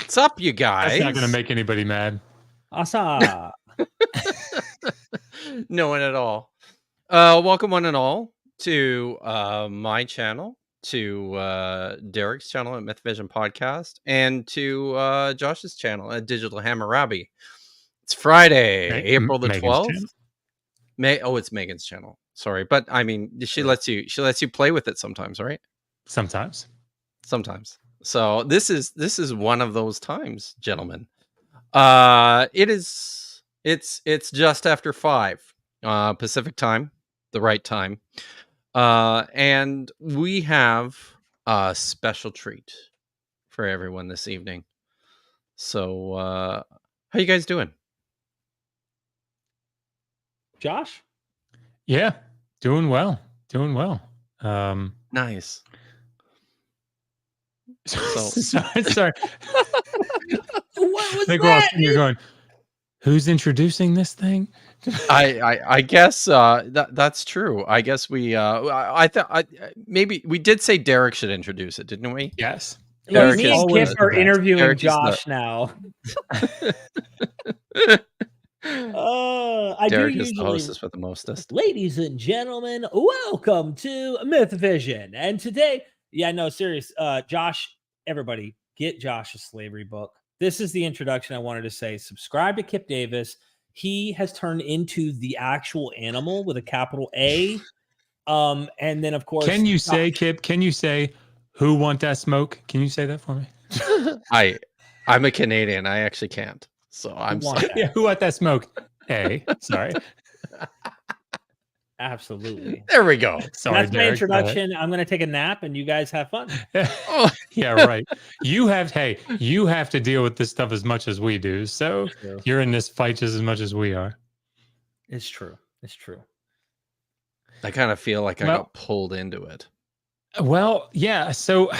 What's up, you guys? That's not going to make anybody mad. Asa. No one at all. Welcome one and all to my channel, to Derek's channel at Mythvision Podcast, and to Josh's channel at Digital Hammurabi. It's Friday, April the 12th. It's Megan's channel. Sorry, but I mean, she lets you play with it sometimes, right? Sometimes. So this is one of those times, gentlemen. It's just after 5 Pacific time, the right time. And we have a special treat for everyone this evening. So how you guys doing? Josh? Yeah, doing well. Nice. Sorry. What was that? You're going, who's introducing this thing? I guess that's true. I guess we maybe we did say Derek should introduce it, didn't we? Yes. Derek me and Kip are interviewing Derek Josh now. Derek is the hostess with the mostest. Ladies and gentlemen, welcome to Mythvision. And today, serious. Josh, everybody, get Josh's slavery book. This is the introduction I wanted to say. Subscribe to Kip Davis. He has turned into the actual animal with a capital A. And then, of course... Can you say, Kip, who want that smoke? Can you say that for me? I'm a Canadian. I actually can't. So I'm sorry. Yeah, who want that smoke? A. Sorry. Absolutely. There we go. Sorry, that's my introduction. I'm going to take a nap and you guys have fun. Yeah, right. You have to deal with this stuff as much as we do. So you're in this fight just as much as we are. It's true. I kind of feel like I got pulled into it. Well, yeah. So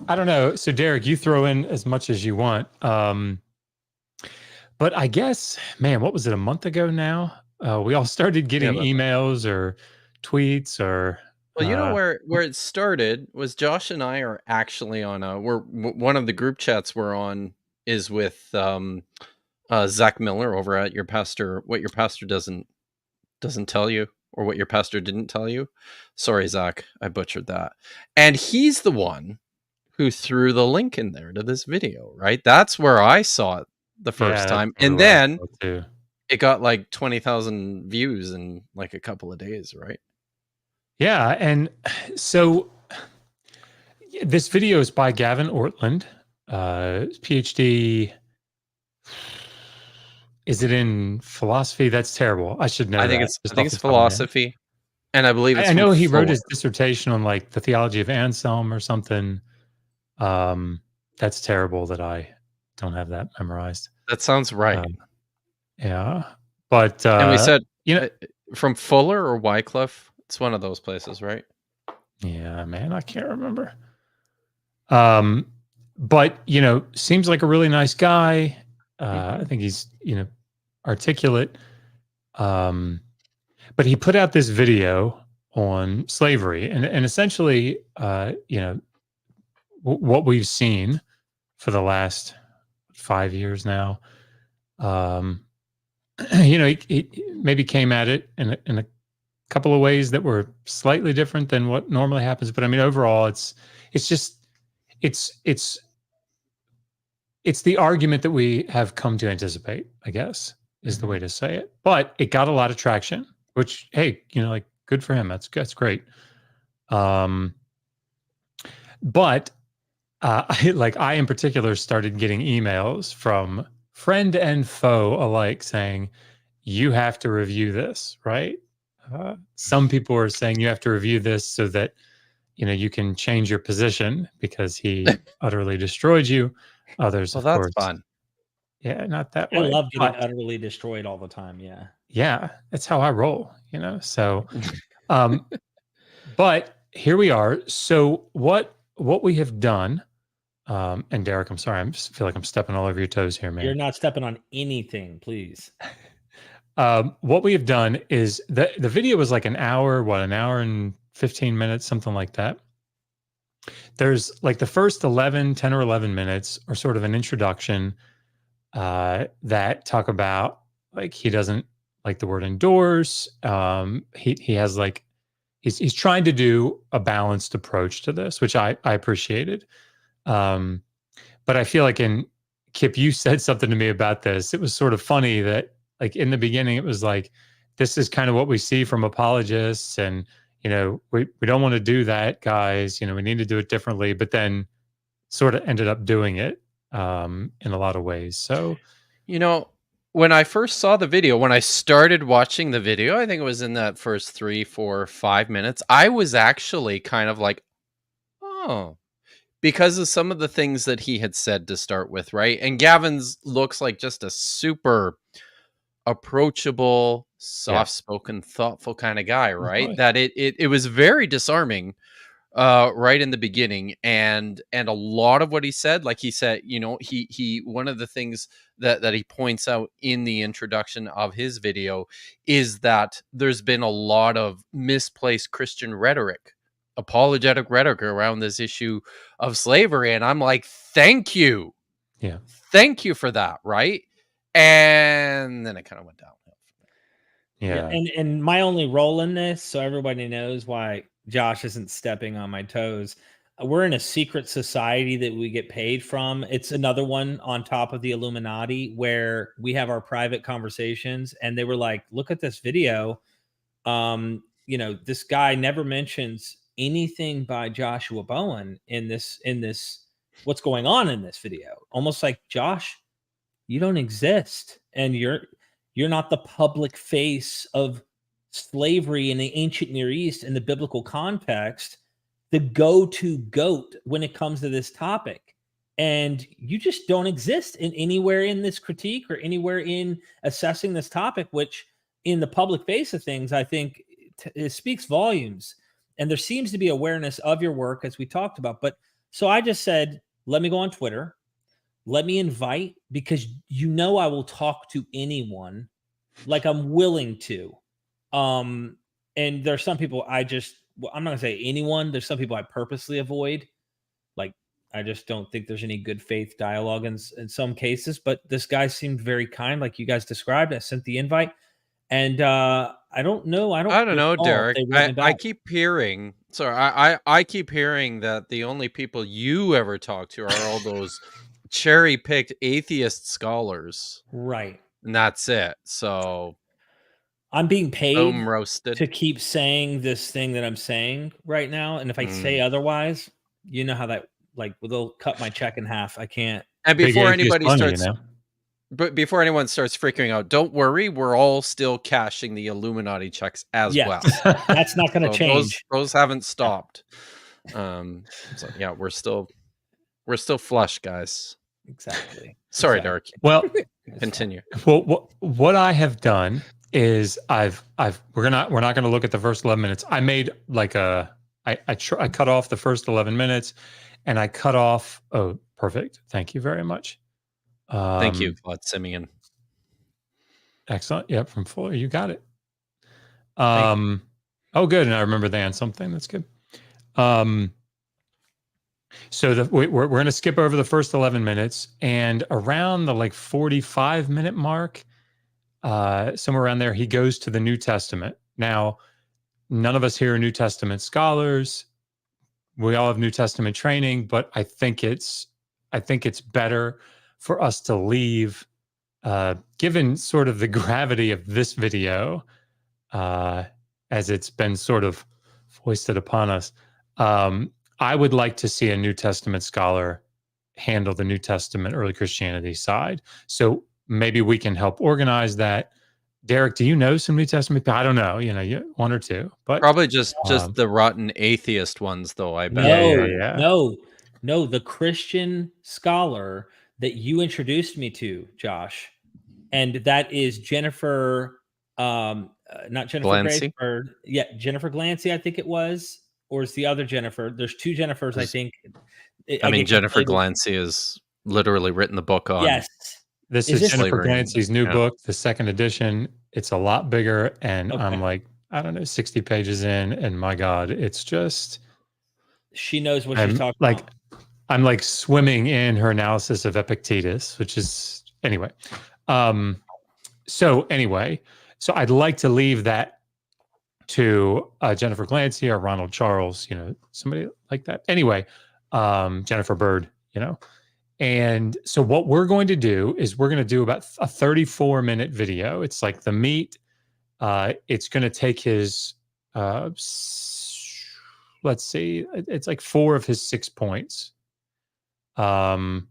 I don't know. So Derek, you throw in as much as you want. But I guess, man, what was it, a month ago now? We all started getting emails or tweets or... Well, you know where it started was Josh and I are actually on one of the group chats we're on is with Zach Miller over at Your Pastor, What Your Pastor Doesn't Tell You, or What Your Pastor Didn't Tell You. Sorry, Zach, I butchered that. And he's the one who threw the link in there to this video, right? That's where I saw it the first time. And then it got like 20,000 views in like a couple of days, right? Yeah. And so this video is by Gavin Ortland, PhD. Is it in philosophy? That's terrible. I should know. I think it's philosophy. And I believe I know he wrote his dissertation on like the theology of Anselm or something. That's terrible that I don't have that memorized. That sounds right. Yeah, but and we said, from Fuller or Wycliffe, it's one of those places, right? Yeah, man, I can't remember. But seems like a really nice guy. I think he's articulate. But he put out this video on slavery, and essentially, what we've seen for the last 5 years now. He maybe came at it in a couple of ways that were slightly different than what normally happens. But I mean, overall, it's the argument that we have come to anticipate, I guess, is the way to say it. But it got a lot of traction, which, hey, good for him. That's great. But I in particular started getting emails from friend and foe alike saying, you have to review this, right? Some people are saying you have to review this so that, you can change your position because he utterly destroyed you. Others, of course. That's fun. Yeah, not that way. I love getting utterly destroyed all the time. Yeah. Yeah, that's how I roll, so, but here we are. So what we have done, and Derek, I'm sorry, I feel like I'm stepping all over your toes here, man. You're not stepping on anything, please. What we have done is the video was like an hour and 15 minutes, something like that. There's like the first 10 or 11 minutes are sort of an introduction that talk about like he doesn't like the word endorse. He has like he's trying to do a balanced approach to this, which I appreciated. Um, but I feel like in Kip, you said something to me about this. It was sort of funny that like in the beginning, it was like, this is kind of what we see from apologists. And, we don't want to do that, guys. We need to do it differently. But then sort of ended up doing it in a lot of ways. So, when I first saw the video, when I started watching the video, I think it was in that first 3, 4, 5 minutes, I was actually kind of like, oh, because of some of the things that he had said to start with, right? And Gavin's looks like just a super approachable, soft-spoken, thoughtful kind of guy, right? That it was very disarming right in the beginning, and a lot of what he said, like he said, he one of the things that he points out in the introduction of his video is that there's been a lot of misplaced Christian rhetoric, apologetic rhetoric around this issue of slavery, and I'm like, thank you for that, right? And then it kind of went downhill. Yeah. And my only role in this, so everybody knows why Josh isn't stepping on my toes. We're in a secret society that we get paid from. It's another one on top of the Illuminati where we have our private conversations, and they were like, look at this video. This guy never mentions anything by Joshua Bowen in this what's going on in this video. Almost like, Josh, you don't exist, and you're not the public face of slavery in the ancient Near East in the biblical context, the go-to goat when it comes to this topic. And you just don't exist in anywhere in this critique or anywhere in assessing this topic, which in the public face of things, I think it speaks volumes. And there seems to be awareness of your work, as we talked about. But so I just said, let me go on Twitter. Let me invite, because I will talk to anyone, like I'm willing to. And there's some people I'm not gonna say anyone. There's some people I purposely avoid. Like, I just don't think there's any good faith dialogue in some cases. But this guy seemed very kind, like you guys described. I sent the invite, and I don't know. I don't know, Derek. I keep keep hearing. Sorry, I keep hearing that the only people you ever talk to are all those cherry-picked atheist scholars, right? And that's it. So I'm being paid roasted to keep saying this thing that I'm saying right now, and if I say otherwise, you know how that, like, they'll cut my check in half. I can't. And before anybody starts, but before anyone starts freaking out, don't worry, we're all still cashing the Illuminati checks as well. That's not going to change. Those haven't stopped. So yeah, we're still flush, guys. Exactly. Sorry, Derek. Well, continue. Well, what I have done is we're not going to look at the first 11 minutes. I made like I cut off the first 11 minutes, and I cut off. Oh, perfect. Thank you very much. Thank you, Vlad Simeon. Excellent. Yep, from Fuller. You got it. Oh, good. And I remember they had something. That's good. So we're going to skip over the first 11 minutes, and around the 45-minute mark, somewhere around there, he goes to the New Testament. Now, none of us here are New Testament scholars. We all have New Testament training, but I think it's better for us to leave, given sort of the gravity of this video, as it's been sort of foisted upon us. I would like to see a New Testament scholar handle the New Testament early Christianity side. So maybe we can help organize that. Derek, do you know some New Testament? I don't know, one or two, but probably just the rotten atheist ones, though. I bet. No, the Christian scholar that you introduced me to, Josh, and that is Jennifer, not Jennifer Glancy? Jennifer Glancy, I think it was, or it's the other Jennifer. There's two Jennifers, I think. I mean, Jennifer Glancy has literally written the book on. Yes. This is Jennifer Glancy's new book, the second edition. It's a lot bigger, and I'm like, I don't know, 60 pages in, and my God, it's just She knows what she's talking like, about. I'm like swimming in her analysis of Epictetus, which is anyway. So anyway, so I'd like to leave that to Jennifer Glancy or Ronald Charles, somebody like that. Anyway, Jennifer Bird, And so what we're going to do is we're going to do about a 34-minute video. It's like the meat. It's going to take his, let's see, it's like 4 of his 6 points. And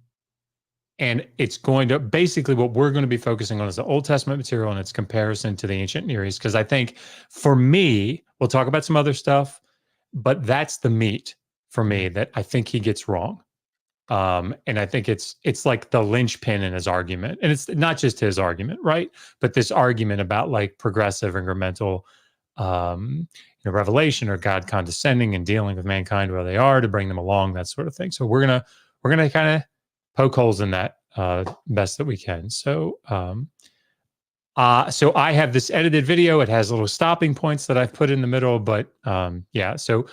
it's going to basically what we're going to be focusing on is the Old Testament material and its comparison to the ancient Near East. Because I think for me, we'll talk about some other stuff, but that's the meat for me that I think he gets wrong. And I think it's like the linchpin in his argument. And it's not just his argument, right? But this argument about like progressive incremental revelation or God condescending and dealing with mankind where they are to bring them along, that sort of thing. So we're gonna kind of poke holes in that best that we can. So so I have this edited video. It has little stopping points that I've put in the middle, but yeah, so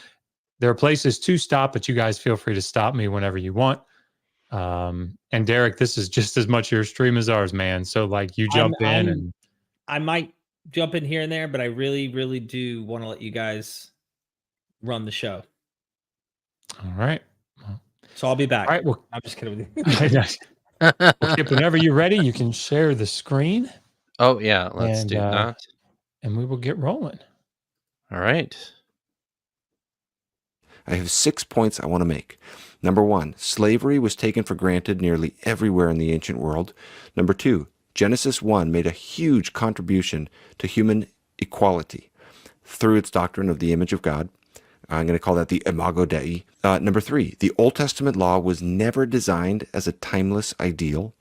there are places to stop, but you guys feel free to stop me whenever you want. And Derek, this is just as much your stream as ours, man. So like you jump in and I might jump in here and there, but I really, really do want to let you guys run the show. all right. So I'll be back. All right. Well, I'm just kidding with you. well, Kip, whenever you're ready, you can share the screen. Oh yeah, let's do that. And we will get rolling. All right. I have 6 points I want to make. Number 1, slavery was taken for granted nearly everywhere in the ancient world. Number 2, Genesis 1 made a huge contribution to human equality through its doctrine of the image of God. I'm going to call that the Imago Dei. Number 3, the Old Testament law was never designed as a timeless ideal.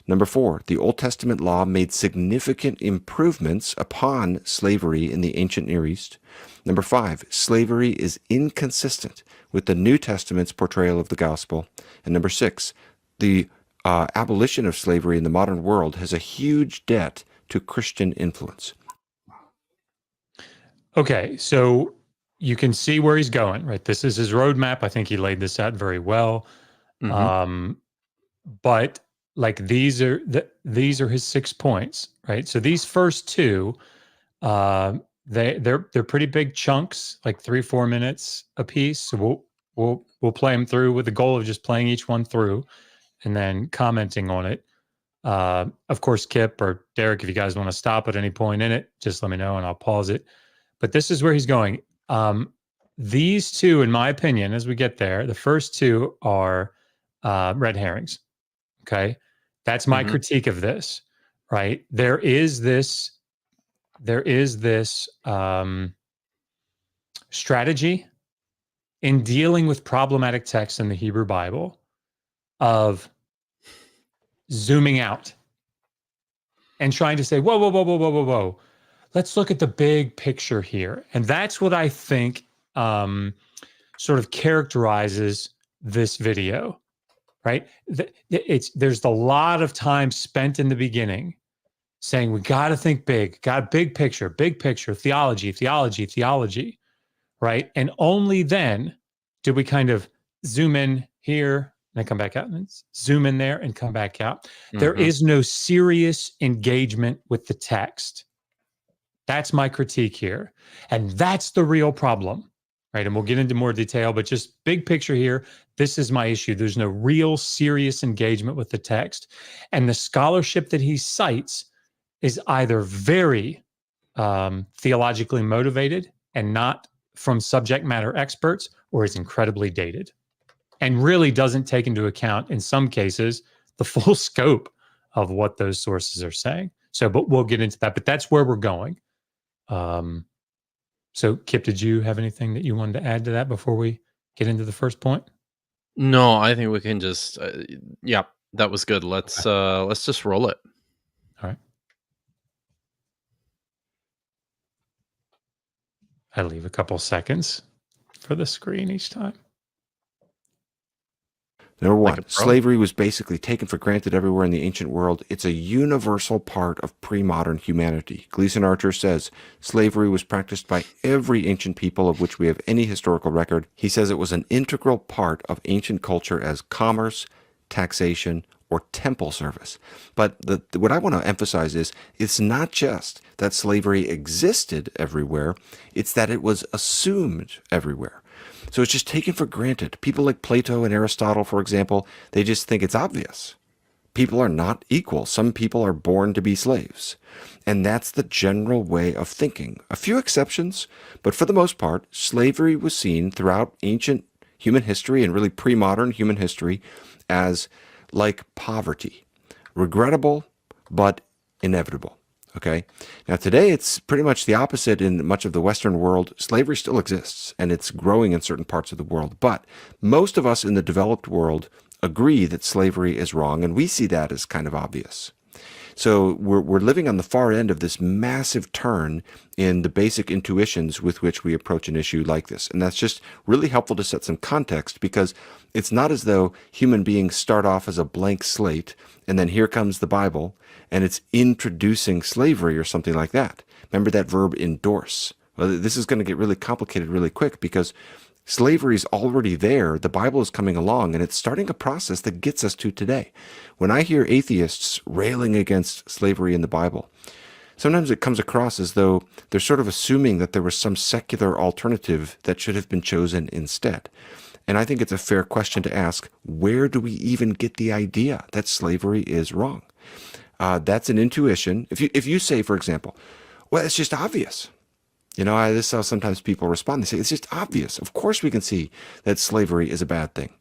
Number 4, the Old Testament law made significant improvements upon slavery in the ancient Near East. Number 5, slavery is inconsistent with the New Testament's portrayal of the gospel. And number 6, the abolition of slavery in the modern world has a huge debt to Christian influence. Okay, so you can see where he's going, right? This is his roadmap. I think he laid this out very well. Mm-hmm. But like these are his 6 points, right? So these first 2, they're pretty big chunks, like 3-4 minutes a piece. So we'll play them through with the goal of just playing each one through and then commenting on it. Of course, Kip or Derek, if you guys want to stop at any point in it, just let me know and I'll pause it. But this is where he's going. These 2, in my opinion, as we get there, the first 2 are red herrings. Okay. That's my critique of this, right? There is this strategy in dealing with problematic texts in the Hebrew Bible of zooming out and trying to say, whoa. Let's look at the big picture here. And that's what I think sort of characterizes this video, right? There's a lot of time spent in the beginning saying we got to think big, got big picture, theology, right? And only then do we kind of zoom in here and then come back out and zoom in there and come back out. There is no serious engagement with the text. That's my critique here. And that's the real problem, right? And we'll get into more detail, but just big picture here, this is my issue. There's no real serious engagement with the text. And the scholarship that he cites is either very theologically motivated and not from subject matter experts, or is incredibly dated and really doesn't take into account, in some cases, the full scope of what those sources are saying. So, but we'll get into that. But that's where we're going. So, Kip, did you have anything that you wanted to add to that before we get into the first point? No, I think we can just, yeah, that was good. Let's just roll it. All right. I leave a couple seconds for the screen each time. Number Like one, a pro? slavery was basically taken for granted everywhere in the ancient world. It's a universal part of pre-modern humanity. Gleason Archer says slavery was practiced by every ancient people of which we have any historical record. He says it was an integral part of ancient culture as commerce, taxation, or temple service. But what I want to emphasize is it's not just that slavery existed everywhere, it's that it was assumed everywhere. So it's just taken for granted. People like Plato and Aristotle, for example, they just think it's obvious. People are not equal. Some people are born to be slaves. And that's the general way of thinking. A few exceptions, but for the most part, slavery was seen throughout ancient human history and really pre-modern human history as like poverty. Regrettable, but inevitable. Okay. Now, today it's pretty much the opposite in much of the Western world. Slavery still exists and it's growing in certain parts of the world. But most of us in the developed world agree that slavery is wrong, and we see that as kind of obvious. So we're living on the far end of this massive turn in the basic intuitions with which we approach an issue like this. And that's just really helpful to set some context, because it's not as though human beings start off as a blank slate and then here comes the Bible and it's introducing slavery or something like that. Remember that verb endorse. Well, this is going to get really complicated really quick, because slavery is already there. The Bible is coming along, and it's starting a process that gets us to today. When I hear atheists railing against slavery in the Bible, sometimes it comes across as though they're sort of assuming that there was some secular alternative that should have been chosen instead. And I think it's a fair question to ask, where do we even get the idea that slavery is wrong? That's an intuition. If you say, for example, well, it's just obvious. This is how sometimes people respond. They say, it's just obvious. Of course we can see that slavery is a bad thing.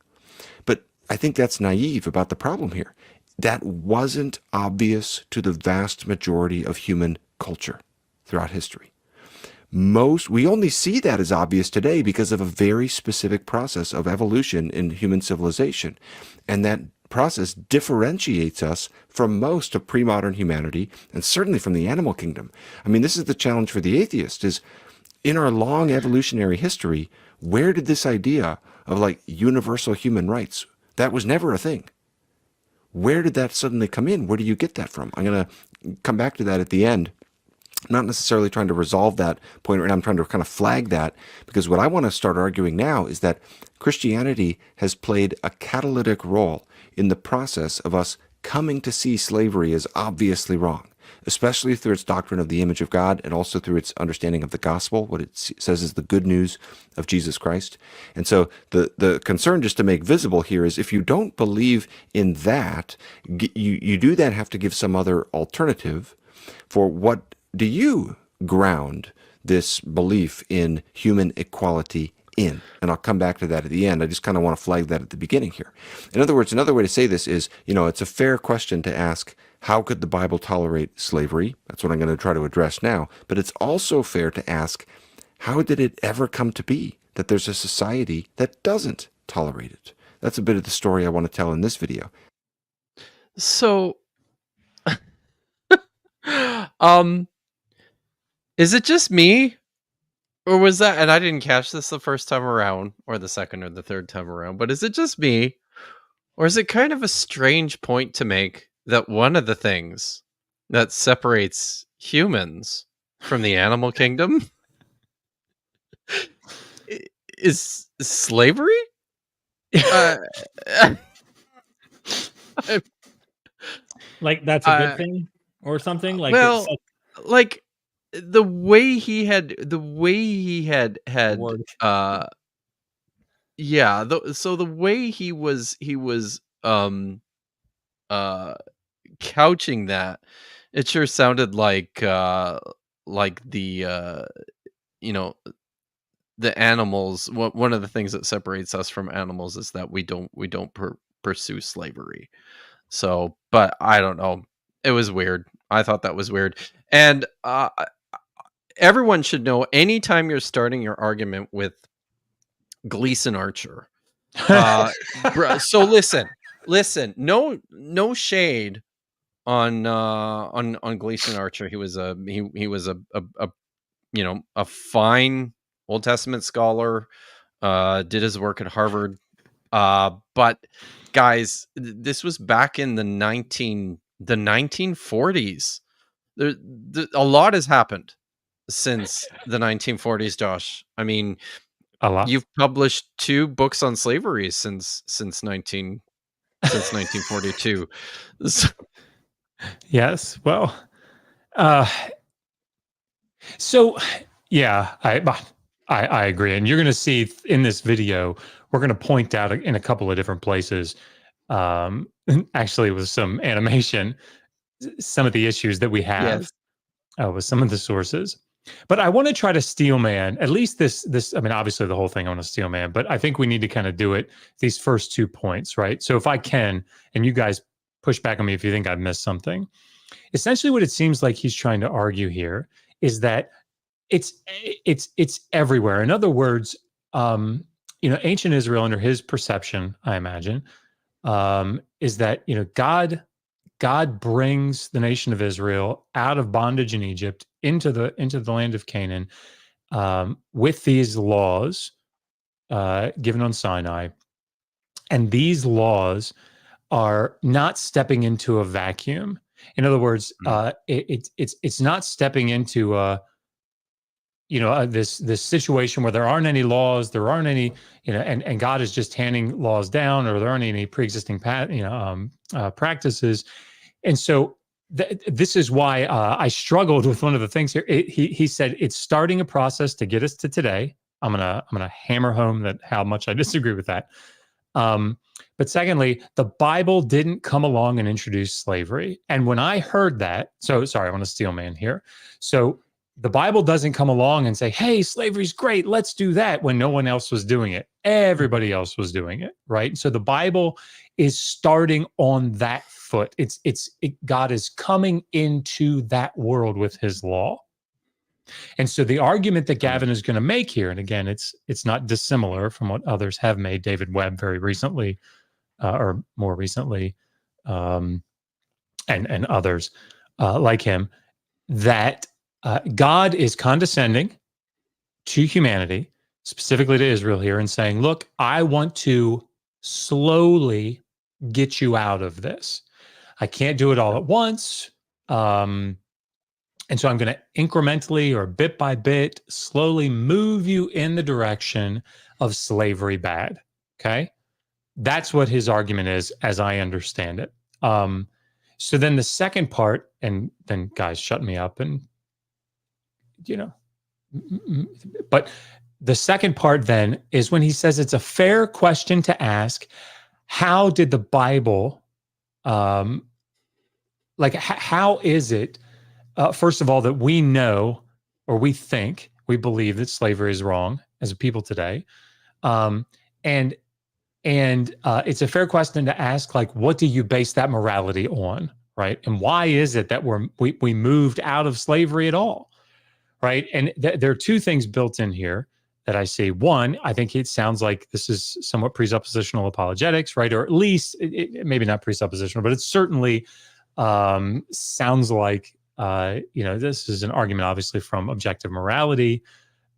But I think that's naive about the problem here. That wasn't obvious to the vast majority of human culture throughout history. We only see that as obvious today because of a very specific process of evolution in human civilization. And that process differentiates us from most of pre-modern humanity, and certainly from the animal kingdom. I mean, this is the challenge for the atheist, is in our long evolutionary history, where did this idea of like universal human rights, that was never a thing. Where did that suddenly come in? Where do you get that from? I'm going to come back to that at the end. I'm not necessarily trying to resolve that point, and I'm trying to kind of flag that, because what I want to start arguing now is that Christianity has played a catalytic role in the process of us coming to see slavery as obviously wrong, especially through its doctrine of the image of God and also through its understanding of the gospel, what it says is the good news of Jesus Christ. And so the concern, just to make visible here, is if you don't believe in that, you do then have to give some other alternative for what do you ground this belief in human equality in? And I'll come back to that at the end. I just kind of want to flag that at the beginning here. In other words, another way to say this is, it's a fair question to ask, how could the Bible tolerate slavery? That's what I'm going to try to address now. But it's also fair to ask, how did it ever come to be that there's a society that doesn't tolerate it? That's a bit of the story I want to tell in this video. So, is it just me? Or was that, and I didn't catch this the first time around, or the second or the third time around, but is it just me? Or is it kind of a strange point to make that one of the things that separates humans from the animal kingdom is slavery? Like that's a good thing or something? Like well, it's like the way he had word. yeah, so the way he was uh couching that, it sure sounded like the you know the animals. One of the things that separates us from animals is that we don't pursue slavery. So, but I don't know, it was weird. I thought that was weird. And everyone should know, anytime you're starting your argument with Gleason Archer, so listen, no shade on Gleason Archer. He was a a fine Old Testament scholar, did his work at Harvard, But guys, this was back in the 1940s. A lot has happened since the 1940s, Josh. I mean, A lot. you've published 2 books on slavery since 1942. So, Yes. Well, uh, so yeah, I agree. And you're going to see in this video, we're going to point out in a couple of different places, actually with some animation, some of the issues that we have yes. with some of the sources. But I want to try to steel man at least this. I mean, obviously the whole thing I want to steel man, but I think we need to kind of do it these first 2 points, right? So if I can, and you guys push back on me if you think I've missed something. Essentially, what it seems like he's trying to argue here is that it's everywhere. In other words, ancient Israel, under his perception, I imagine, is that God brings the nation of Israel out of bondage in Egypt into the land of Canaan with these laws given on Sinai, and these laws are not stepping into a vacuum. In other words, it's not stepping into this situation where there aren't any laws, there aren't any, and God is just handing laws down, or there aren't any pre-existing practices. And so this is why I struggled with one of the things here. He said it's starting a process to get us to today. I'm gonna hammer home that how much I disagree with that. But secondly, the Bible didn't come along and introduce slavery. And when I heard that, so sorry, I want to steel man here. So the Bible doesn't come along and say, hey, slavery's great, let's do that, when no one else was doing it. Everybody else was doing it, right? So the Bible is starting on that foot. God is coming into that world with his law. And so the argument that Gavin is going to make here, and again, it's not dissimilar from what others have made, David Webb very recently, or more recently, and others like him, that God is condescending to humanity, specifically to Israel here, and saying, look, I want to slowly get you out of this. I can't do it all at once. And so I'm going to incrementally, or bit by bit, slowly move you in the direction of slavery bad. Okay. That's what his argument is, as I understand it. So then the second part, and then guys shut me up, and but the second part then is when he says it's a fair question to ask, how did the Bible, how is it, first of all, that we know, or we believe that slavery is wrong as a people today, and it's a fair question to ask, like, what do you base that morality on, right? And why is it that we moved out of slavery at all, right? And there are 2 things built in here that I see. One, I think it sounds like this is somewhat presuppositional apologetics, right? Or at least, maybe not presuppositional, but it certainly sounds like, this is an argument, obviously, from objective morality,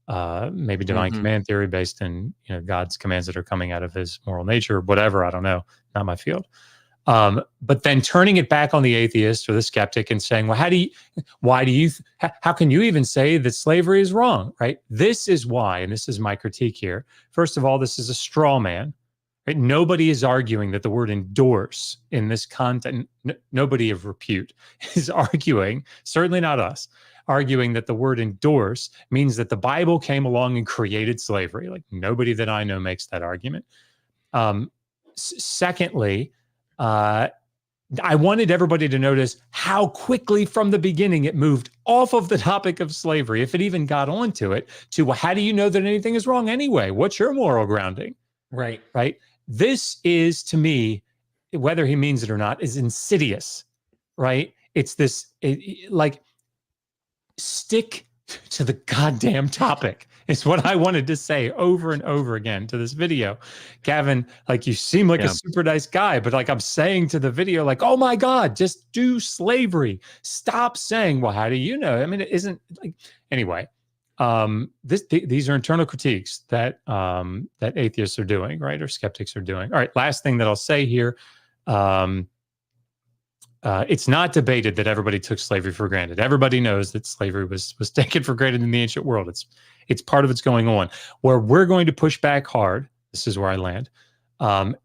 maybe divine command theory based in, God's commands that are coming out of his moral nature, whatever, I don't know, not my field. But then turning it back on the atheist or the skeptic and saying, well, how can you even say that slavery is wrong, right? This is why, and this is my critique here. First of all, this is a straw man, right? Nobody is arguing that the word endorse in this content, nobody of repute is arguing, certainly not us, arguing that the word endorse means that the Bible came along and created slavery. Like, nobody that I know makes that argument. Secondly, I wanted everybody to notice how quickly from the beginning it moved off of the topic of slavery, if it even got onto it, to, well, how do you know that anything is wrong anyway? What's your moral grounding? Right. This is, to me, whether he means it or not, is insidious, right? It's this, stick to the goddamn topic. It's what I wanted to say over and over again to this video. Gavin, like, you seem like a super nice guy, but like, I'm saying to the video, like, oh my God, just do slavery. Stop saying, well, how do you know? I mean, it isn't like, anyway. these are internal critiques that that atheists are doing, right, or skeptics are doing. All right, last thing that I'll say here. It's not debated that everybody took slavery for granted. Everybody knows that slavery was taken for granted in the ancient world. It's part of what's going on. Where we're going to push back hard, this is where I land,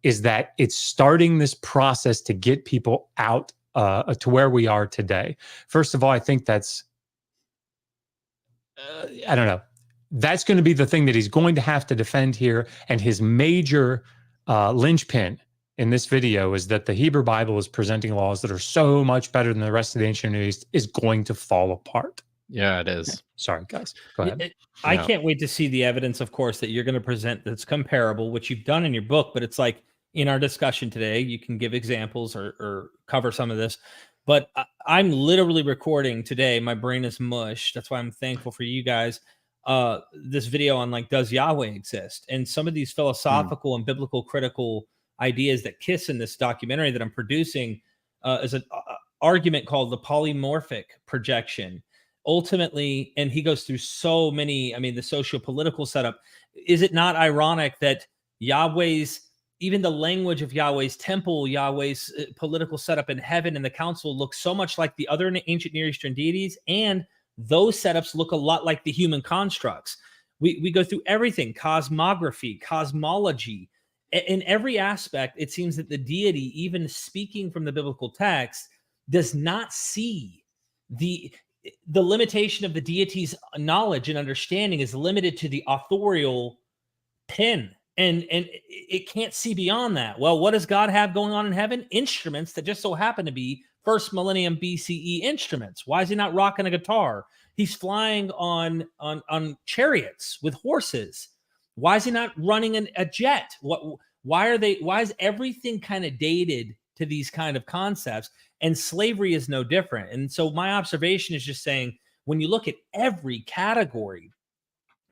is that it's starting this process to get people out to where we are today. First of all, I think that's, I don't know, that's going to be the thing that he's going to have to defend here. And his major linchpin in this video is that the Hebrew Bible is presenting laws that are so much better than the rest of the ancient Near East is going to fall apart. Yeah, it is. Sorry, guys. Go ahead. I can't wait to see the evidence, of course, that you're going to present that's comparable, which you've done in your book. But it's like in our discussion today, you can give examples or cover some of this. But I'm literally recording today. My brain is mush. That's why I'm thankful for you guys. This video on like, does Yahweh exist? And some of these philosophical and biblical critical ideas that kiss in this documentary that I'm producing is an argument called the polymorphic projection. Ultimately, and he goes through so many, I mean, the socio-political setup. Is it not ironic that Yahweh's, even the language of Yahweh's temple, Yahweh's political setup in heaven and the council looks so much like the other ancient Near Eastern deities, and those setups look a lot like the human constructs. We go through everything, cosmography, cosmology. In every aspect, it seems that the deity, even speaking from the biblical text, does not see the limitation of the deity's knowledge and understanding is limited to the authorial pen. And it can't see beyond that. Well, what does God have going on in heaven? Instruments that just so happen to be first millennium BCE instruments. Why is he not rocking a guitar? He's flying on chariots with horses. Why is he not running a jet? Why is everything kind of dated to these kind of concepts? And slavery is no different. And so my observation is just saying, when you look at every category,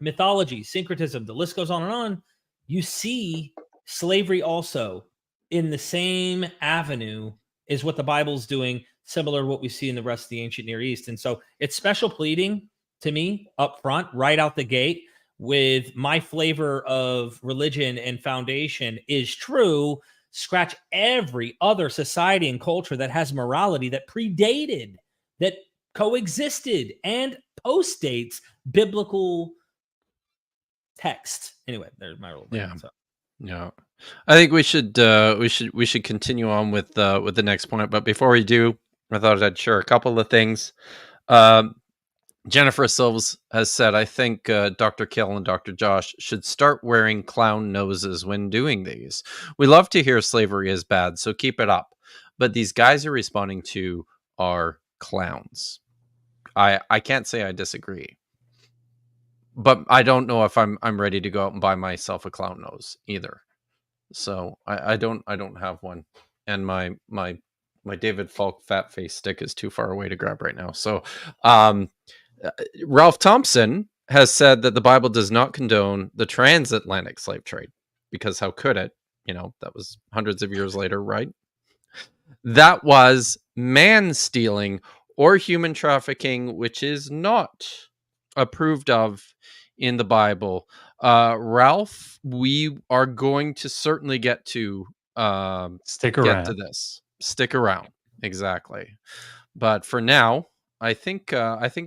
mythology, syncretism, the list goes on, you see slavery also in the same avenue is what the Bible's doing, similar to what we see in the rest of the ancient Near East. And so it's special pleading to me up front, right out the gate, with my flavor of religion and foundation is true. Scratch every other society and culture that has morality that predated, that coexisted, and postdates biblical text. Anyway, there's my role. Yeah. I think we should continue on with the next point. But before we do, I thought I'd share a couple of things. Jennifer Silves has said, I think Dr. Kill and Dr. Josh should start wearing clown noses when doing these. We love to hear slavery is bad, so keep it up. But these guys are responding to are clowns. I can't say I disagree. But I don't know if I'm ready to go out and buy myself a clown nose either. So I don't have one. And my David Falk fat face stick is too far away to grab right now. So Ralph Thompson has said that the Bible does not condone the transatlantic slave trade, because how could it? That was hundreds of years later, right? That was man stealing or human trafficking, which is not approved of in the Bible. Ralph, we are going to certainly get to Stick around. Get to this. Stick around. Exactly. But for now, I think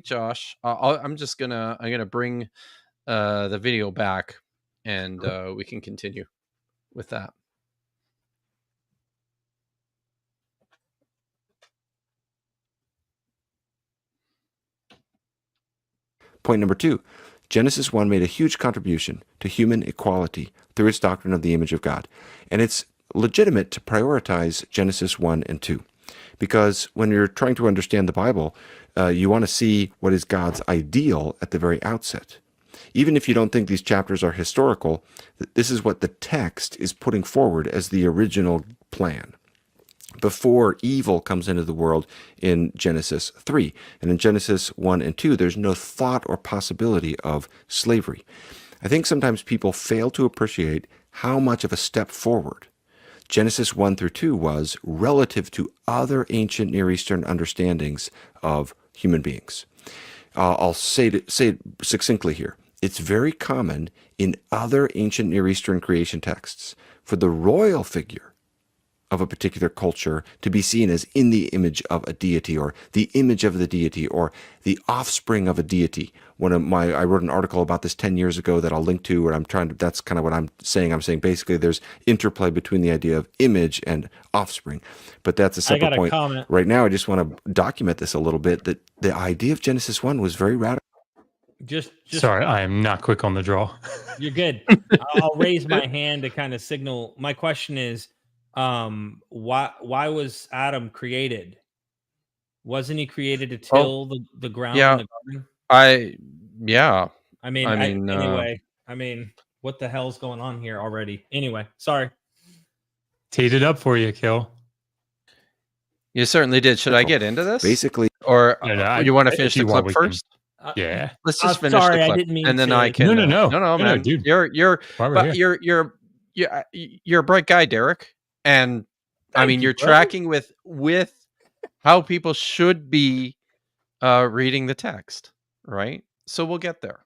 Josh, I'm gonna bring the video back, and we can continue with that. Point number 2. Genesis 1 made a huge contribution to human equality through its doctrine of the image of God. And it's legitimate to prioritize Genesis 1 and 2. Because when you're trying to understand the Bible, you want to see what is God's ideal at the very outset. Even if you don't think these chapters are historical, this is what the text is putting forward as the original plan, before evil comes into the world in Genesis 3. And in Genesis 1 and 2, there's no thought or possibility of slavery. I think sometimes people fail to appreciate how much of a step forward Genesis 1 through 2 was relative to other ancient Near Eastern understandings of human beings. I'll say it succinctly here. It's very common in other ancient Near Eastern creation texts for the royal figure of a particular culture to be seen as in the image of a deity, or the image of the deity, or the offspring of a deity. I wrote an article about this 10 years ago that I'll link to, where that's kind of what I'm saying. I'm saying basically there's interplay between the idea of image and offspring, but that's a separate point. Comment. Right now, I just want to document this a little bit, that the idea of Genesis 1 was very radical. Just Sorry, I am not quick on the draw. You're good. I'll raise my hand to kind of signal. My question is, why was Adam created? Wasn't he created to till the ground in the garden? Anyway, what the hell's going on here already? Anyway, sorry. Teed it up for you, Kill. You certainly did. Should I get into this? Basically, or you want to finish the clip first? Yeah. Let's just finish the clip, I didn't mean and then to. I can. No, man. Dude. You're a bright guy, Derek, and you're tracking with how people should be reading the text, right? So we'll get there.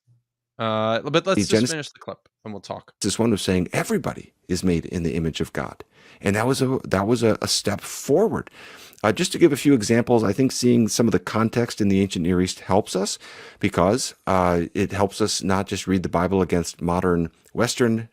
But let's just finish the clip and we'll talk. This one was saying everybody is made in the image of God, and that was a step forward. Just to give a few examples, I think seeing some of the context in the ancient Near East helps us, because it helps us not just read the Bible against modern Western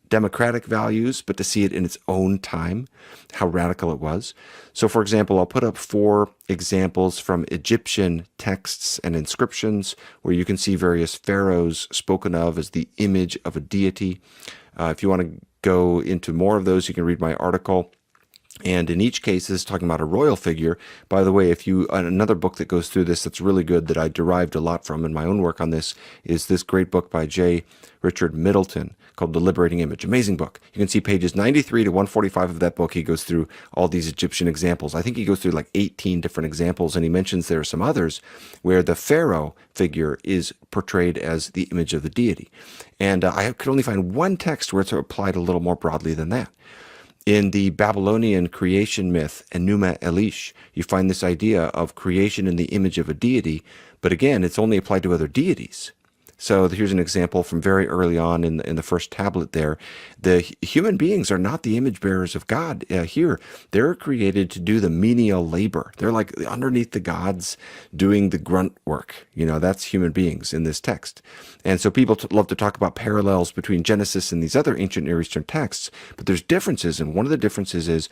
democratic values, but to see it in its own time, how radical it was. So, for example, I'll put up 4 examples from Egyptian texts and inscriptions where you can see various pharaohs spoken of as the image of a deity. If you want to go into more of those, you can read my article. And in each case, this is talking about a royal figure. By the way, another book that goes through this that's really good, that I derived a lot from in my own work on this, is this great book by J. Richard Middleton called The Liberating Image. Amazing book. You can see pages 93 to 145 of that book. He goes through all these Egyptian examples. I think he goes through like 18 different examples, and he mentions there are some others where the pharaoh figure is portrayed as the image of the deity. And I could only find one text where it's applied a little more broadly than that. In the Babylonian creation myth, Enuma Elish, you find this idea of creation in the image of a deity, but again, it's only applied to other deities. So here's an example from very early on in the first tablet there. The human beings are not the image bearers of God here. They're created to do the menial labor. They're like underneath the gods doing the grunt work. That's human beings in this text. And so people love to talk about parallels between Genesis and these other ancient Near Eastern texts, but there's differences. And one of the differences is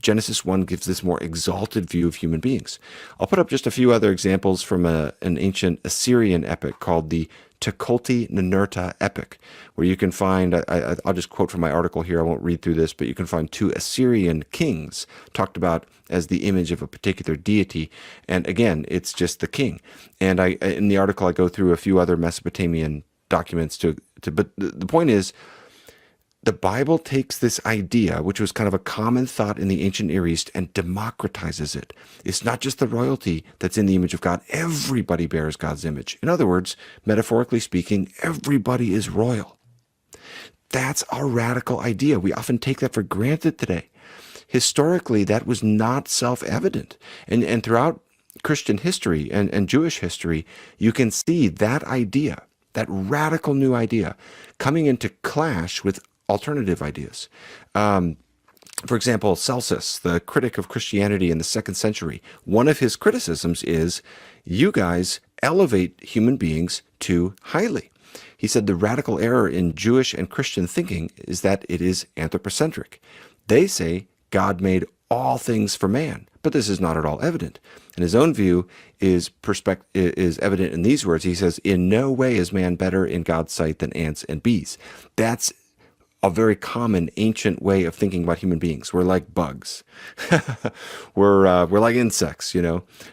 Genesis 1 gives this more exalted view of human beings. I'll put up just a few other examples from an ancient Assyrian epic called the Tukulti-Ninurta epic, where you can find, I'll just quote from my article here, I won't read through this, but you can find 2 Assyrian kings talked about as the image of a particular deity. And again, it's just the king. And in the article, I go through a few other Mesopotamian documents but the point is, the Bible takes this idea, which was kind of a common thought in the ancient Near East, and democratizes it. It's not just the royalty that's in the image of God. Everybody bears God's image. In other words, metaphorically speaking, everybody is royal. That's a radical idea. We often take that for granted today. Historically, that was not self-evident. And throughout Christian history and Jewish history, you can see that idea, that radical new idea, coming into clash with alternative ideas. For example, Celsus, the critic of Christianity in the 2nd century, one of his criticisms is, you guys elevate human beings too highly. He said the radical error in Jewish and Christian thinking is that it is anthropocentric. They say God made all things for man, but this is not at all evident. And his own view is evident in these words. He says, in no way is man better in God's sight than ants and bees. That's a very common ancient way of thinking about human beings. We're like bugs. we're like insects,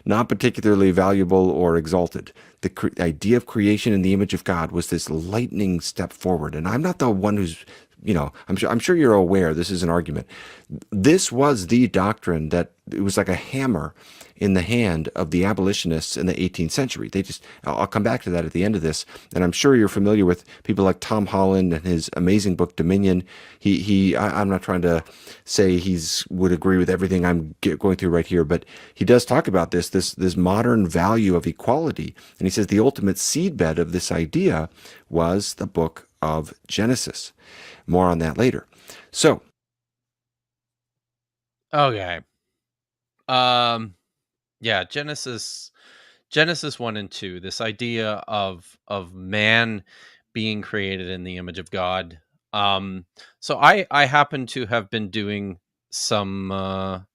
not particularly valuable or exalted. The idea of creation in the image of God was this lightning step forward. And I'm not the one who's I'm sure you're aware this is an argument. This was the doctrine that it was like a hammer in the hand of the abolitionists in the 18th century. I'll come back to that at the end of this, and I'm sure you're familiar with people like Tom Holland and his amazing book Dominion. I'm not trying to say would agree with everything I'm going through right here, but he does talk about this modern value of equality, and he says the ultimate seedbed of this idea was the book of Genesis. More on that later. So, Okay. Yeah, Genesis 1 and 2, this idea of man being created in the image of God. So I happen to have been doing some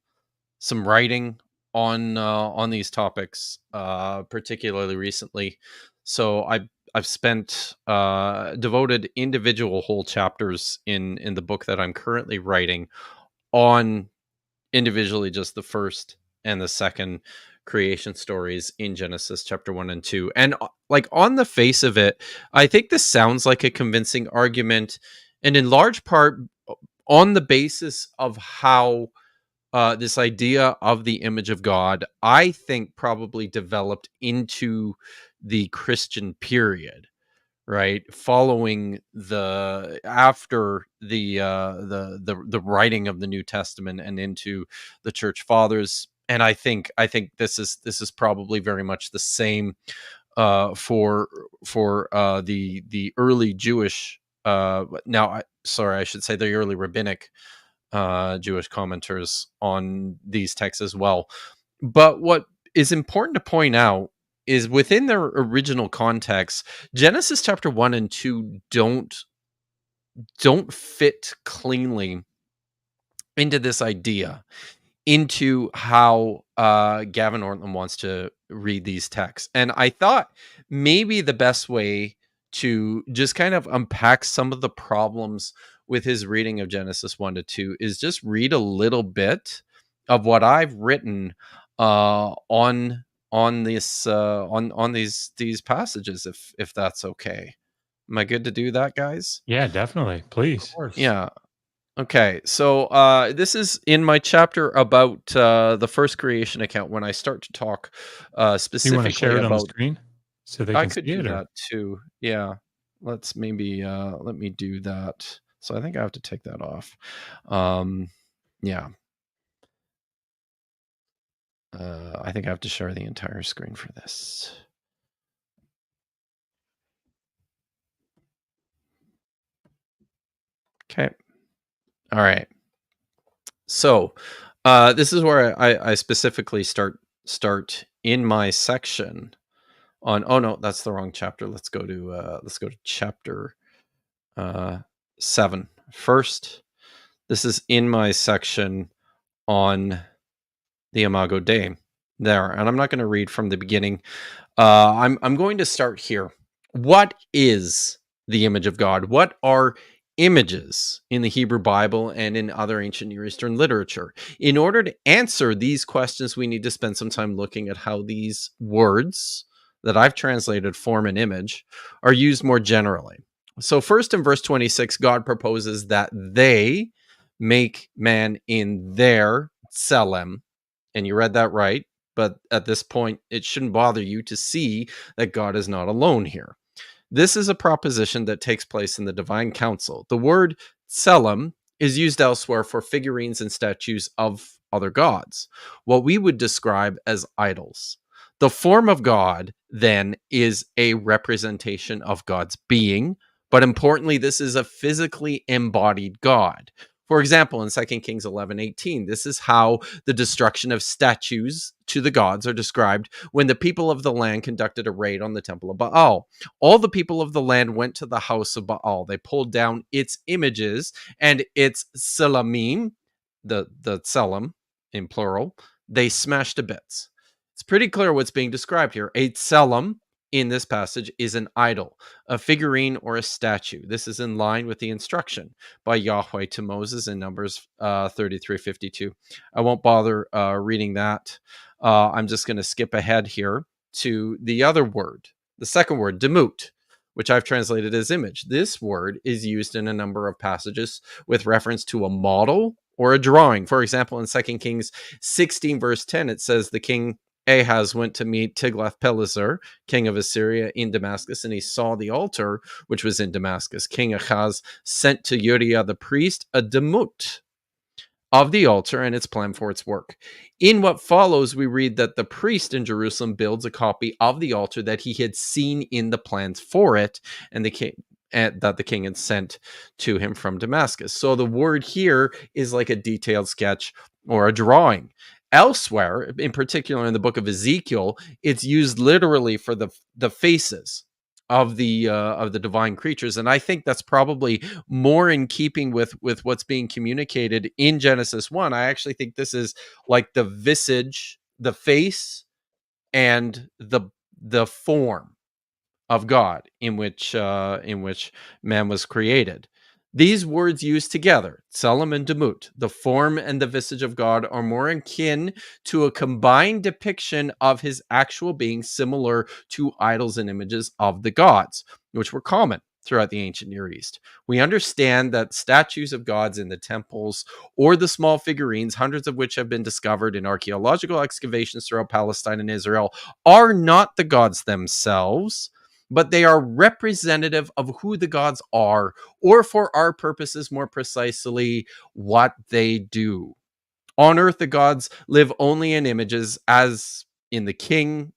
writing on these topics, particularly recently. So I've spent devoted individual whole chapters in the book that I'm currently writing on individually just the first and the second creation stories in Genesis chapter 1 and 2. And like on the face of it, I think this sounds like a convincing argument, and in large part on the basis of how this idea of the image of God, I think, probably developed into the Christian period, right? Following after the writing of the New Testament and into the Church Fathers. And I think this is probably very much the same for the early Jewish. I should say the early rabbinic Jewish commenters on these texts as well. But what is important to point out is within their original context, Genesis chapter 1 and 2 don't fit cleanly into this idea, into how Gavin Ortland wants to read these texts. And I thought maybe the best way to just kind of unpack some of the problems with his reading of Genesis 1 to 2 is just read a little bit of what I've written on this on these passages, if that's okay. Am I good to do that, guys? Yeah, definitely. Please. Yeah. Okay, so this is in my chapter about the first creation account when I start to talk Do you want to specifically share it on the about. screen so they I can see could do it? Or that too. Yeah, let's maybe let me do that. So I think I have to take that off. Yeah, I think I have to share the entire screen for this. Okay. All right. So this is where I specifically start in my section on. Oh no, that's the wrong chapter. Let's go to chapter 7 first. This is in my section on the Imago Dei there, and I'm not going to read from the beginning. I'm going to start here. What is the image of God? What are images in the Hebrew Bible and in other ancient Near Eastern literature? In order to answer these questions, we need to spend some time looking at how these words that I've translated, form and image, are used more generally. So first in verse 26, God proposes that they make man in their tselem. And you read that right. But at this point, it shouldn't bother you to see that God is not alone here. This is a proposition that takes place in the divine council. The word tselem is used elsewhere for figurines and statues of other gods, what we would describe as idols. The form of God, then, is a representation of God's being, but importantly, this is a physically embodied God. For example, in 2 Kings 11:18, this is how the destruction of statues to the gods are described when the people of the land conducted a raid on the temple of Baal. All the people of the land went to the house of Baal. They pulled down its images and its selamim, the tselem in plural, they smashed to bits. It's pretty clear what's being described here. A tselem in this passage is an idol, a figurine or a statue. This is in line with the instruction by Yahweh to Moses in Numbers 33:52. I won't bother reading that. I'm just going to skip ahead here to the other word, the second word, demut, which I've translated as image. This word is used in a number of passages with reference to a model or a drawing. For example, in 2 Kings 16, verse 10, it says the king Ahaz went to meet Tiglath-Pileser, king of Assyria, in Damascus, and he saw the altar which was in Damascus. King Ahaz sent to Uriah the priest a demut of the altar and its plan for its work. In what follows, we read that the priest in Jerusalem builds a copy of the altar that he had seen in the plans for it, and that the king had sent to him from Damascus. So the word here is like a detailed sketch or a drawing. Elsewhere, in particular in the book of Ezekiel, it's used literally for the faces of the divine creatures, and I think that's probably more in keeping with what's being communicated in Genesis 1. I actually think this is like the visage, the face, and the form of God in which man was created. These words used together, Tselem and Demut, the form and the visage of God, are more akin to a combined depiction of his actual being, similar to idols and images of the gods, which were common throughout the ancient Near East. We understand that statues of gods in the temples or the small figurines, hundreds of which have been discovered in archaeological excavations throughout Palestine and Israel, are not the gods themselves, but they are representative of who the gods are, or for our purposes, more precisely, what they do. On earth, the gods live only in images, as in the king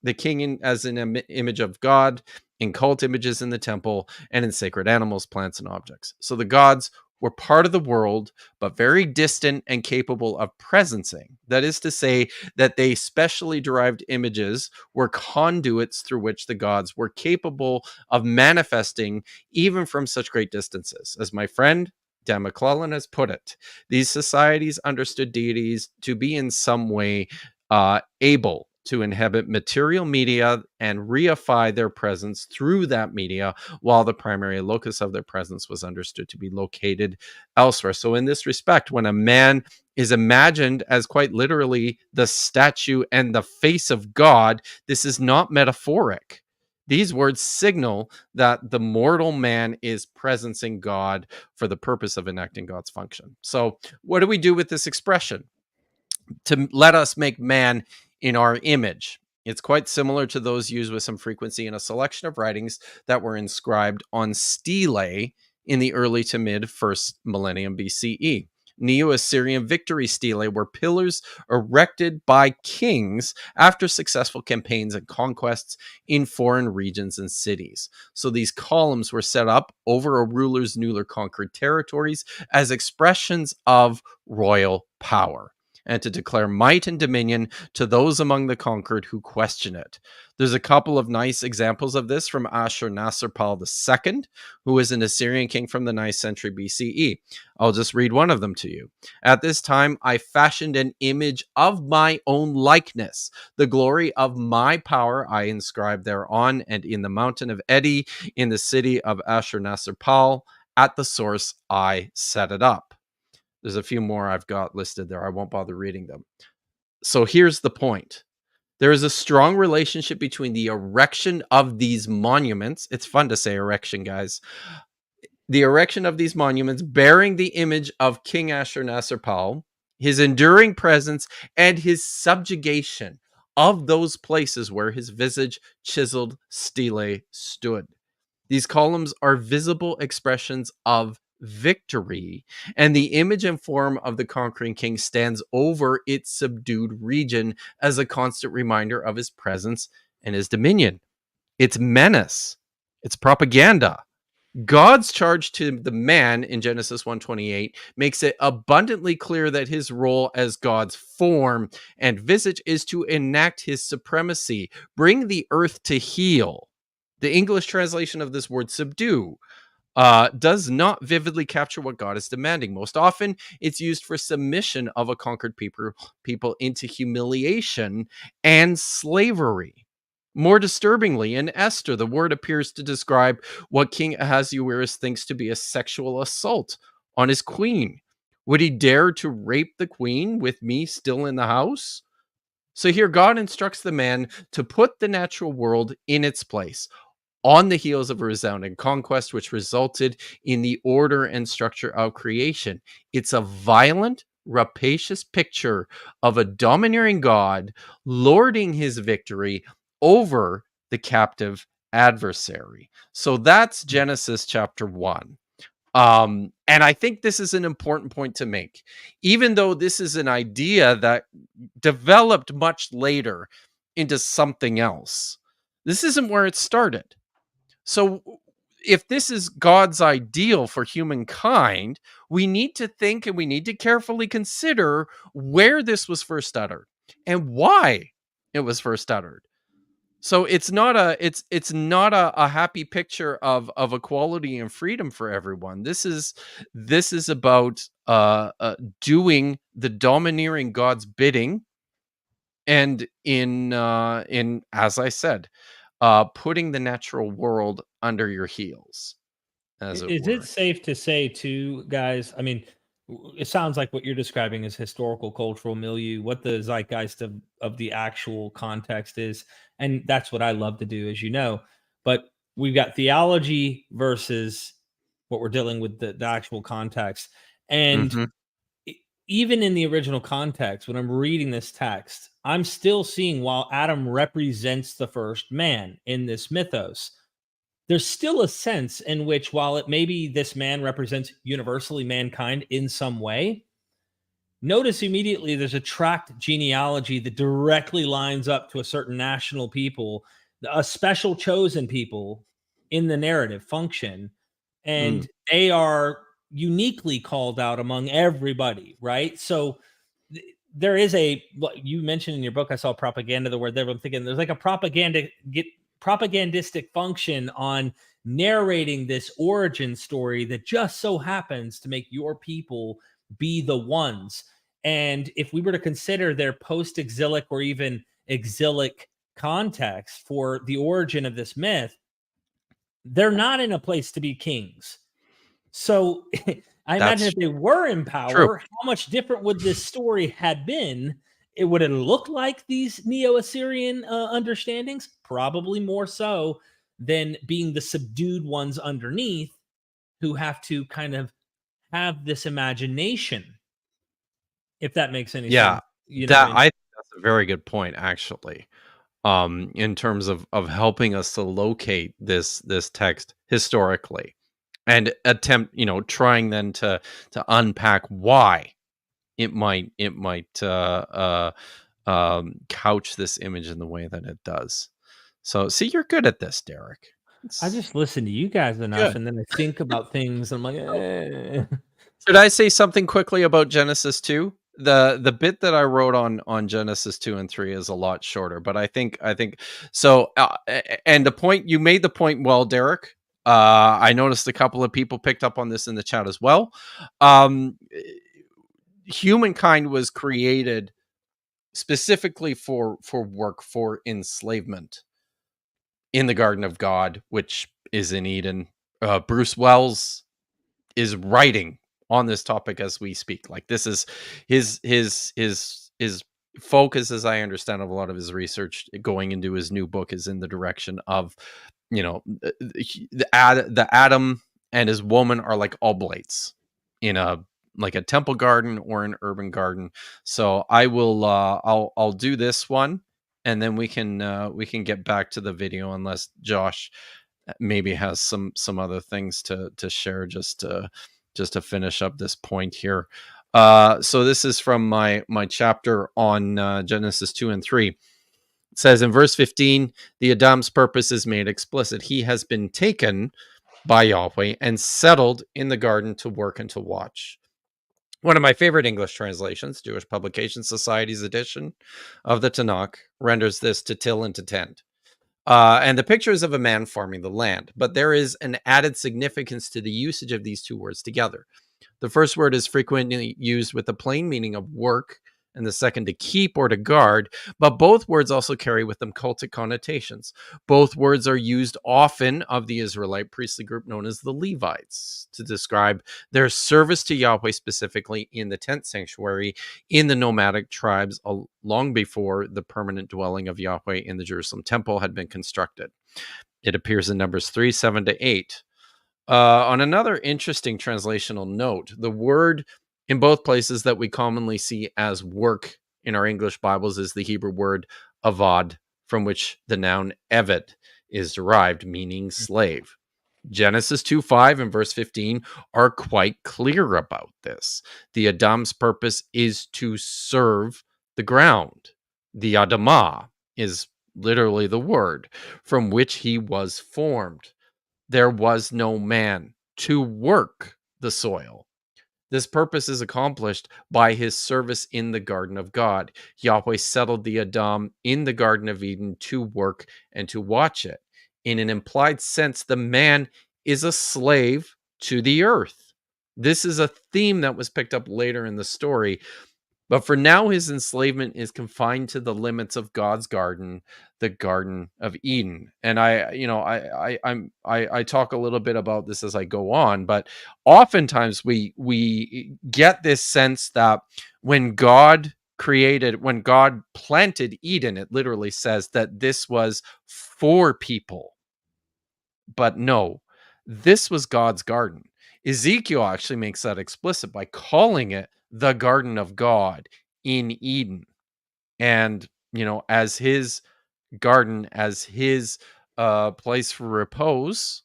as an image of God, in cult images in the temple, and in sacred animals, plants, and objects. So the gods were part of the world, but very distant and capable of presencing. That is to say, that they specially derived images were conduits through which the gods were capable of manifesting even from such great distances. As my friend Dan McClellan has put it, these societies understood deities to be in some way able to inhabit material media and reify their presence through that media, while the primary locus of their presence was understood to be located elsewhere. So in this respect, when a man is imagined as quite literally the statue and the face of God, this is not metaphoric. These words signal that the mortal man is presencing God for the purpose of enacting God's function. So what do we do with this expression? To let us make man in our image. It's quite similar to those used with some frequency in a selection of writings that were inscribed on stelae in the early to mid first millennium BCE. Neo-Assyrian victory stelae were pillars erected by kings after successful campaigns and conquests in foreign regions and cities. So these columns were set up over a ruler's newly conquered territories as expressions of royal power, and to declare might and dominion to those among the conquered who question it. There's a couple of nice examples of this from Ashur-nasir-pal II, who was an Assyrian king from the 9th century BCE. I'll just read one of them to you. At this time, I fashioned an image of my own likeness. The glory of my power I inscribed thereon, and in the mountain of Edi, in the city of Ashur-nasir-pal, at the source I set it up. There's a few more I've got listed there. I won't bother reading them. So here's the point. There is a strong relationship between the erection of these monuments. It's fun to say erection, guys. The erection of these monuments bearing the image of King Ashur-nasir-pal, his enduring presence, and his subjugation of those places where his visage chiseled stelae stood. These columns are visible expressions of victory, and the image and form of the conquering king stands over its subdued region as a constant reminder of his presence and his dominion. It's menace, it's propaganda. God's charge to the man in Genesis 1:28 makes it abundantly clear that his role as God's form and visage is to enact his supremacy, bring the earth to heel. The English translation of this word subdue does not vividly capture what God is demanding. Most often, it's used for submission of a conquered people into humiliation and slavery. More disturbingly, in Esther, the word appears to describe what King Ahasuerus thinks to be a sexual assault on his queen. Would he dare to rape the queen with me still in the house? So here, God instructs the man to put the natural world in its place. on the heels of a resounding conquest, which resulted in the order and structure of creation. It's a violent, rapacious picture of a domineering God lording his victory over the captive adversary. So that's Genesis chapter 1. And I think this is an important point to make, even though this is an idea that developed much later into something else. This isn't where it started. So if this is God's ideal for humankind, we need to think and we need to carefully consider where this was first uttered and why it was first uttered. So it's not a happy picture of equality and freedom for everyone. This is about doing the domineering God's bidding, and in as I said, putting the natural world under your heels, as it Is it were. safe to say, too, guys? I mean, it sounds like what you're describing is historical cultural milieu, what the zeitgeist of the actual context is. And that's what I love to do, as you know. But we've got theology versus what we're dealing with, the actual context. And Mhm. even in the original context, when I'm reading this text, I'm still seeing, while Adam represents the first man in this mythos, there's still a sense in which, while it maybe this man represents universally mankind in some way, notice immediately there's a tracked genealogy that directly lines up to a certain national people, a special chosen people in the narrative function, Mm. and they are uniquely called out among everybody, right? So there is a, what you mentioned in your book, I saw propaganda, the word there. I'm thinking there's like a propagandistic function on narrating this origin story that just so happens to make your people be the ones. And if we were to consider their post-exilic or even exilic context for the origin of this myth, they're not in a place to be kings. So I imagine That's if they were in true. power, how much different would this story had been? It would have looked like these Neo-Assyrian understandings, probably more so than being the subdued ones underneath who have to kind of have this imagination, if that makes any Yeah, sense. You know, that and I think that's a very good point, actually. In terms of helping us to locate this text historically, and attempt, trying then to unpack why it might couch this image in the way that it does. So, see, you're good at this, Derek. I It's just listen to you guys enough, good. and then I think about things. And I'm like, Should I say something quickly about Genesis 2? The bit that I wrote on Genesis 2 and 3 is a lot shorter, but I think so. And the point you made, the point well, Derek. I noticed a couple of people picked up on this in the chat as well. Um, Humankind was created specifically for work, for enslavement in the Garden of God, which is in Eden. Bruce Wells is writing on this topic as we speak. Like, this is his focus, as I understand, of a lot of his research going into his new book is in the direction of, the Adam and his woman are like oblates in a temple garden or an urban garden. So I will I'll do this one, and then we can get back to the video, unless Josh maybe has some other things to share, just to finish up this point here. So this is from my chapter on Genesis 2 and 3. It says in verse 15, the Adam's purpose is made explicit. He has been taken by Yahweh and settled in the garden to work and to watch. One of my favorite English translations, Jewish Publication Society's edition of the Tanakh, renders this to till and to tend. And the picture is of a man farming the land, but there is an added significance to the usage of these two words together. The first word is frequently used with the plain meaning of work, and the second to keep or to guard, but both words also carry with them cultic connotations. Both words are used often of the Israelite priestly group known as the Levites to describe their service to Yahweh, specifically in the tent sanctuary in the nomadic tribes long before the permanent dwelling of Yahweh in the Jerusalem temple had been constructed. It appears in Numbers 3, 7 to 8. On another interesting translational note, the word in both places that we commonly see as work in our English Bibles is the Hebrew word avad, from which the noun eved is derived, meaning slave. Genesis 2:5 and verse 15 are quite clear about this. The Adam's purpose is to serve the ground. The Adamah is literally the word from which he was formed. There was no man to work the soil. This purpose is accomplished by his service in the garden of God. Yahweh settled the Adam in the Garden of Eden to work and to watch it. In an implied sense, the man is a slave to the earth. This is a theme that was picked up later in the story. But for now, his enslavement is confined to the limits of God's garden, the Garden of Eden. And I talk a little bit about this as I go on, but oftentimes we get this sense that when God planted Eden, it literally says that this was for people. But no, this was God's garden. Ezekiel actually makes that explicit by calling it the garden of God in Eden. And, as his garden, as his place for repose,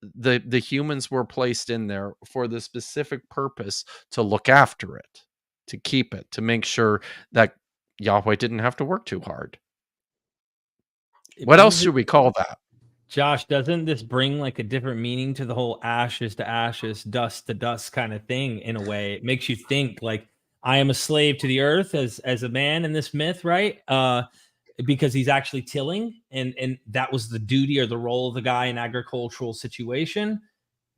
the humans were placed in there for the specific purpose to look after it, to keep it, to make sure that Yahweh didn't have to work too hard. What else should we call that? Josh, doesn't this bring like a different meaning to the whole ashes to ashes, dust to dust kind of thing in a way? It makes you think like I am a slave to the earth as a man in this myth, right? Because he's actually tilling and that was the duty or the role of the guy in agricultural situation.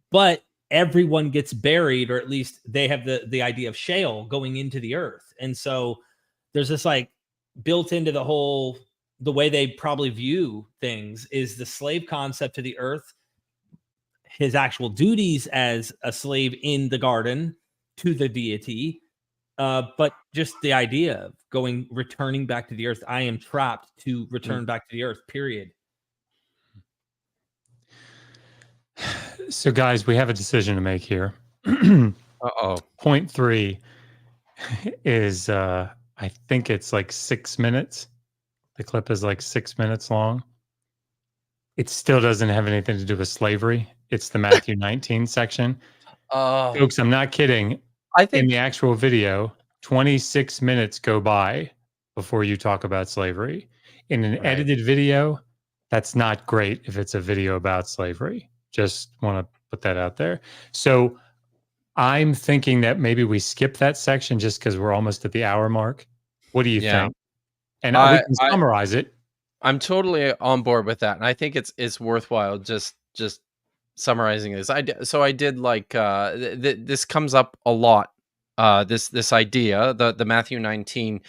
But everyone gets buried, or at least they have the idea of shale going into the earth. And so there's this like built into the way they probably view things is the slave concept to the earth, his actual duties as a slave in the garden to the deity, but just the idea of returning back to the earth. I am trapped to return back to the earth, period. So, guys, we have a decision to make here. Uh-oh. Point 3 is, I think it's like 6 minutes. The clip is like 6 minutes long. It still doesn't have anything to do with slavery. It's the Matthew 19 section. Folks, I'm not kidding. I think in the actual video, 26 minutes go by before you talk about slavery. In an edited video, that's not great if it's a video about slavery. Just want to put that out there. So I'm thinking that maybe we skip that section just because we're almost at the hour mark. What do you think? And we can summarize it. I'm totally on board with that, and I think it's worthwhile just summarizing this. I did like this comes up a lot. This idea, the Matthew 19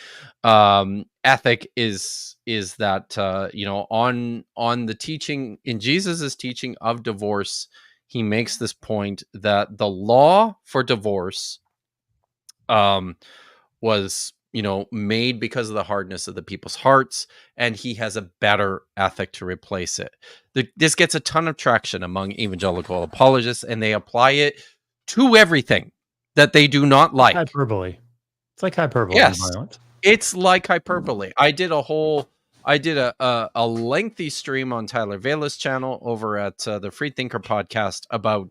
ethic is that on the teaching in Jesus's teaching of divorce, he makes this point that the law for divorce was made because of the hardness of the people's hearts, and he has a better ethic to replace it. This gets a ton of traction among evangelical apologists, and they apply it to everything that they do not like. Hyperbole. It's like hyperbole. Yes, violent. It's like hyperbole. I did a lengthy stream on Tyler Vela's channel over at the Freethinker podcast about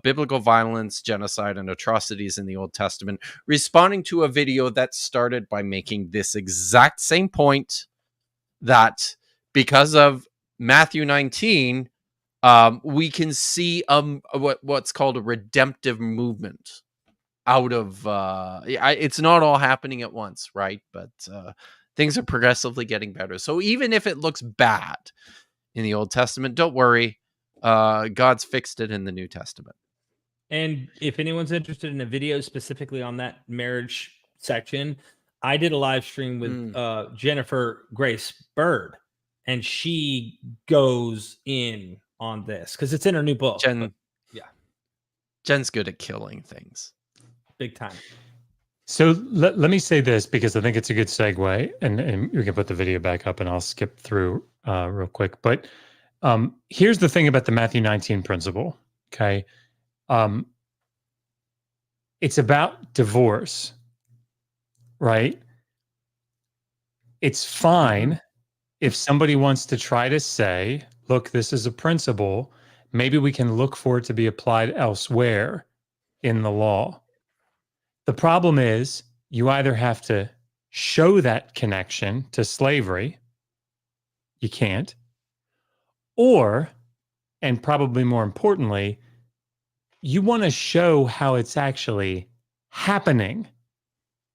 biblical violence, genocide, and atrocities in the Old Testament, responding to a video that started by making this exact same point, that because of Matthew 19, we can see what's called a redemptive movement out of it's not all happening at once, right? But things are progressively getting better. So even if it looks bad in the Old Testament, don't worry. God's fixed it in the New Testament. And if anyone's interested in a video specifically on that marriage section, I did a live stream with Jennifer Grace Bird, and she goes in on this because it's in her new book. Jen's good at killing things. Big time. So let me say this because I think it's a good segue, and we can put the video back up, and I'll skip through real quick. But here's the thing about the Matthew 19 principle. Okay, it's about divorce, right? It's fine if somebody wants to try to say, "Look, this is a principle. Maybe we can look for it to be applied elsewhere in the law." The problem is you either have to show that connection to slavery, you can't, or, and probably more importantly, you want to show how it's actually happening,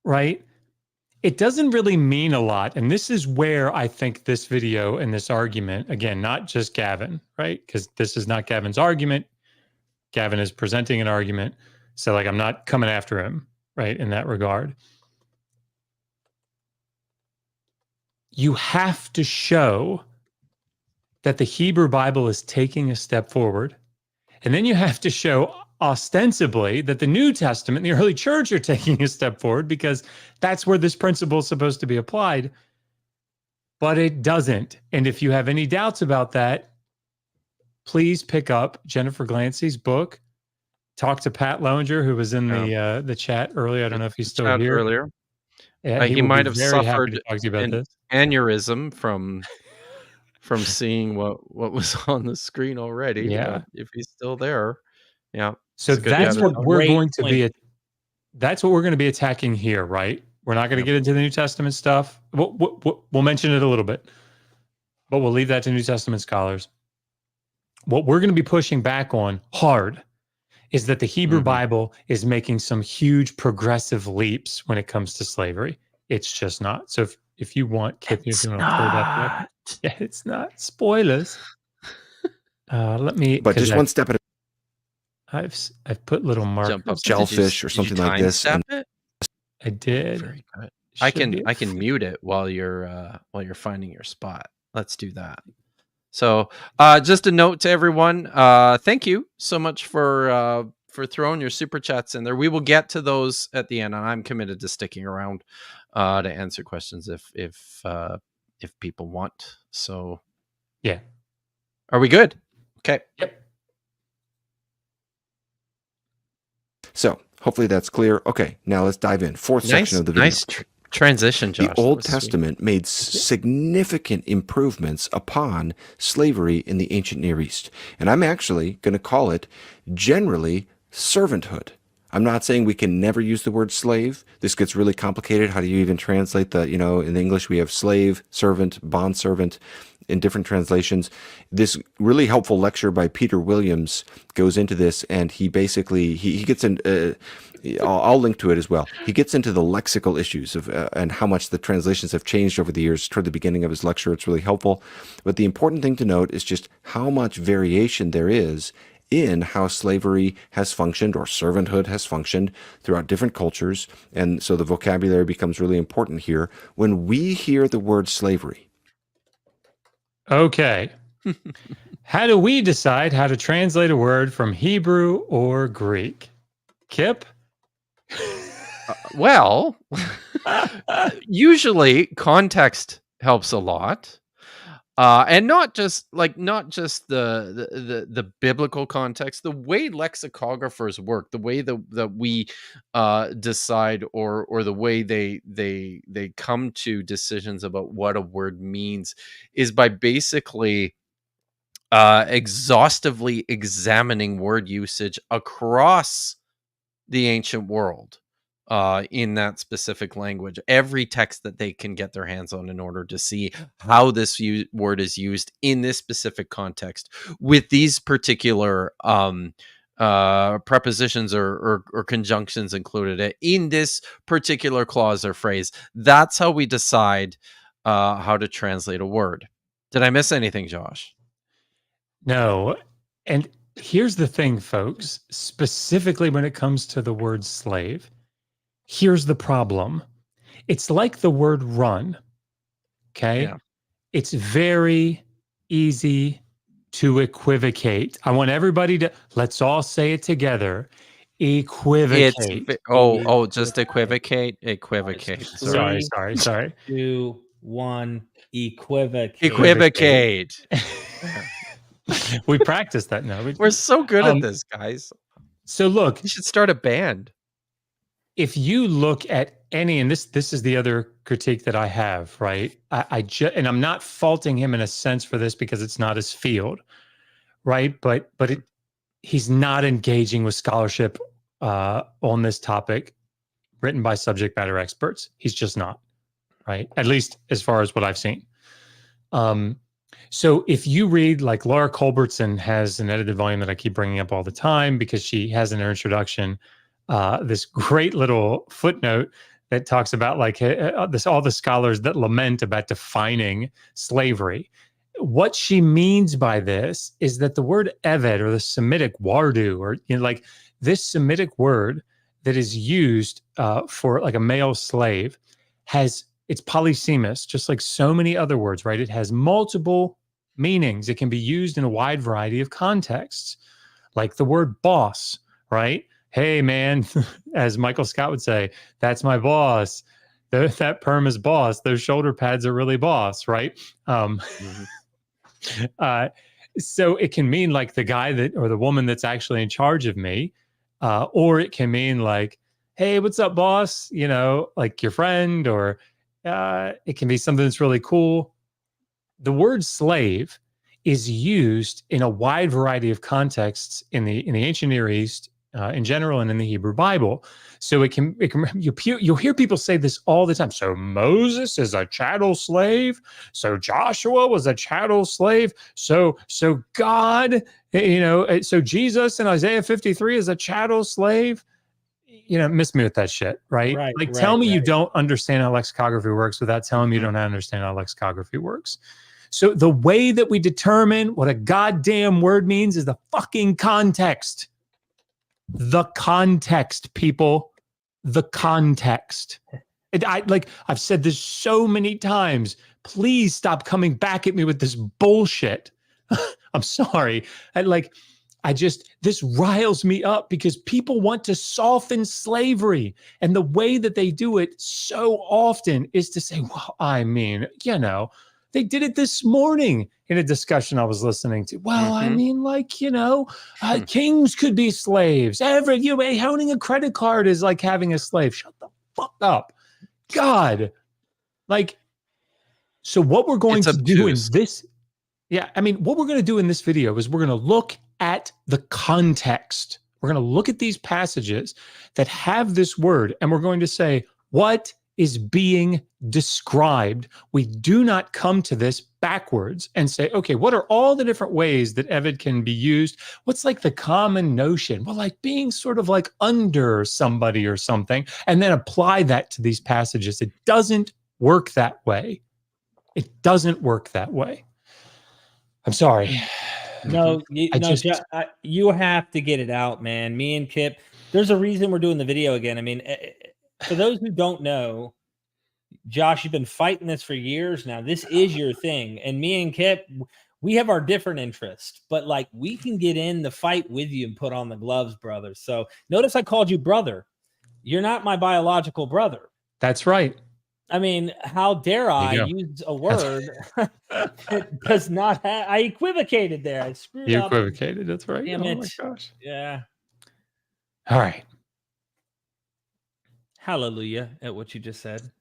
right? It doesn't really mean a lot. And this is where I think this video and this argument, again, not just Gavin, right? Because this is not Gavin's argument. Gavin is presenting an argument. So, like, I'm not coming after him, right? In that regard. You have to show that the Hebrew Bible is taking a step forward. And then you have to show ostensibly that the New Testament, the early church, are taking a step forward because that's where this principle is supposed to be applied. But it doesn't. And if you have any doubts about that, please pick up Jennifer Glancy's book. Talk to Pat Lowinger, who was in the chat earlier. I don't know if he's still here. Earlier. Yeah, he might have very happy suffered to talk to you about this. aneurysm from seeing what was on the screen already. Yeah. But if he's still there, yeah. So that's what we're going to be. That's what we're going to be attacking here, right? We're not going to get into the New Testament stuff. We'll mention it a little bit, but we'll leave that to New Testament scholars. What we're going to be pushing back on hard is that the Hebrew Bible is making some huge progressive leaps when it comes to slavery. It's just not. So if you want, Kip, if you want to pull that back. Yeah, it's not. Spoilers. Let me. But just one step at a I've put little markers. Shellfish or something like this. And I did. Very good. I can mute it while you're finding your spot. Let's do that. So just a note to everyone. Thank you so much for throwing your super chats in there. We will get to those at the end, and I'm committed to sticking around to answer questions if people want. So yeah. Are we good? Okay. Yep. So hopefully that's clear. Okay, now let's dive in. Fourth section of the video. Nice transition, Josh. The Old Testament made significant improvements upon slavery in the ancient Near East. And I'm actually going to call it generally servanthood. I'm not saying we can never use the word slave. This gets really complicated. How do you even translate in English we have slave, servant, bondservant in different translations. This really helpful lecture by Peter Williams goes into this, and he basically, he gets in, I'll link to it as well. He gets into the lexical issues of and how much the translations have changed over the years toward the beginning of his lecture. It's really helpful. But the important thing to note is just how much variation there is in how slavery has functioned or servanthood has functioned throughout different cultures. And so the vocabulary becomes really important here. When we hear the word slavery. Okay. How do we decide how to translate a word from Hebrew or Greek? Kip? Well, usually context helps a lot. And not just the biblical context, the way lexicographers work, the way that we decide or the way they come to decisions about what a word means is by basically exhaustively examining word usage across the ancient world. In that specific language, every text that they can get their hands on in order to see how this word is used in this specific context with these particular prepositions or conjunctions included in this particular clause or phrase. That's how we decide how to translate a word. Did I miss anything, Josh? No. And here's the thing, folks, specifically when it comes to the word slave. Here's the problem. It's like the word run. Okay. Yeah. It's very easy to equivocate. I want everybody to, let's all say it together. Equivocate. Just equivocate. Sorry. Three, Sorry. 2, 1. Equivocate. Equivocate. We practiced that now. We're so good at this, guys. So look, You should start a band. if you look at any, and this is the other critique that I have, right? And I'm not faulting him in a sense for this because it's not his field, right? But he's not engaging with scholarship on this topic written by subject matter experts. He's just not, right? At least as far as what I've seen. So if you read, like Laura Culbertson has an edited volume that I keep bringing up all the time because she has in her introduction this great little footnote that talks about like all the scholars that lament about defining slavery. What she means by this is that the word eved, or the Semitic wardu, or like this Semitic word that is used for like a male slave, it's polysemous, just like so many other words, right? It has multiple meanings. It can be used in a wide variety of contexts, like the word boss, right? Hey, man, as Michael Scott would say, that's my boss. That perm is boss. Those shoulder pads are really boss, right? So it can mean like the guy that, or the woman that's actually in charge of me, or it can mean like, hey, what's up, boss? You know, like your friend, or it can be something that's really cool. The word slave is used in a wide variety of contexts in the ancient Near East in general and in the Hebrew Bible. So you'll hear people say this all the time. So Moses is a chattel slave. So Joshua was a chattel slave. So God, so Jesus in Isaiah 53 is a chattel slave. Miss me with that shit, right? Tell me you don't understand how lexicography works without telling me you don't understand how lexicography works. So the way that we determine what a goddamn word means is the fucking context. The context, people. The context. I've said this so many times. Please stop coming back at me with this bullshit. I'm sorry. This riles me up because people want to soften slavery. And the way that they do it so often is to say, well, I mean, they did it this morning in a discussion I was listening to. Well, I mean, kings could be slaves. Owning a credit card is like having a slave. Shut the fuck up. God. So what we're going to do in this, what we're going to do in this video is we're going to look at the context. We're going to look at these passages that have this word, and we're going to say, what is being described? We do not come to this backwards and say, okay, what are all the different ways that Eved can be used? What's like the common notion? Well, like being sort of like under somebody or something, and then apply that to these passages. It doesn't work that way. It doesn't work that way. I'm sorry. No, you have to get it out, man. Me and Kip, there's a reason we're doing the video again. I mean, for those who don't know, Josh, you've been fighting this for years now. This is your thing. And me and Kip, we have our different interests, but like we can get in the fight with you and put on the gloves, brother. So notice I called you brother. You're not my biological brother. That's right. I mean, how dare I use a word that does not have, I equivocated there. I screwed up. You equivocated, that's right. Damn it. My gosh. Yeah. All right. Hallelujah at what you just said.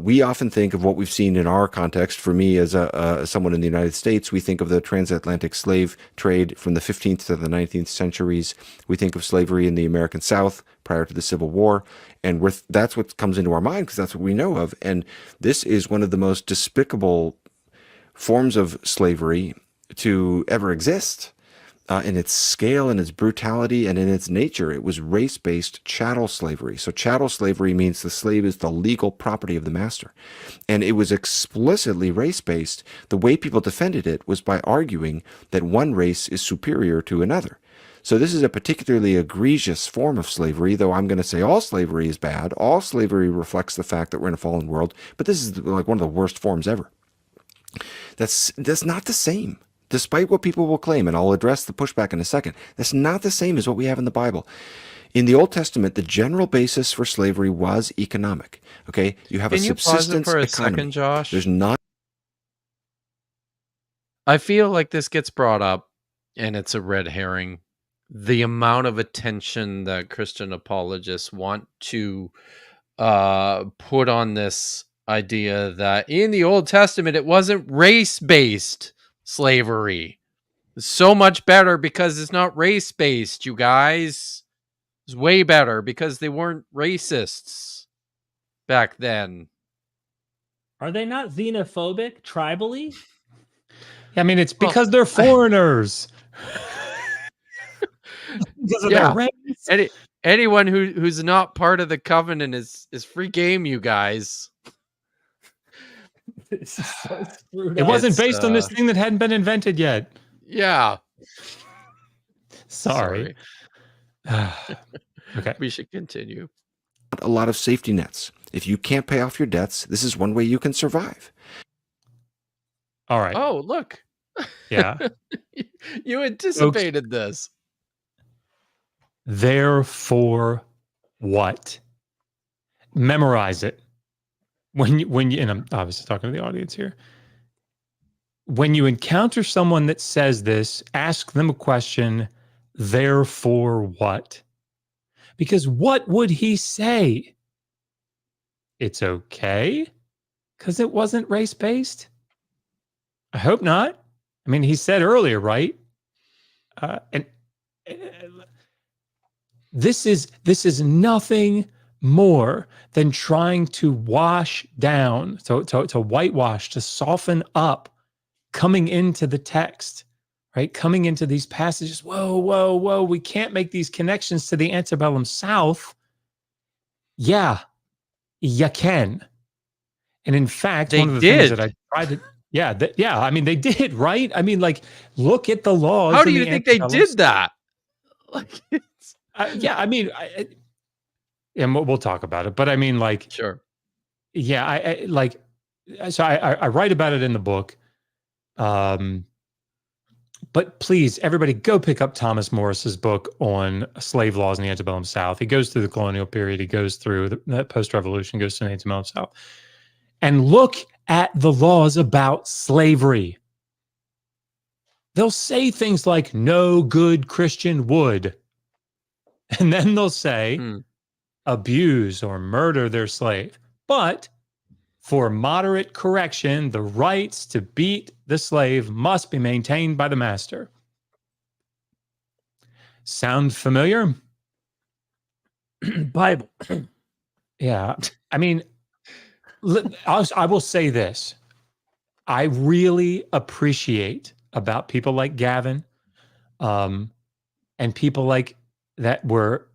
We often think of what we've seen in our context. For me, as someone in the United States, we think of the transatlantic slave trade from the 15th to the 19th centuries. We think of slavery in the American South prior to the Civil War, and that's what comes into our mind because that's what we know of. And this is one of the most despicable forms of slavery to ever exist. In its scale, in its brutality, and in its nature. It was race-based chattel slavery. So chattel slavery means the slave is the legal property of the master. And it was explicitly race-based. The way people defended it was by arguing that one race is superior to another. So this is a particularly egregious form of slavery, though I'm going to say all slavery is bad. All slavery reflects the fact that we're in a fallen world, but this is like one of the worst forms ever. That's not the same. despite what people will claim, and I'll address the pushback in a second, that's not the same as what we have in the Bible. In the Old Testament, the general basis for slavery was economic. Okay, you have a Can you pause it subsistence for a economy. second, Josh? There's not. I feel like this gets brought up, and it's a red herring. The amount of attention that Christian apologists want to put on this idea that in the Old Testament it wasn't race-based slavery. It's so much better because it's not race-based, you guys. It's way better because they weren't racists back then. Are they not xenophobic, tribally? I mean, it's Well, because they're foreigners. Because of Yeah. their race. Anyone who's not part of the covenant is free game, you guys. This is so screwed It up. wasn't It's, based on this thing that hadn't been invented yet. Yeah. Sorry. Okay. We should continue. a lot of safety nets. If you can't pay off your debts, this is one way you can survive. All right. Oh, look. Yeah. You anticipated this. Therefore, what? Memorize it. When you, and I'm obviously talking to the audience here. When you encounter someone that says this, ask them a question. Therefore, what? Because what would he say? It's okay because it wasn't race-based? I hope not. I mean, he said earlier, right? And this is nothing more than trying to wash down, to whitewash, to soften up coming into the text, right? Coming into these passages. Whoa. We can't make these connections to the antebellum South. Yeah, you can. And in fact, They one of the did. things that I tried to, I mean, they did, right? I mean, like, look at the laws. How do in you the think they antebellum did South. that? Like, Yeah, I mean, and we'll talk about it, but I mean, like, sure. yeah, I like, so I write about it in the book. But please, everybody, go pick up Thomas Morris's book on slave laws in the antebellum South. He goes through the colonial period. He goes through the post-revolution, goes to the antebellum South. And look at the laws about slavery. They'll say things like, no good Christian would. And then they'll say, abuse or murder their slave. But for moderate correction, the rights to beat the slave must be maintained by the master. Sound familiar? Bible. Yeah. I mean, I will say this. I really appreciate about people like Gavin and people like that were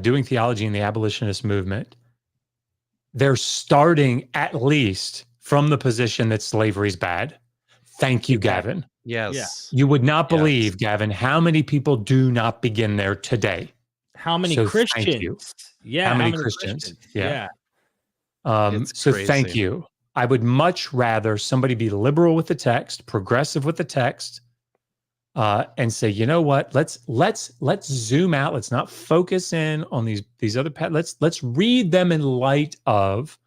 doing theology in the abolitionist movement. They're starting at least from the position that slavery is bad. Thank you, Gavin. Yes. You would not believe, Gavin, how many people do not begin there today. How many So Christians? thank you. Yeah. How many Christians? Yeah. So crazy. thank you. I would much rather somebody be liberal with the text, progressive with the text, and say, you know what? Let's zoom out. Let's not focus in on these other. Let's read them in light of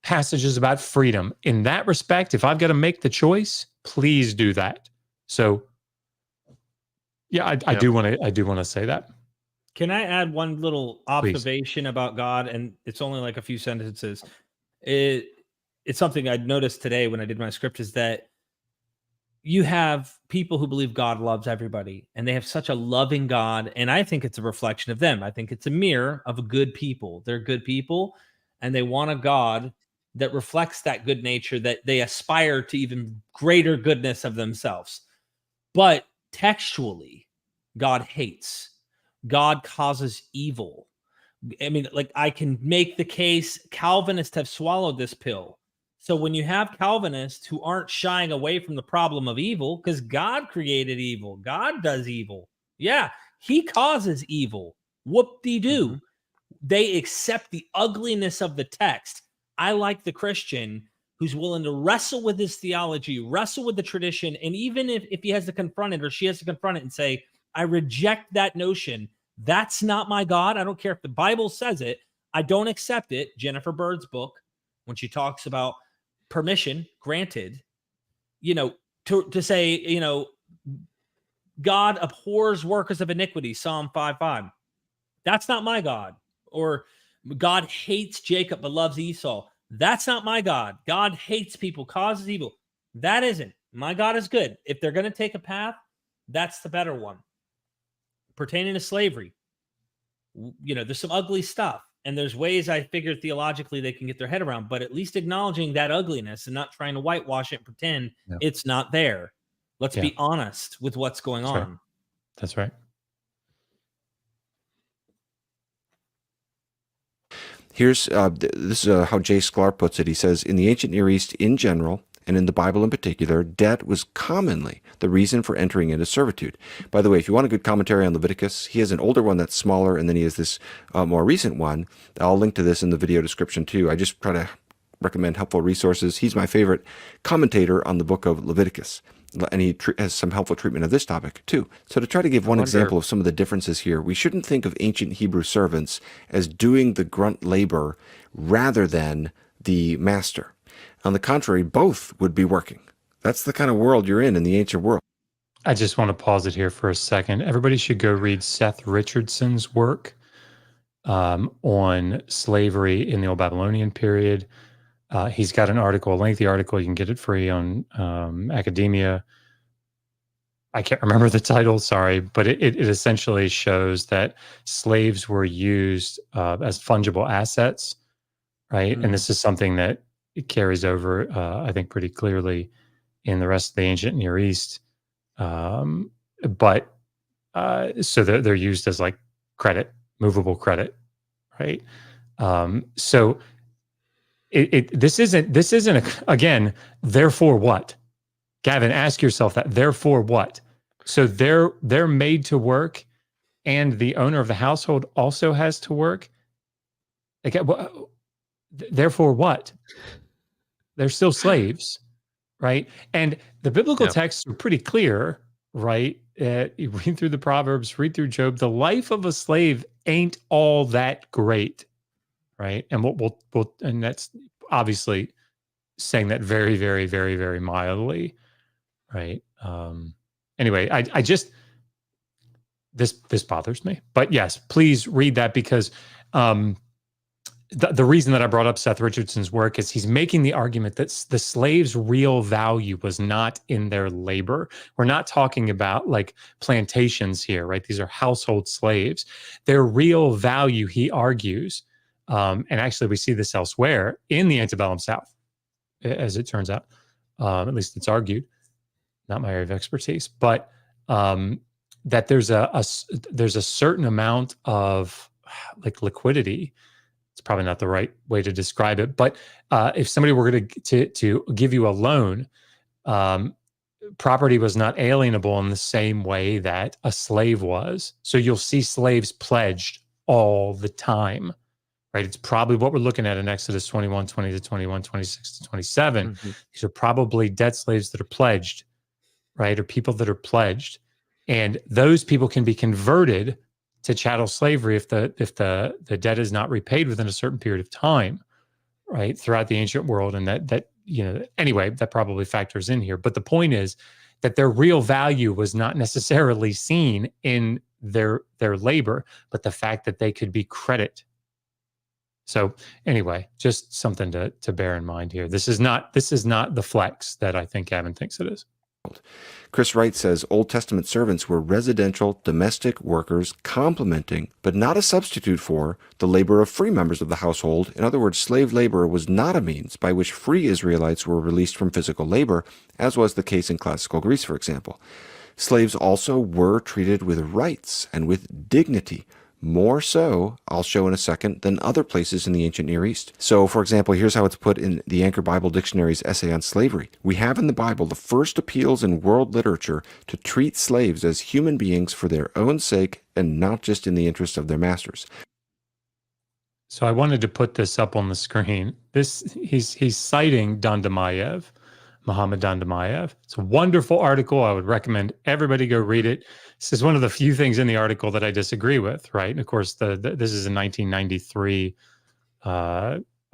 passages about freedom. In that respect, if I've got to make the choice, please do that. So, yeah, I do want to say that. Can I add one little observation about God? And it's only like a few sentences. It's something I noticed today when I did my script is that you have people who believe God loves everybody and they have such a loving God. And I think it's a reflection of them. I think it's a mirror of good people. They're good people and they want a God that reflects that good nature, that they aspire to even greater goodness of themselves. But textually, God hates. God causes evil. I mean, like, I can make the case Calvinists have swallowed this pill. So when you have Calvinists who aren't shying away from the problem of evil, because God created evil, God does evil. Yeah, he causes evil. Whoop-de-doo. Mm-hmm. They accept the ugliness of the text. I like the Christian who's willing to wrestle with his theology, wrestle with the tradition, and even if he has to confront it or she has to confront it and say, I reject that notion, that's not my God. I don't care if the Bible says it. I don't accept it. Jennifer Bird's book, when she talks about permission granted, to say, God abhors workers of iniquity, Psalm 5:5. That's not my God. Or God hates Jacob but loves Esau. That's not my God. God hates people, causes evil. That isn't. My God is good. If they're going to take a path, that's the better one. Pertaining to slavery, there's some ugly stuff. And there's ways I figure theologically they can get their head around, but at least acknowledging that ugliness and not trying to whitewash it and pretend it's not there. Let's be honest with what's going on. Right. That's right. Here's this is how Jay Sklar puts it. He says, in the ancient Near East in general, and in the Bible in particular, debt was commonly the reason for entering into servitude. By the way, if you want a good commentary on Leviticus, he has an older one that's smaller, and then he has this more recent one. I'll link to this in the video description too. I just try to recommend helpful resources. He's my favorite commentator on the book of Leviticus, and he has some helpful treatment of this topic too. So to try to give one example of some of the differences here, we shouldn't think of ancient Hebrew servants as doing the grunt labor rather than the master. On the contrary, both would be working. That's the kind of world you're in the ancient world. I just want to pause it here for a second. Everybody should go read Seth Richardson's work on slavery in the Old Babylonian period. He's got an article, a lengthy article. You can get it free on academia. I can't remember the title, sorry, but it essentially shows that slaves were used as fungible assets, right? And this is something that it carries over, I think, pretty clearly in the rest of the ancient Near East. So they're used as like credit, movable credit, right? So this isn't again, therefore what? Gavin, ask yourself that. Therefore what? So they're made to work, and the owner of the household also has to work. Like, therefore what? They're still slaves, right? And the biblical texts are pretty clear, right? You read through the Proverbs, read through Job. The life of a slave ain't all that great, right? And and that's obviously saying that very, very, very, very mildly, right? Anyway, I just this bothers me. But yes, please read that, because the reason that I brought up Seth Richardson's work is he's making the argument that the slaves' real value was not in their labor. We're not talking about like plantations here, right? These are household slaves. Their real value, he argues, and actually we see this elsewhere in the antebellum South, as it turns out. At least it's argued, not my area of expertise, but that there's a certain amount of like liquidity. It's probably not the right way to describe it, but if somebody were going to give you a loan, property was not alienable in the same way that a slave was. So you'll see slaves pledged all the time, right? It's probably what we're looking at in Exodus 21, 20 to 21, 26 to 27. Mm-hmm. These are probably debt slaves that are pledged, right? Or people that are pledged. And those people can be converted to chattel slavery if the debt is not repaid within a certain period of time, right? Throughout the ancient world. And that anyway, that probably factors in here. But the point is that their real value was not necessarily seen in their labor, but the fact that they could be credit. So anyway, just something to bear in mind here. This is not the flex that I think Gavin thinks it is. Chris Wright says Old Testament servants were residential domestic workers complementing, but not a substitute for, the labor of free members of the household. In other words, slave labor was not a means by which free Israelites were released from physical labor, as was the case in classical Greece, for example. Slaves also were treated with rights and with dignity, more so, I'll show in a second, than other places in the ancient Near East. So, for example, here's how it's put in the Anchor Bible Dictionary's essay on slavery. We have in the Bible the first appeals in world literature to treat slaves as human beings for their own sake and not just in the interest of their masters. So I wanted to put this up on the screen. He's citing Dandamayev, Mohammed Dandamayev. It's a wonderful article. I would recommend everybody go read it. This is one of the few things in the article that I disagree with, right? And of course, this is in 1993.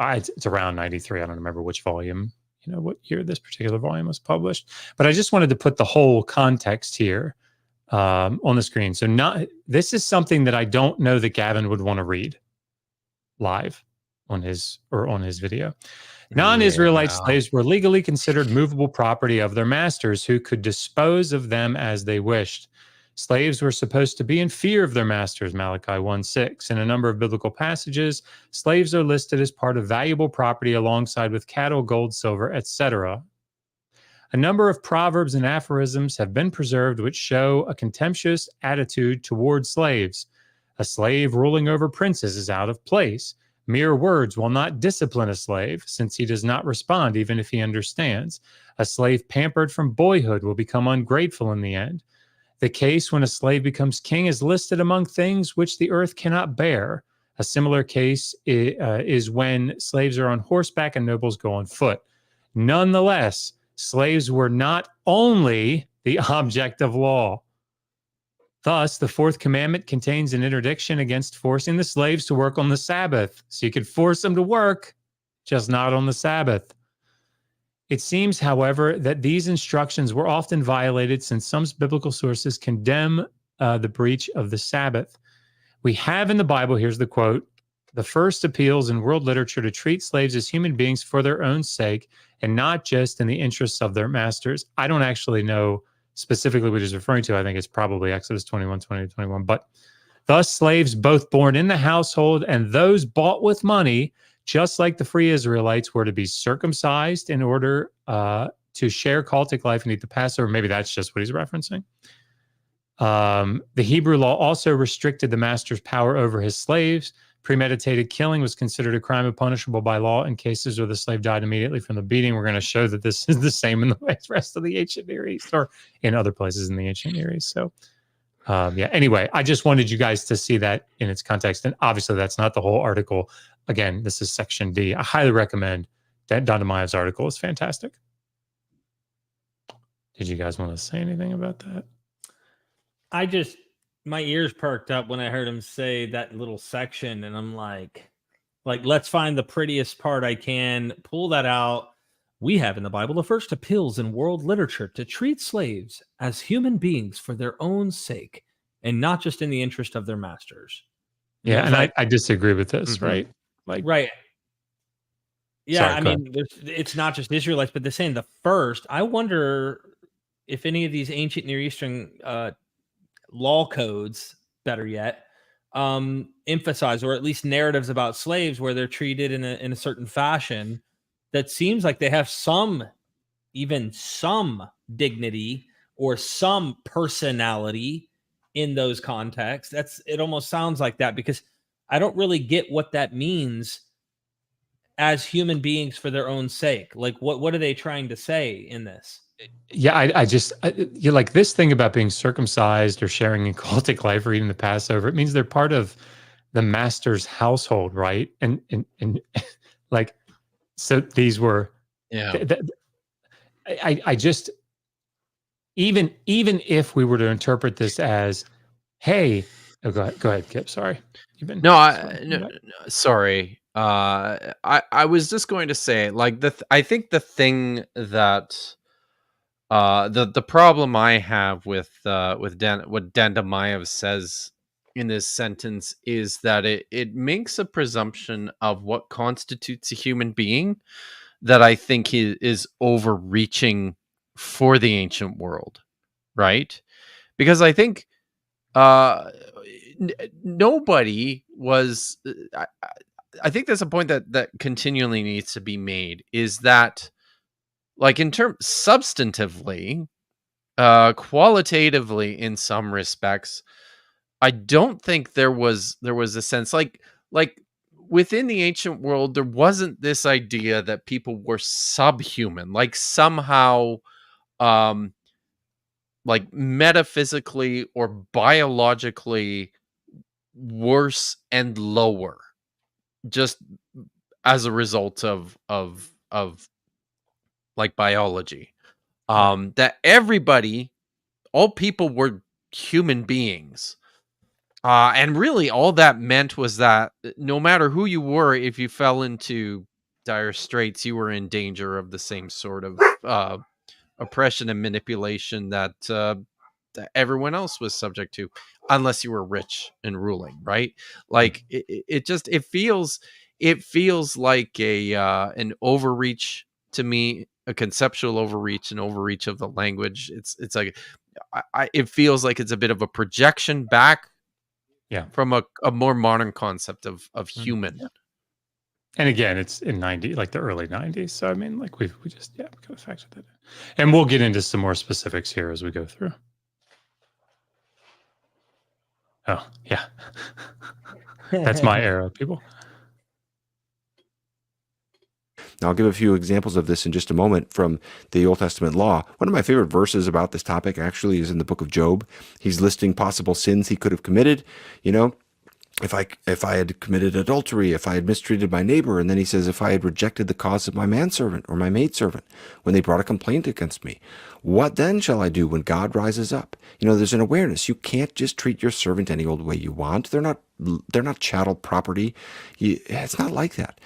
It's around 93. I don't remember which volume, what year this particular volume was published. But I just wanted to put the whole context here on the screen. So this is something that I don't know that Gavin would want to read live on his video. Non-Israelite slaves were legally considered movable property of their masters, who could dispose of them as they wished. Slaves were supposed to be in fear of their masters, Malachi 1:6. In a number of biblical passages, slaves are listed as part of valuable property alongside with cattle, gold, silver, etc. A number of proverbs and aphorisms have been preserved which show a contemptuous attitude toward slaves. A slave ruling over princes is out of place. Mere words will not discipline a slave, since he does not respond even if he understands. A slave pampered from boyhood will become ungrateful in the end. The case when a slave becomes king is listed among things which the earth cannot bear. A similar case is when slaves are on horseback and nobles go on foot. Nonetheless, slaves were not only the object of law. Thus, the fourth commandment contains an interdiction against forcing the slaves to work on the Sabbath. So you could force them to work, just not on the Sabbath. It seems, however, that these instructions were often violated, since some biblical sources condemn the breach of the Sabbath. We have in the Bible, here's the quote, the first appeals in world literature to treat slaves as human beings for their own sake and not just in the interests of their masters. I don't actually know specifically what he's referring to. I think it's probably Exodus 21, 20 to 21. But thus slaves both born in the household and those bought with money, just like the free Israelites, were to be circumcised in order to share cultic life and eat the Passover. Maybe that's just what he's referencing. The Hebrew law also restricted the master's power over his slaves. Premeditated killing was considered a crime and punishable by law in cases where the slave died immediately from the beating. We're going to show that this is the same in the rest of the ancient Near East, or in other places in the ancient Near East. So, anyway, I just wanted you guys to see that in its context. And obviously, that's not the whole article. Again, this is section D. I highly recommend that Dondamayev's article. Is fantastic. Did you guys want to say anything about that? My ears perked up when I heard him say that little section, and I'm like, let's find the prettiest part I can, pull that out. We have in the Bible the first appeals in world literature to treat slaves as human beings for their own sake and not just in the interest of their masters. Yeah, and I disagree with this, right? Right. Yeah, sorry, I mean, it's not just Israelites, but they're saying the first. I wonder if any of these ancient Near Eastern law codes, better yet, emphasize, or at least narratives about slaves where they're treated in a certain fashion that seems like they have even some dignity or some personality in those contexts. It almost sounds like that, because I don't really get what that means as human beings for their own sake. Like, what are they trying to say in this? Yeah, you like this thing about being circumcised or sharing in cultic life or eating the Passover. It means they're part of the master's household, right? And like, so these were, I just, even if we were to interpret this as, hey, go ahead, Kip. Sorry, sorry. I was just going to say, like, I think the thing that the problem I have with what Dandamayev says in this sentence is that it makes a presumption of what constitutes a human being that I think is overreaching for the ancient world, right? Because I think nobody was. I think that's a point that continually needs to be made, is that, like, in terms substantively, qualitatively, in some respects, I don't think there was a sense like within the ancient world, there wasn't this idea that people were subhuman, like somehow, like metaphysically or biologically worse and lower just as a result of like biology. That everybody, all people were human beings. And really all that meant was that no matter who you were, if you fell into dire straits, you were in danger of the same sort of oppression and manipulation that everyone else was subject to, unless you were rich and ruling, right? Like it feels like a an overreach to me, a conceptual overreach, an overreach of the language. It's like it feels like it's a bit of a projection back from a more modern concept of human. Yeah. And again, it's in the early 90s. So I mean, like we just we gotta factor that in. And we'll get into some more specifics here as we go through. Oh, yeah. That's my era, people. Now, I'll give a few examples of this in just a moment from the Old Testament law. One of my favorite verses about this topic actually is in the book of Job. He's listing possible sins he could have committed. You know, if I had committed adultery, if I had mistreated my neighbor, and then he says, if I had rejected the cause of my manservant or my maidservant when they brought a complaint against me, what then shall I do when God rises up? You know, there's an awareness. You can't just treat your servant any old way you want. They're not chattel property. It's not like that.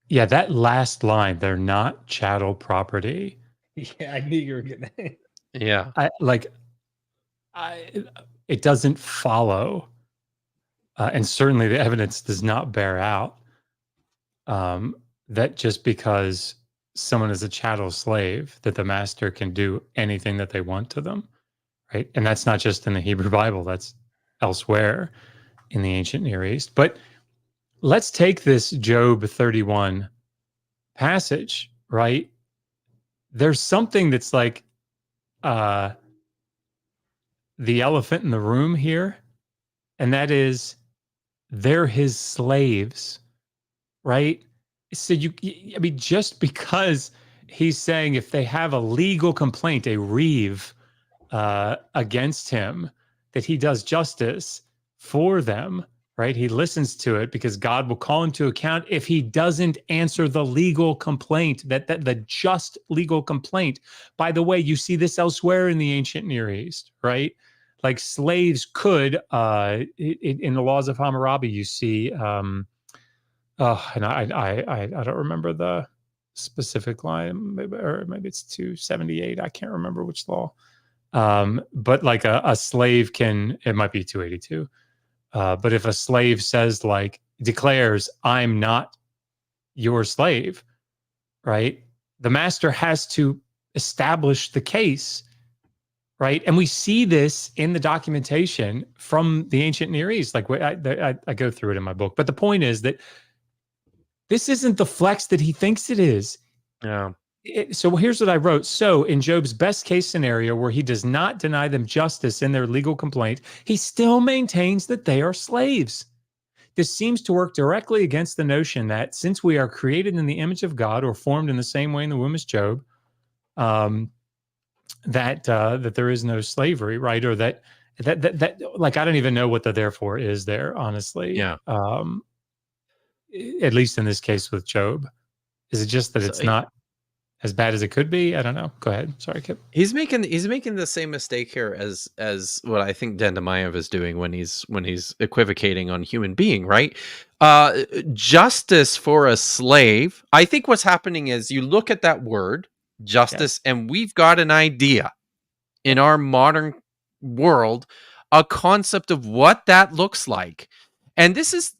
Yeah, that last line, they're not chattel property. Yeah, I knew you were getting that. Yeah. It doesn't follow. And certainly the evidence does not bear out that just because someone is a chattel slave, that the master can do anything that they want to them, right? And that's not just in the Hebrew Bible, that's elsewhere in the ancient Near East. But let's take this Job 31 passage, right? There's something that's like the elephant in the room here, and that is they're his slaves, right? So I mean, just because he's saying if they have a legal complaint, a reeve against him, that he does justice for them, right? He listens to it because God will call him to account if he doesn't answer the legal complaint, that the just legal complaint. By the way, you see this elsewhere in the ancient Near East, right? Like slaves could, in the laws of Hammurabi, you see, and I don't remember the specific line, or maybe it's 278. I can't remember which law. But like a slave can, it might be 282. But if a slave says, like, declares, I'm not your slave, right? The master has to establish the case, right? And we see this in the documentation from the ancient Near East. Like I go through it in my book. But the point is that this isn't the flex that he thinks it is. Yeah. So here's what I wrote. So in Job's best case scenario, where he does not deny them justice in their legal complaint, he still maintains that they are slaves. This seems to work directly against the notion that since we are created in the image of God, or formed in the same way in the womb as Job, that there is no slavery, right? Or that like, I don't even know what the therefore is there, honestly. Yeah. At least in this case with Job. Is it just that it's not as bad as it could be? I don't know. Go ahead. Sorry, Kip. He's making the same mistake here as what I think Dendemayev is doing when he's equivocating on human being, right? Justice for a slave. I think what's happening is you look at that word justice, and we've got an idea in our modern world, a concept of what that looks like. And this is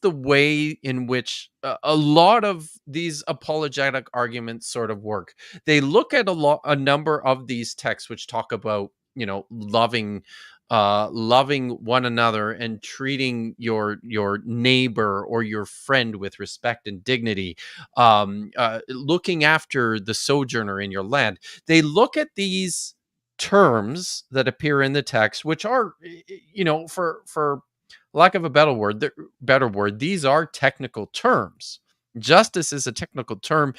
the way in which a lot of these apologetic arguments sort of work. They look at a number of these texts which talk about, you know, loving one another and treating your neighbor or your friend with respect and dignity, looking after the sojourner in your land. They look at these terms that appear in the text, which are, you know, for lack of a better word, these are technical terms. Justice is a technical term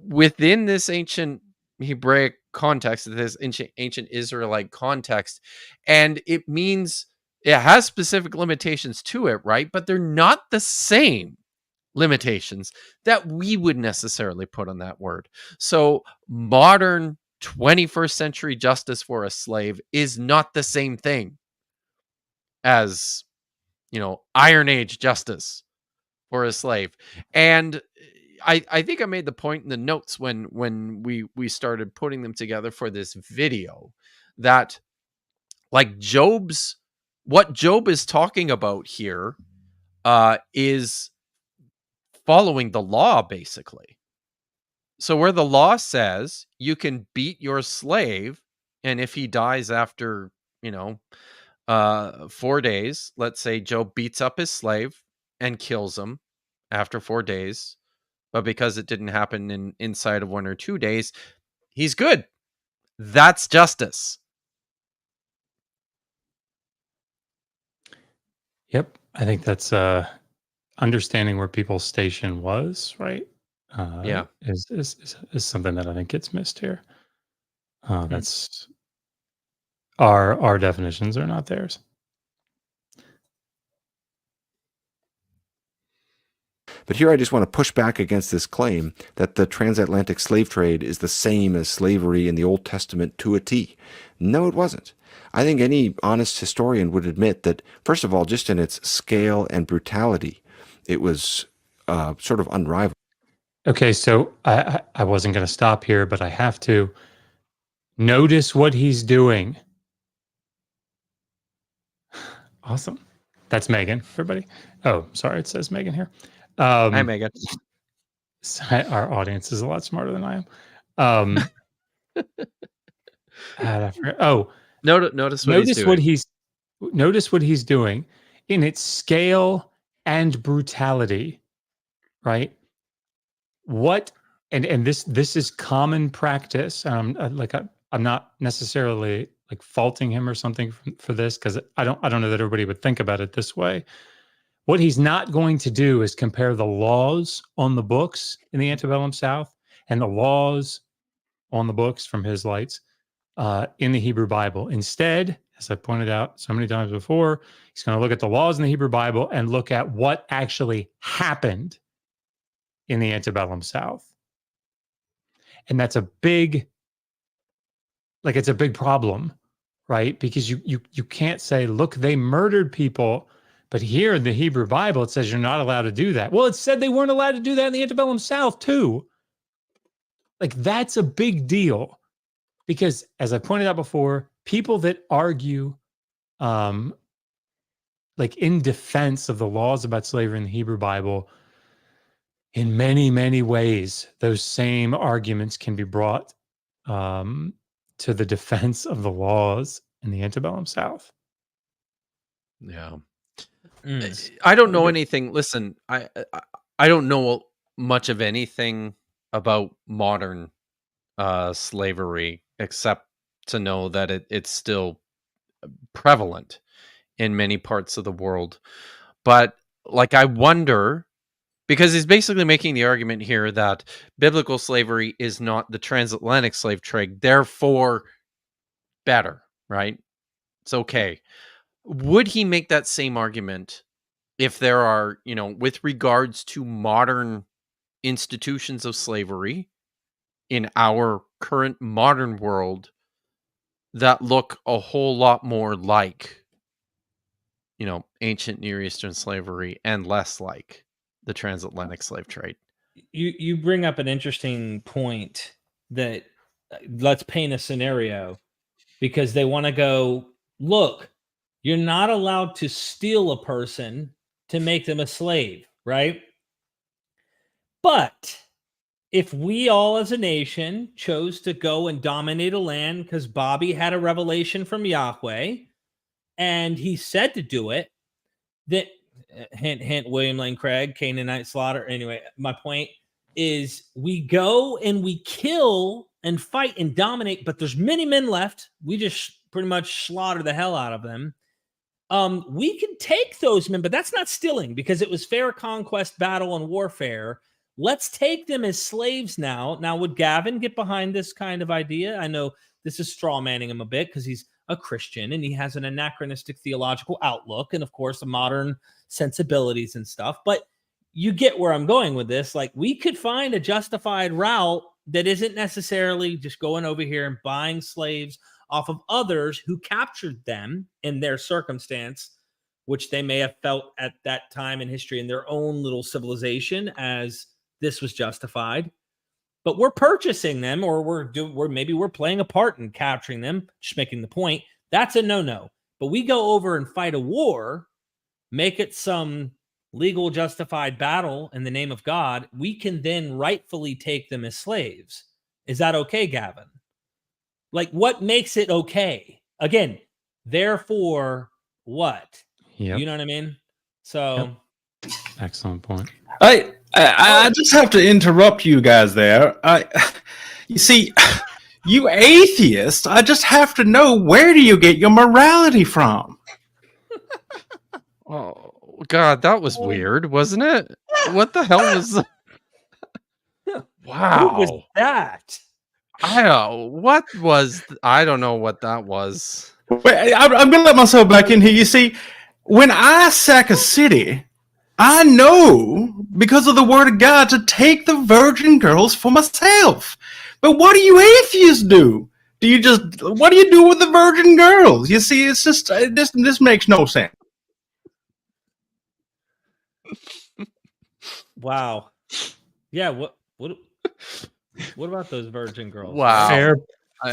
within this ancient Hebraic context, this ancient Israelite context, and it means It has specific limitations to it, right? But they're not the same limitations that we would necessarily put on that word. So modern 21st century justice for a slave is not the same thing as, Iron Age justice for a slave. And I think I made the point in the notes when we started putting them together for this video that, like, what Job is talking about here is following the law, basically. So where the law says you can beat your slave, and if he dies after, 4 days, let's say Job beats up his slave and kills him after 4 days, but because it didn't happen inside of 1 or 2 days, he's good. That's justice. Yep. I think that's understanding where people's station was, right? Yeah. Is something that I think gets missed here. Hmm. That's our definitions are not theirs. But here I just want to push back against this claim that the transatlantic slave trade is the same as slavery in the Old Testament to a T. No, it wasn't. I think any honest historian would admit that, first of all, just in its scale and brutality, it was sort of unrivaled. Okay, so I wasn't going to stop here, but I have to. Notice what he's doing. Awesome. That's Megan, everybody. Oh, sorry, it says Megan here. Hi, Megan. Our audience is a lot smarter than I am. Notice what he's doing in its scale and brutality, right? What and this is common practice. I'm not necessarily like faulting him or something for this, because I don't know that everybody would think about it this way. What he's not going to do is compare the laws on the books in the antebellum South and the laws on the books from his lights in the Hebrew Bible. Instead, as I pointed out so many times before, he's going to look at the laws in the Hebrew Bible and look at what actually happened in the antebellum South. And that's a big problem, right? Because you can't say, look, they murdered people, but here in the Hebrew Bible, it says you're not allowed to do that. Well, it said they weren't allowed to do that in the antebellum South too. Like, that's a big deal. Because as I pointed out before, people that argue like in defense of the laws about slavery in the Hebrew Bible, in many, many ways, those same arguments can be brought to the defense of the laws in the antebellum South. Yeah. I don't know anything. Listen, I don't know much of anything about modern slavery, except to know that it's still prevalent in many parts of the world. But like, I wonder, because he's basically making the argument here that biblical slavery is not the transatlantic slave trade, therefore better, right? It's okay. Would he make that same argument if there are, with regards to modern institutions of slavery in our current modern world that look a whole lot more like, ancient Near Eastern slavery and less like the transatlantic slave trade? You bring up an interesting point that let's paint a scenario, because they want to go, look, you're not allowed to steal a person to make them a slave, right? But if we all as a nation chose to go and dominate a land because Bobby had a revelation from Yahweh and he said to do it, that hint, hint, William Lane Craig, Canaanite slaughter. Anyway, my point is we go and we kill and fight and dominate, but there's many men left. We just pretty much slaughter the hell out of them. We can take those men, but that's not stealing because it was fair conquest, battle, and warfare. Let's take them as slaves now. Now, would Gavin get behind this kind of idea? I know this is straw manning him a bit because he's a Christian and he has an anachronistic theological outlook and, of course, a modern sensibilities and stuff. But you get where I'm going with this. Like, we could find a justified route that isn't necessarily just going over here and buying slaves off of others who captured them in their circumstance, which they may have felt at that time in history in their own little civilization as this was justified. But we're purchasing them, or maybe we're playing a part in capturing them, just making the point. That's a no-no. But we go over and fight a war, make it some legal justified battle in the name of God, we can then rightfully take them as slaves. Is that okay, Gavin? Like, what makes it okay? Again, therefore what? Yep. You know what I mean? So, Excellent point. I just have to interrupt you guys there. You see, you atheists, I just have to know, where do you get your morality from? Oh God, that was weird, wasn't it? What the hell was that? Wow. What was that? I don't know what that was. Wait, I'm going to let myself back in here. You see, when I sack a city, I know, because of the word of God, to take the virgin girls for myself. But what do you atheists do? What do you do with the virgin girls? You see, it's just, this makes no sense. Wow. Yeah, what about those virgin girls? Wow.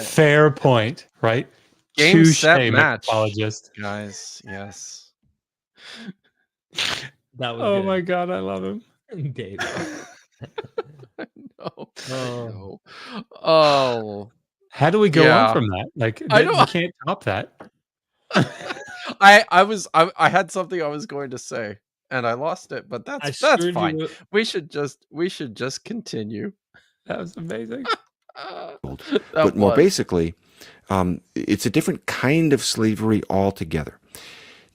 Fair point, right? Game, set, Touche, match. apologist. Guys, yes. That was Oh good. my God, I love him. Dave. No. Oh. Oh. How do we go Yeah. on from that? Like, I we know. can't top that. I had something I was going to say and I lost it, but that's fine. We should just continue. That was amazing. But more basically, it's a different kind of slavery altogether.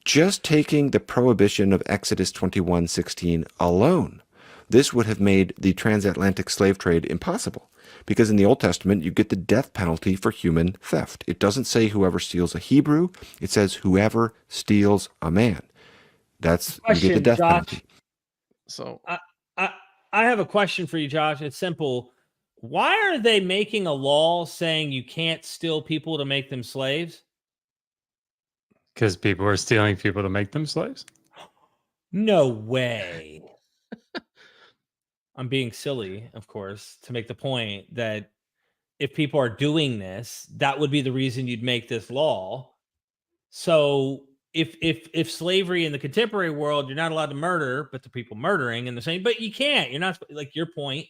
Just taking the prohibition of Exodus 21:16 alone, this would have made the transatlantic slave trade impossible, because in the Old Testament you get the death penalty for human theft. It doesn't say whoever steals a Hebrew, it says whoever steals a man. You get the death penalty. So I have a question for you, Josh. It's simple. Why are they making a law saying you can't steal people to make them slaves? Because people are stealing people to make them slaves. No way. I'm being silly, of course, to make the point that if people are doing this, that would be the reason you'd make this law. So if slavery in the contemporary world, you're not allowed to murder, but the people murdering in the same, but you can't. You're not, like, your point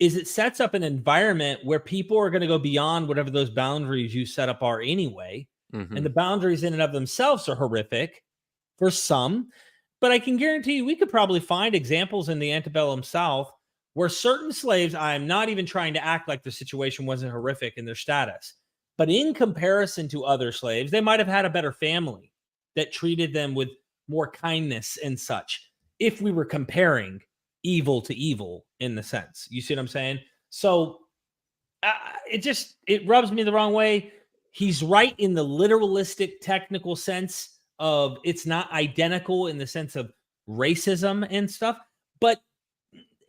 is it sets up an environment where people are going to go beyond whatever those boundaries you set up are anyway. mhm. And the boundaries in and of themselves are horrific for some. But I can guarantee you, we could probably find examples in the antebellum South where certain slaves, I am not even trying to act like the situation wasn't horrific in their status, but in comparison to other slaves, they might have had a better family that treated them with more kindness and such, if we were comparing evil to evil in the sense. You see what I'm saying? So it rubs me the wrong way. He's right in the literalistic technical sense of it's not identical in the sense of racism and stuff, but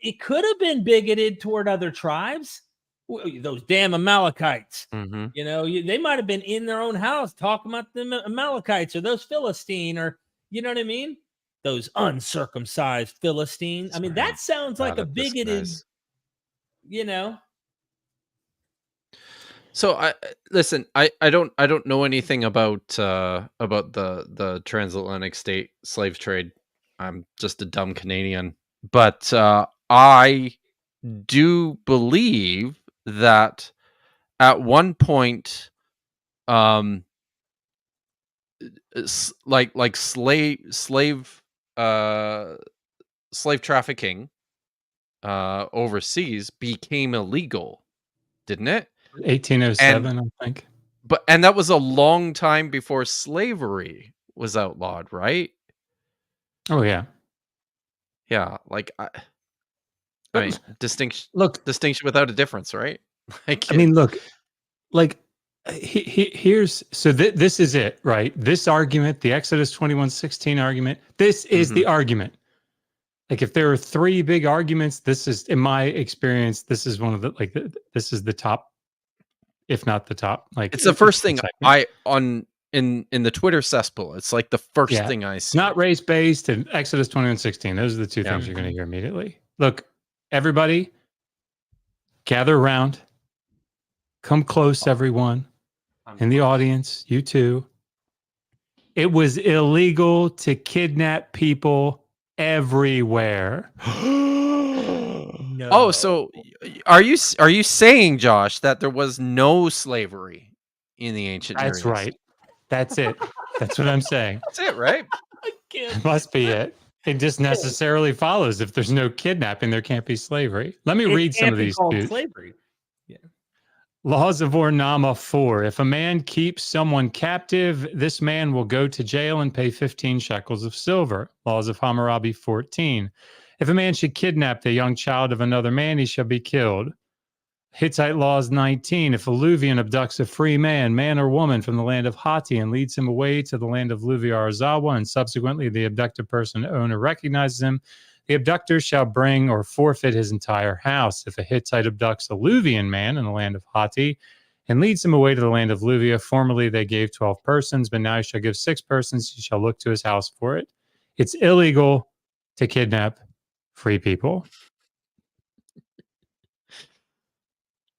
it could have been bigoted toward other tribes. Those damn Amalekites, Mhm. you know, they might have been in their own house talking about the Amalekites or those Philistine, or, you know what I mean? Those uncircumcised Philistine. I mean, that sounds like a bigoted, you know. So listen, I don't know anything about the transatlantic slave trade. I'm just a dumb Canadian, but I do believe that at one point, like slave trafficking overseas became illegal, didn't it? 1807, I think. And that was a long time before slavery was outlawed, right? Oh yeah. Yeah, like I mean, distinction Look, without a difference, right? Like, I mean, look, like Here's so this is it, right? This argument, the Exodus 21:16 argument, this is the argument. Like if there are three big arguments, this is, in my experience, this is one of the this is the top, if not the top. Like It's the first thing second. I on in the Twitter cesspool. It's like the first thing I see. Not race based and Exodus 21:16. Those are the two things you're going to hear immediately. Look, everybody, gather around, come close, everyone in the audience, you too. It was illegal to kidnap people everywhere. No. Oh, so are you saying, Josh, that there was no slavery in the ancient Near East? That's right. That's it. That's what I'm saying. That's it, right? Must be it. It just necessarily follows if there's no kidnapping, there can't be slavery. Let me read some of these. Slavery. Yeah. Laws of Ornama 4. If a man keeps someone captive, this man will go to jail and pay 15 shekels of silver. Laws of Hammurabi 14. If a man should kidnap the young child of another man, he shall be killed. Hittite Laws 19. If a Luvian abducts a free man, man or woman, from the land of Hatti and leads him away to the land of Luvi-Arzawa, and subsequently the abducted person owner recognizes him, the abductor shall bring or forfeit his entire house. If a Hittite abducts a Luvian man in the land of Hatti and leads him away to the land of Luvia, formerly they gave 12 persons, but now he shall give 6 persons. He shall look to his house for it. It's illegal to kidnap free people.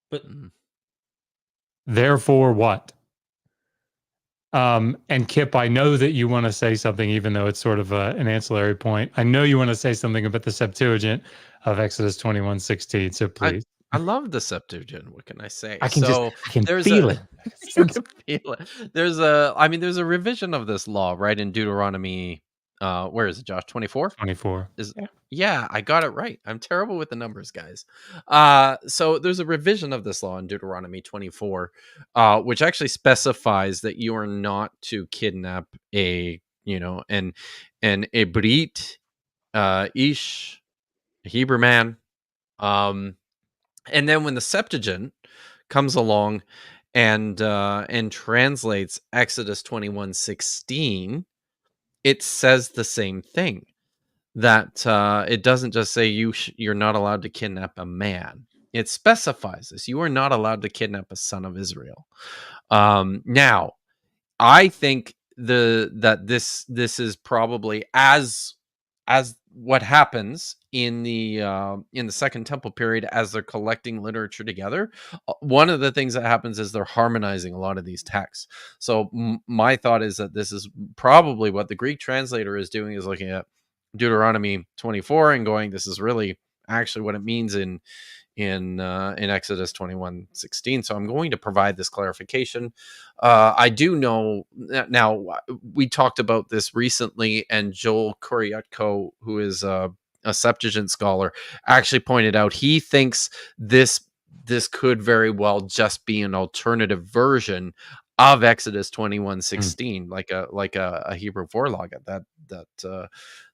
But therefore what? And Kip, I know that you want to say something, even though it's sort of an ancillary point. I know you want to say something about the Septuagint of Exodus 21:16. So please. I love the Septuagint. What can I say? I can feel it. You can feel it. There's a revision of this law, right, in Deuteronomy. Where is it, Josh? 24? 24. Yeah, I got it right. I'm terrible with the numbers, guys. So there's a revision of this law in Deuteronomy 24, which actually specifies that you are not to kidnap an Ibrit, Ish, a Hebrew man. And then when the Septuagint comes along and translates Exodus 21:16, it says the same thing. That it doesn't just say you're not allowed to kidnap a man. It specifies this. You are not allowed to kidnap a son of Israel. Now, I think that this is probably as what happens in the Second Temple period as they're collecting literature together. One of the things that happens is they're harmonizing a lot of these texts. So my thought is that this is probably what the Greek translator is doing, is looking at Deuteronomy 24 and going, this is really actually what it means in Exodus 21:16. So I'm going to provide this clarification. I do know now, we talked about this recently, and Joel Kuryatko, who is a Septuagint scholar, actually pointed out he thinks this could very well just be an alternative version of Exodus 21:16, like a Hebrew Vorlage that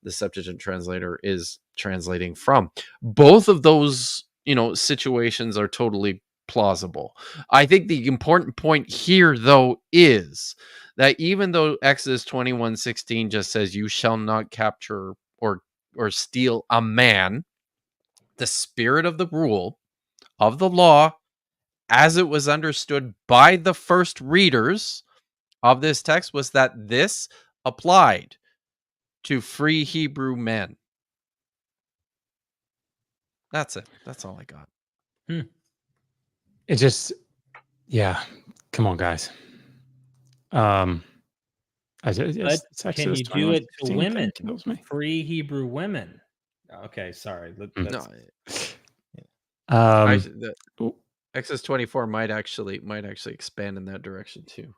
the Septuagint translator is translating from. Both of those, situations are totally plausible. I think the important point here, though, is that even though Exodus 21:16 just says you shall not capture or steal a man, the spirit of the rule of the law, as it was understood by the first readers of this text, was that this applied to free Hebrew men. That's it. That's all I got. It just, come on, guys. Can you do it to women? Free Hebrew women. Okay, sorry. Exodus 24 might actually expand in that direction too.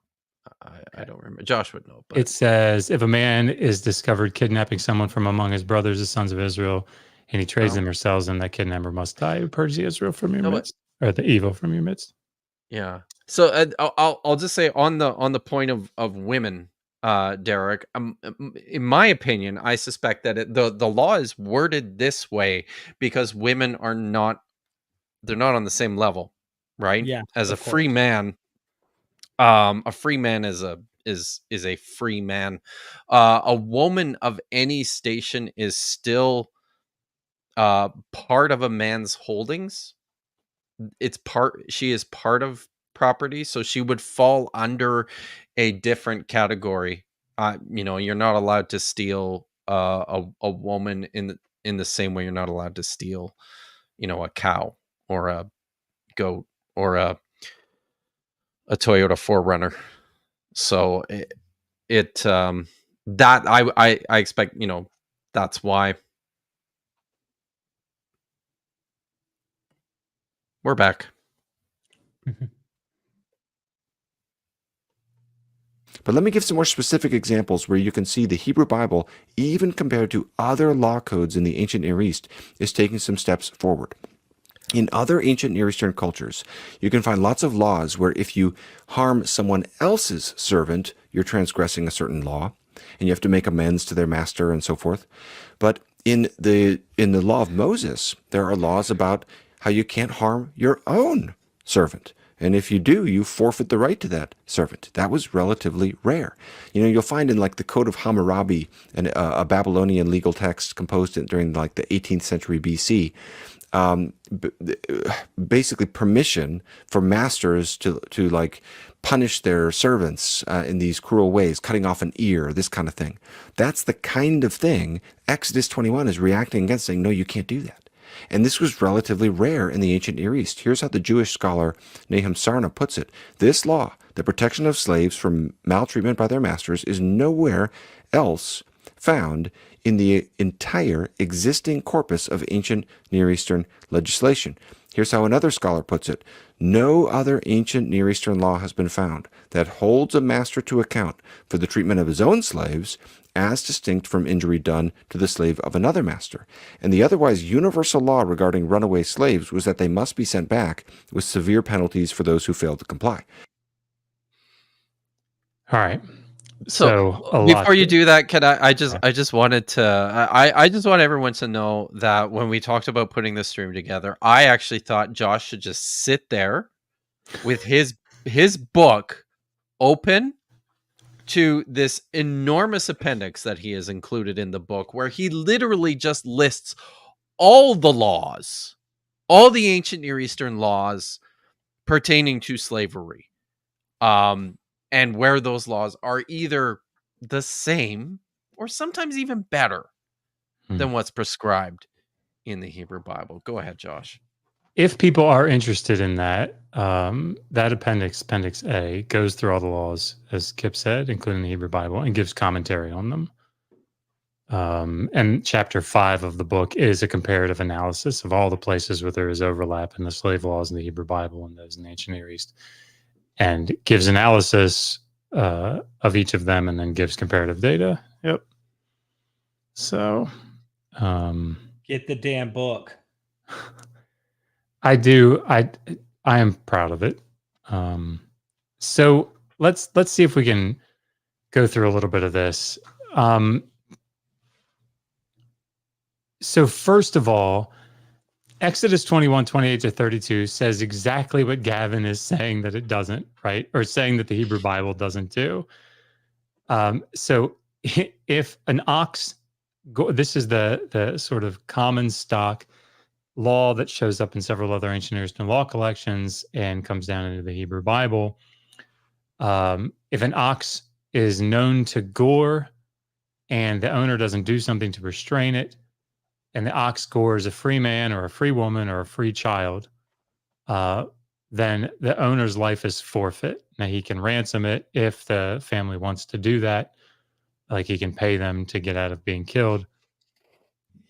I don't remember. Josh would know. But it says, if a man is discovered kidnapping someone from among his brothers, the sons of Israel, and he trades them or sells them, that kidnapper must die. Purge the Israel from your midst, or the evil from your midst. Yeah. So I'll just say on the point of women, Derek. In my opinion, I suspect that the law is worded this way because women are not on the same level, right? Yeah. As a free man, A free man is a free man. A woman of any station is still part of a man's holdings. She is part of property, so she would fall under a different category. You're not allowed to steal a woman in the same way you're not allowed to steal, a cow or a goat or a Toyota 4Runner. So that I expect, that's why. We're back. But let me give some more specific examples where you can see the Hebrew Bible, even compared to other law codes in the ancient Near East, is taking some steps forward. In other ancient Near Eastern cultures, you can find lots of laws where if you harm someone else's servant, you're transgressing a certain law, and you have to make amends to their master and so forth. But in the law of Moses, there are laws about how you can't harm your own servant. And if you do, you forfeit the right to that servant. That was relatively rare. You'll find in like the Code of Hammurabi, a Babylonian legal text composed during like the 18th century BC, basically permission for masters to like punish their servants in these cruel ways, cutting off an ear, this kind of thing. That's the kind of thing Exodus 21 is reacting against, saying, no, you can't do that. And this was relatively rare in the ancient Near East. Here's how the Jewish scholar Nahum Sarna puts it. This law, the protection of slaves from maltreatment by their masters, is nowhere else found in the entire existing corpus of ancient Near Eastern legislation. Here's how another scholar puts it. No other ancient Near Eastern law has been found that holds a master to account for the treatment of his own slaves as distinct from injury done to the slave of another master. And the otherwise universal law regarding runaway slaves was that they must be sent back with severe penalties for those who failed to comply. All right. So before you do that, can I just wanted to I just want everyone to know that when we talked about putting this stream together, I actually thought Josh should just sit there with his book open to this enormous appendix that he has included in the book, where he literally just lists all the laws, all the ancient Near Eastern laws pertaining to slavery. And where those laws are either the same or sometimes even better than what's prescribed in the Hebrew Bible. Go ahead, Josh. If people are interested in that, that appendix A, goes through all the laws, as Kip said, including the Hebrew Bible, and gives commentary on them. And chapter 5 of the book is a comparative analysis of all the places where there is overlap in the slave laws in the Hebrew Bible and those in the ancient Near East, and gives analysis of each of them, and then gives comparative data. Yep. So, get the damn book. I do. I am proud of it. So let's see if we can go through a little bit of this. So first of all, Exodus 21, 28 to 32 says exactly what Gavin is saying that it doesn't, right? Or saying that the Hebrew Bible doesn't do. So if an ox, this is the sort of common stock law that shows up in several other ancient Near Eastern law collections and comes down into the Hebrew Bible. If an ox is known to gore and the owner doesn't do something to restrain it, and the ox gores a free man or a free woman or a free child, then the owner's life is forfeit. Now, he can ransom it if the family wants to do that. Like, he can pay them to get out of being killed.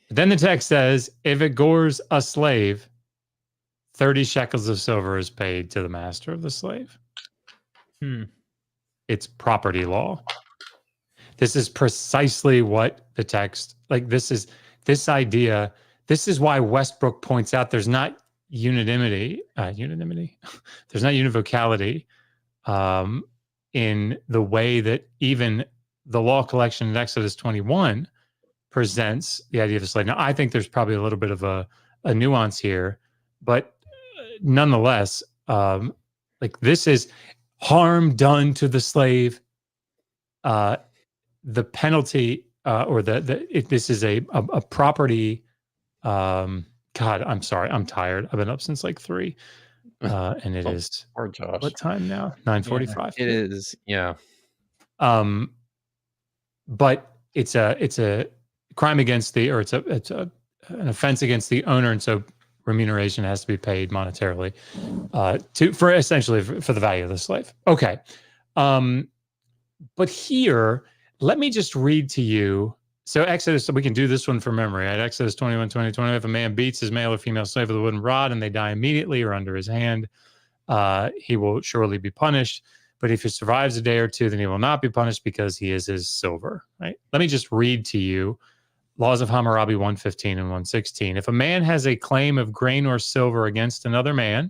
Then the text says, if it gores a slave, 30 shekels of silver is paid to the master of the slave. It's property law. This is precisely what the text, like this idea, this is why Westbrook points out there's not unanimity, there's not univocality in the way that even the law collection in Exodus 21 presents the idea of a slave. Now, I think there's probably a little bit of a nuance here, but nonetheless, like this is, harm done to the slave, the penalty or this is a property. God, I'm sorry, I'm tired. I've been up since like 3, and it is Poor Josh. what time now? 9:45. It is, yeah. But it's a crime against the, or it's an offense against the owner, and so remuneration has to be paid monetarily for essentially for the value of the slave. Okay, but here, let me just read to you. So Exodus, we can do this one from memory, right? Exodus 21:20. If a man beats his male or female slave with a wooden rod and they die immediately or under his hand, he will surely be punished. But if he survives a day or two, then he will not be punished because he is his silver, right? Let me just read to you Laws of Hammurabi 115 and 116. If a man has a claim of grain or silver against another man,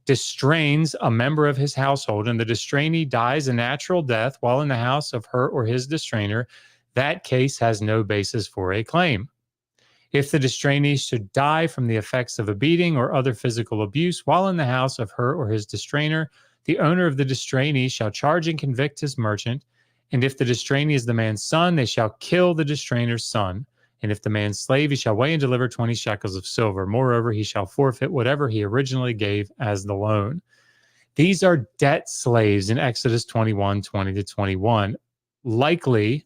distrains a member of his household, and the distrainee dies a natural death while in the house of her or his distrainer, that case has no basis for a claim. If the distrainee should die from the effects of a beating or other physical abuse while in the house of her or his distrainer, the owner of the distrainee shall charge and convict his merchant. And if the distrainee is the man's son, they shall kill the distrainer's son. And if the man's slave, he shall weigh and deliver 20 shekels of silver. Moreover, he shall forfeit whatever he originally gave as the loan. These are debt slaves in Exodus 21:20-21. Likely,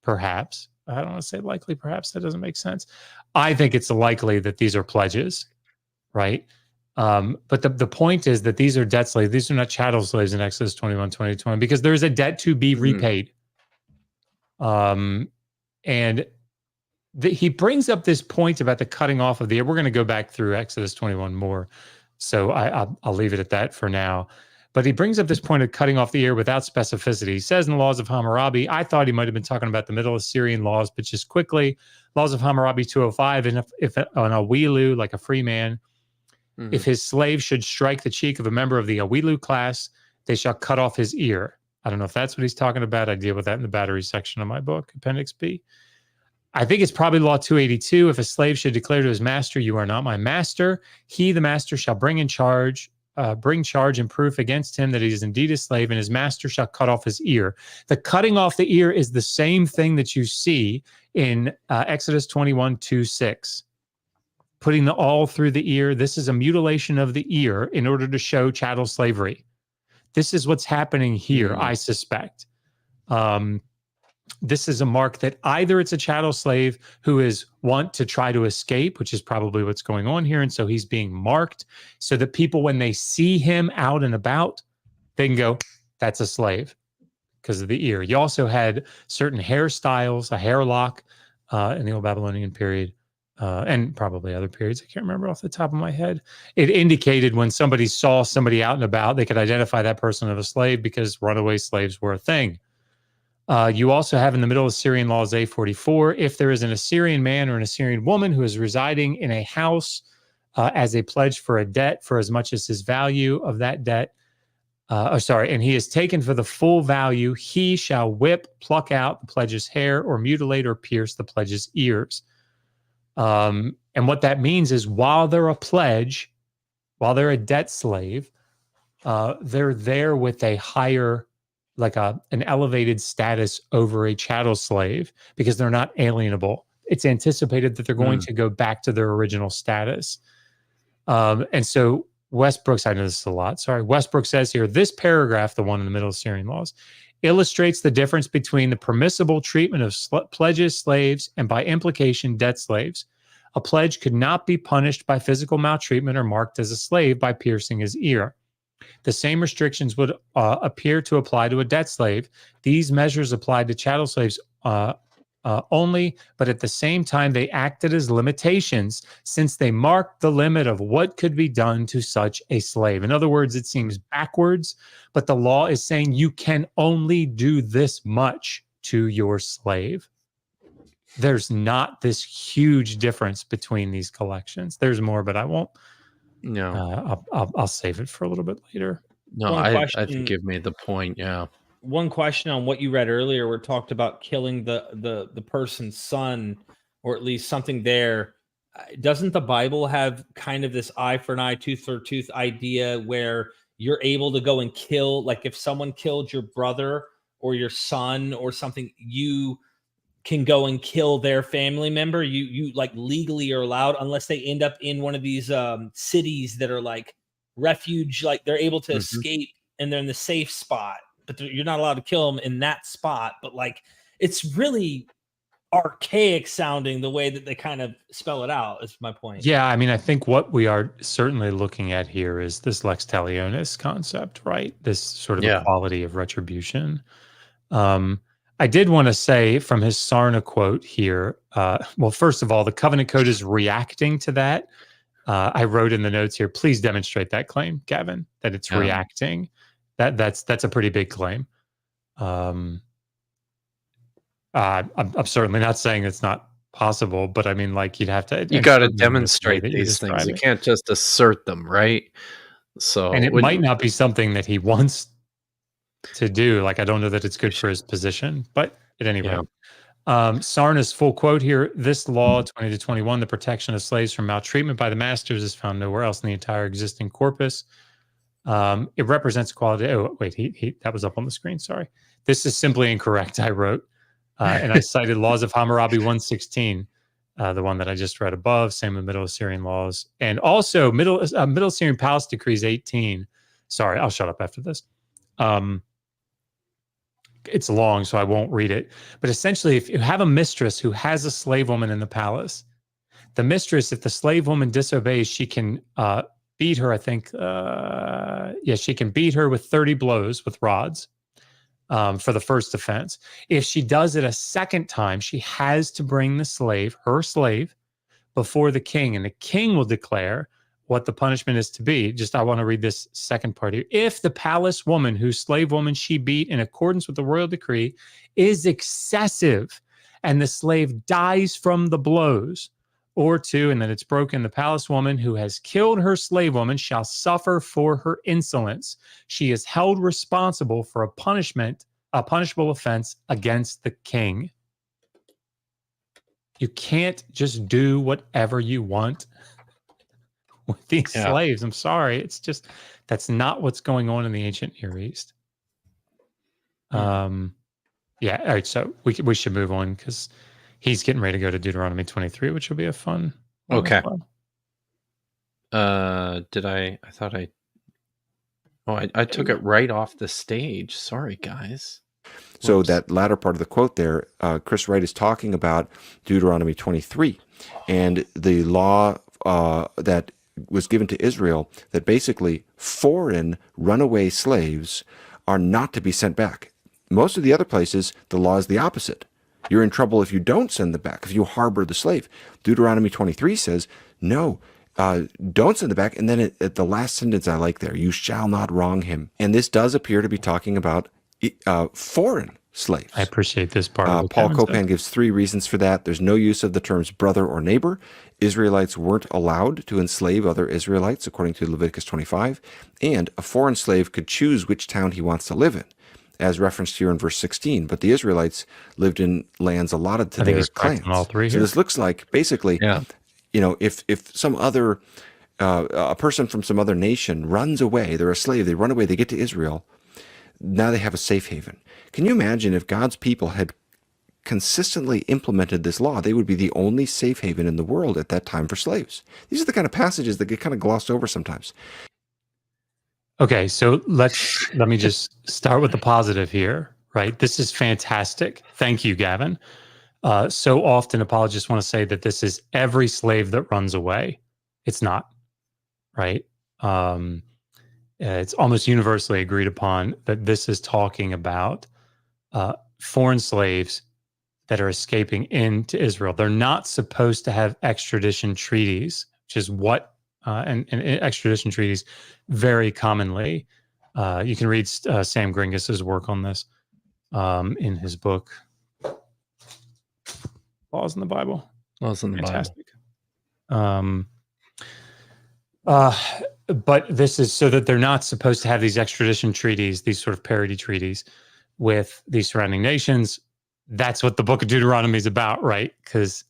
perhaps, I don't want to say likely, perhaps, that doesn't make sense. I think it's likely that these are pledges, right? But the point is that these are debt slaves. These are not chattel slaves in Exodus 21:20-21 because there is a debt to be repaid. And he brings up this point about the cutting off of the ear. We're going to go back through Exodus 21 more, so I'll leave it at that for now. But he brings up this point of cutting off the ear without specificity. He says in the Laws of Hammurabi, I thought he might have been talking about the Middle Assyrian laws, but just quickly, Laws of Hammurabi 205, and if an Awilu, like a free man, if his slave should strike the cheek of a member of the Awilu class, they shall cut off his ear. I don't know if that's what he's talking about. I deal with that in the battery section of my book, Appendix B. I think it's probably Law 282. If a slave should declare to his master, you are not my master, he, the master, shall bring charge and proof against him that he is indeed a slave, and his master shall cut off his ear. The cutting off the ear is the same thing that you see in Exodus 21:2-6. Putting the awl through the ear. This is a mutilation of the ear in order to show chattel slavery. This is what's happening here, I suspect. This is a mark that either it's a chattel slave who is want to try to escape, which is probably what's going on here. And so he's being marked so that people, when they see him out and about, they can go, that's a slave because of the ear. You also had certain hairstyles, a hair lock in the Old Babylonian period, and probably other periods. I can't remember off the top of my head. It indicated when somebody saw somebody out and about, they could identify that person as a slave because runaway slaves were a thing. You also have in the Middle Assyrian laws A44, if there is an Assyrian man or an Assyrian woman who is residing in a house as a pledge for a debt for as much as his value of that debt, and he is taken for the full value, he shall whip, pluck out the pledge's hair, or mutilate or pierce the pledge's ears. And what that means is while they're a pledge, while they're a debt slave, they're there with a higher, like an elevated status over a chattel slave because they're not alienable. It's anticipated that they're going to go back to their original status. And so Westbrook, I know this a lot, sorry. Westbrook says here, this paragraph, the one in the Middle Assyrian laws, illustrates the difference between the permissible treatment of pledges, slaves, and by implication, debt slaves. A pledge could not be punished by physical maltreatment or marked as a slave by piercing his ear. The same restrictions would appear to apply to a debt slave. These measures applied to chattel slaves only, but at the same time, they acted as limitations since they marked the limit of what could be done to such a slave. In other words, it seems backwards, but the law is saying you can only do this much to your slave. There's not this huge difference between these collections. There's more, but I won't. No, I'll save it for a little bit later. No, I think you've made the point. Yeah. One question on what you read earlier, where it talked about killing the person's son, or at least something there. Doesn't the Bible have kind of this eye for an eye, tooth for a tooth idea where you're able to go and kill, like if someone killed your brother or your son or something, you can go and kill their family member. You like legally are allowed, unless they end up in one of these cities that are like refuge, like they're able to escape and they're in the safe spot, but you're not allowed to kill them in that spot. But like, it's really archaic sounding the way that they kind of spell it out, is my point. Yeah, I mean, I think what we are certainly looking at here is this lex talionis concept, right? This sort of equality of retribution. I did want to say from his Sarna quote here, well, first of all, the covenant code is reacting to that. I wrote in the notes here, please demonstrate that claim, Gavin, that it's reacting. That's a pretty big claim. I'm certainly not saying it's not possible, but I mean, like, you'd have to. You got to demonstrate these things. You can't just assert them, right? So, and it might not be something that he wants to do. Like, I don't know that it's good for his position, but at any rate, Sarna's full quote here: "This law 20 to 21, the protection of slaves from maltreatment by the masters, is found nowhere else in the entire existing corpus. It represents equality." Oh, wait, he that was up on the screen. Sorry, this is simply incorrect. I wrote. And I cited Laws of Hammurabi 116, the one that I just read above, same with Middle Assyrian laws. And also Middle Assyrian Palace Decrees 18. Sorry, I'll shut up after this. It's long, so I won't read it. But essentially, if you have a mistress who has a slave woman in the palace, the mistress, if the slave woman disobeys, she can beat her, I think. She can beat her with 30 blows with rods. For the first offense. If she does it a second time, she has to bring the slave, her slave, before the king, and the king will declare what the punishment is to be. I want to read this second part here. If the palace woman whose slave woman she beat in accordance with the royal decree is excessive and the slave dies from the blows, or two, and then it's broken, the palace woman who has killed her slave woman shall suffer for her insolence. She is held responsible for a punishable offense against the king. You can't just do whatever you want with these slaves. I'm sorry. It's just, that's not what's going on in the ancient Near East. All right. So we should move on because he's getting ready to go to Deuteronomy 23, which will be a fun. Okay. I took it right off the stage. Sorry, guys. So Whoops. that latter part of the quote there, Chris Wright is talking about Deuteronomy 23 and the law that was given to Israel that basically foreign runaway slaves are not to be sent back. Most of the other places, the law is the opposite. You're in trouble if you don't send them back, if you harbor the slave. Deuteronomy 23 says, no, don't send them back. And then at the last sentence I like there, you shall not wrong him. And this does appear to be talking about foreign slaves. I appreciate this part. Paul Copan gives 3 reasons for that. There's no use of the terms brother or neighbor. Israelites weren't allowed to enslave other Israelites, according to Leviticus 25. And a foreign slave could choose which town he wants to live in, as referenced here in verse 16. But the Israelites lived in lands allotted to their clans. All 3 so this looks like basically, if some other, a person from some other nation runs away, they're a slave, they run away, they get to Israel, now they have a safe haven. Can you imagine if God's people had consistently implemented this law, they would be the only safe haven in the world at that time for slaves. These are the kind of passages that get kind of glossed over sometimes. Okay, so let me just start with the positive here, right? This is fantastic. Thank you, Gavin. So often apologists want to say that this is every slave that runs away. It's not, right? It's almost universally agreed upon that this is talking about foreign slaves that are escaping into Israel. They're not supposed to have extradition treaties, which is what and extradition treaties very commonly. You can read Sam Gringus's work on this in his book, Laws in the Bible. Laws in the Fantastic. Bible. But this is so that they're not supposed to have these extradition treaties, these sort of parity treaties with these surrounding nations. That's what the book of Deuteronomy is about, right? Because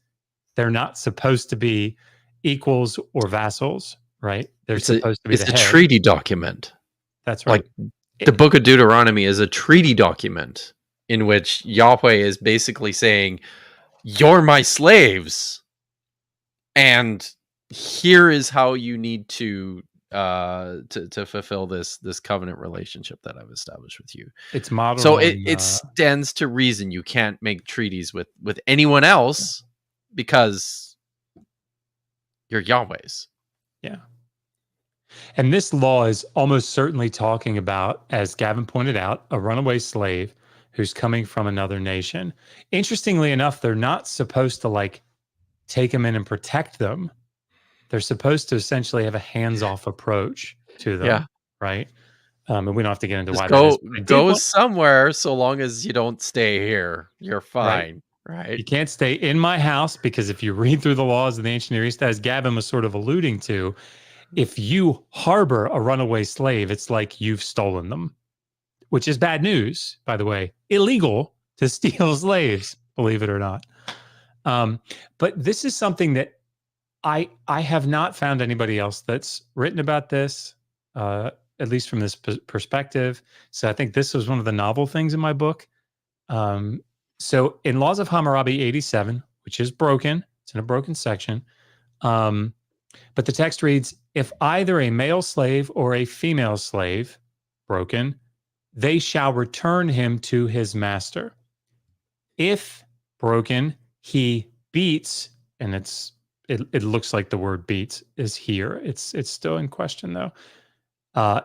they're not supposed to be equals or vassals, right? They're supposed to be it's a treaty document. That's right. Like the book of Deuteronomy is a treaty document in which Yahweh is basically saying, "You're my slaves, and here is how you need to fulfill this covenant relationship that I've established with you." It's modeled So on, it stands to reason you can't make treaties with anyone else because you're Yahweh's. yeah. And this law is almost certainly talking about, as Gavin pointed out, a runaway slave who's coming from another nation. Interestingly enough, they're not supposed to like take them in and protect them. They're supposed to essentially have a hands-off approach to them, Yeah. right? And we don't have to get into Just why that is. But I did want- somewhere so long as you don't stay here. You're fine, right? You can't stay in my house because if you read through the laws of the ancient Near East, as Gavin was sort of alluding to, if you harbor a runaway slave, it's like you've stolen them, which is bad news, by the way. Illegal to steal slaves, believe it or not. But this is something that I have not found anybody else that's written about this, at least from this perspective. So I think this was one of the novel things in my book. So in Laws of Hammurabi 87, which is broken, it's in a broken section, but the text reads, if either a male slave or a female slave, broken, they shall return him to his master. If, broken, he beats, and it looks like the word beats is here. It's still in question though.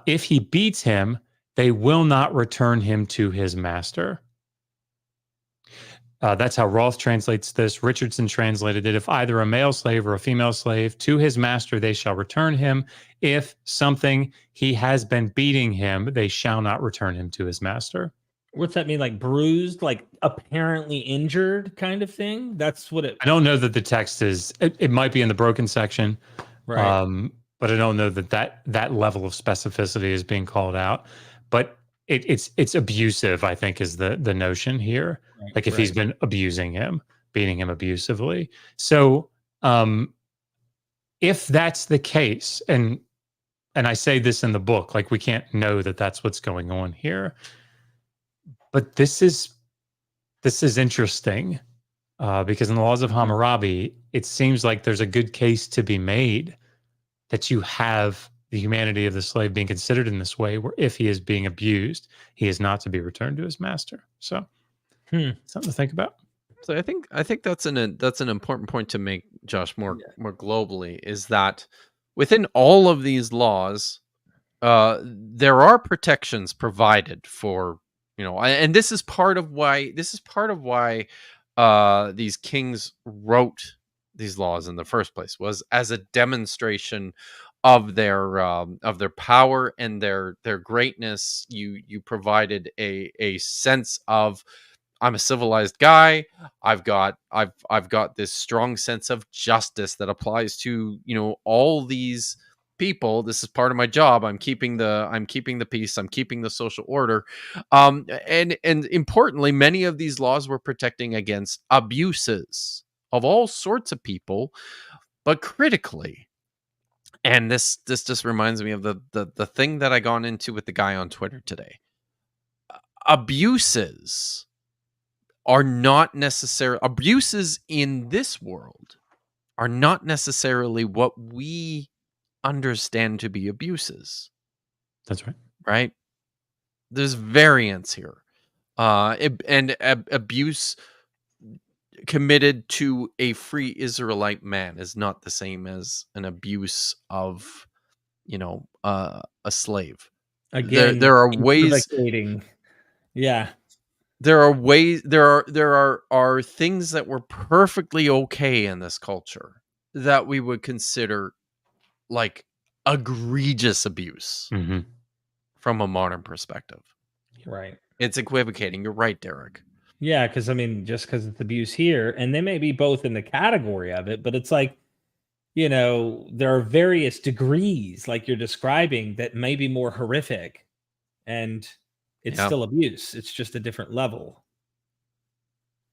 If he beats him, they will not return him to his master. That's how Roth translates this. Richardson translated it. If either a male slave or a female slave to his master, they shall return him. If something he has been beating him, they shall not return him to his master. What's that mean? Like bruised, like apparently injured kind of thing? That's what it... I don't know that the text is, it might be in the broken section. Right. But I don't know that level of specificity is being called out. But it's abusive, I think, is the notion here. Right, Like if he's been abusing him, beating him abusively. So if that's the case, and I say this in the book, like we can't know that that's what's going on here. But this is interesting because in the Laws of Hammurabi, it seems like there's a good case to be made that you have the humanity of the slave being considered in this way, where if he is being abused, he is not to be returned to his master. So something to think about. So I think that's an important point to make, Josh, more globally, is that within all of these laws, there are protections provided for, and this is part of why these kings wrote these laws in the first place, was as a demonstration of their power and their greatness. You provided a sense of, I'm a civilized guy. I've got this strong sense of justice that applies to all these people. This is part of my job. I'm keeping the peace. I'm keeping the social order. And importantly, many of these laws were protecting against abuses of all sorts of people, but critically. And this just reminds me of the thing that I got into with the guy on Twitter today. Abuses are not necessarily, abuses in this world are not necessarily what we understand to be abuses. That's right. Right? There's variance here. And abuse committed to a free Israelite man is not the same as an abuse of, a slave. Again, there are ways. Yeah. There are ways. There are things that were perfectly okay in this culture that we would consider like egregious abuse from a modern perspective. Right. It's equivocating. You're right, Derek. Yeah, because just because it's abuse here, and they may be both in the category of it, but it's like, there are various degrees, like you're describing, that may be more horrific, and it's still abuse. It's just a different level.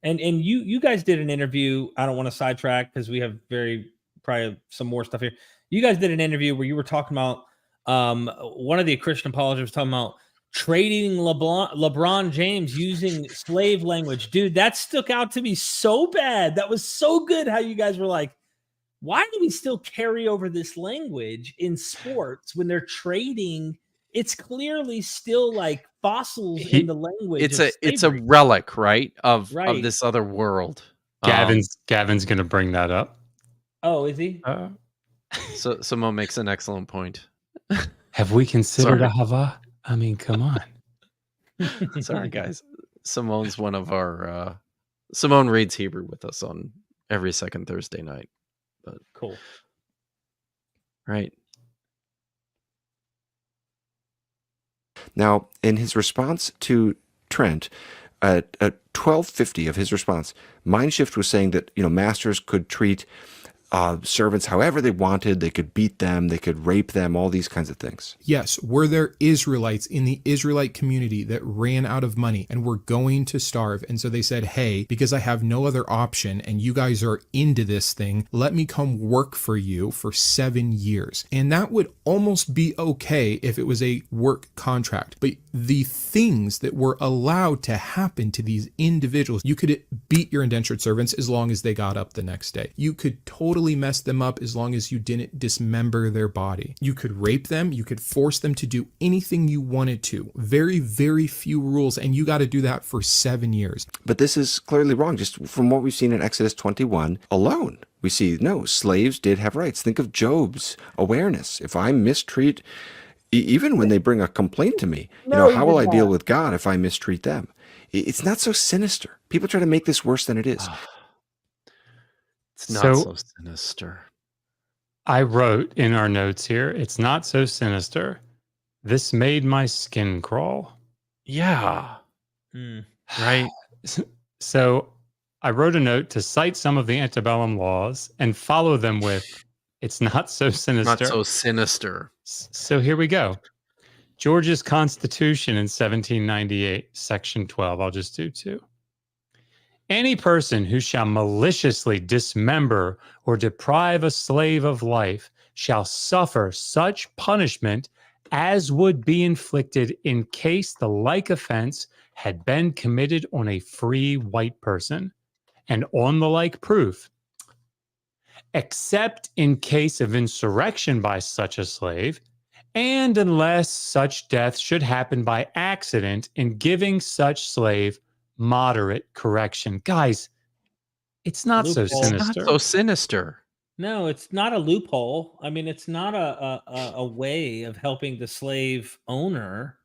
And you guys did an interview. I don't want to sidetrack because we have probably some more stuff here. You guys did an interview where you were talking about One of the Christian apologists was talking about trading LeBron James using slave language. Dude, that stuck out to me so bad. That was so good how you guys were like, why do we still carry over this language in sports when they're trading? It's clearly still like fossils in the language. It's a relic, right? Of Right. this other world. Gavin's going to bring that up. Oh, is he? So Simone makes an excellent point. Have we considered Sorry. Ahava? I mean, come on. Sorry, guys. Simone's one of our. Simone reads Hebrew with us on every second Thursday night. But Cool. Right. Now, in his response to Trent, at 1250 of his response, Mindshift was saying that masters could treat servants however they wanted. They could beat them, they could rape them, all these kinds of things. Yes, were there Israelites in the Israelite community that ran out of money and were going to starve? And so they said, hey, because I have no other option and you guys are into this thing, let me come work for you for 7 years. And that would almost be okay if it was a work contract. But the things that were allowed to happen to these individuals, you could beat your indentured servants as long as they got up the next day. You could totally mess them up as long as you didn't dismember their body. You could rape them. You could force them to do anything you wanted to. Very, very few rules, and you got to do that for 7 years. But this is clearly wrong. Just from what we've seen in Exodus 21 alone, we see, no, slaves did have rights. Think of Job's awareness. If I mistreat, even when they bring a complaint to me, how will I deal with God if I mistreat them? It's not so sinister. People try to make this worse than it is. It's not so sinister. I wrote in our notes here, it's not so sinister. This made my skin crawl. Yeah. Right. So I wrote a note to cite some of the antebellum laws and follow them with, it's not so sinister. Not so sinister. So here we go. Georgia's Constitution in 1798, Section 12. I'll just do 2. Any person who shall maliciously dismember or deprive a slave of life shall suffer such punishment as would be inflicted in case the like offense had been committed on a free white person, and on the like proof, except in case of insurrection by such a slave, and unless such death should happen by accident in giving such slave moderate correction. Guys, it's not so sinister. It's not so sinister. No, it's not a loophole. I mean, it's not a way of helping the slave owner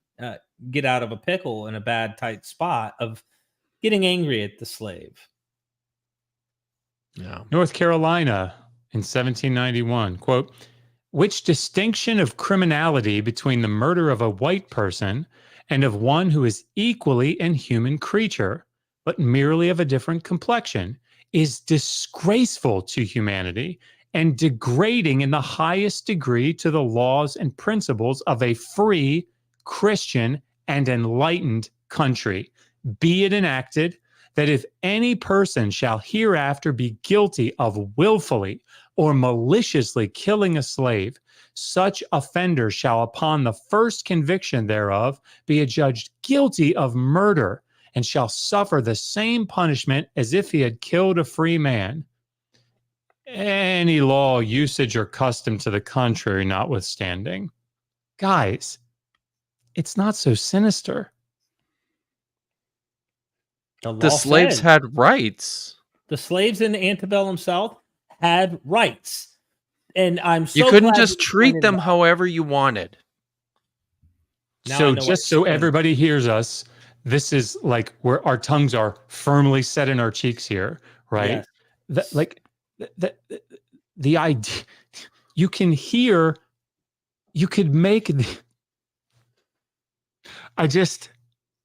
get out of a pickle in a bad, tight spot of getting angry at the slave. Yeah. North Carolina in 1791, quote, which distinction of criminality between the murder of a white person and of one who is equally an human creature, but merely of a different complexion, is disgraceful to humanity and degrading in the highest degree to the laws and principles of a free, Christian, and enlightened country. Be it enacted that if any person shall hereafter be guilty of willfully or maliciously killing a slave, such offender shall upon the first conviction thereof be adjudged guilty of murder and shall suffer the same punishment as if he had killed a free man. Any law, usage, or custom to the contrary notwithstanding. Guys, it's not so sinister. The slaves had rights. The slaves in the antebellum South had rights. And I'm so you couldn't glad just treat them however you wanted. So just so everybody hears us, this is like where our tongues are firmly set in our cheeks here, right? Yes. The idea, you can hear, you could make You're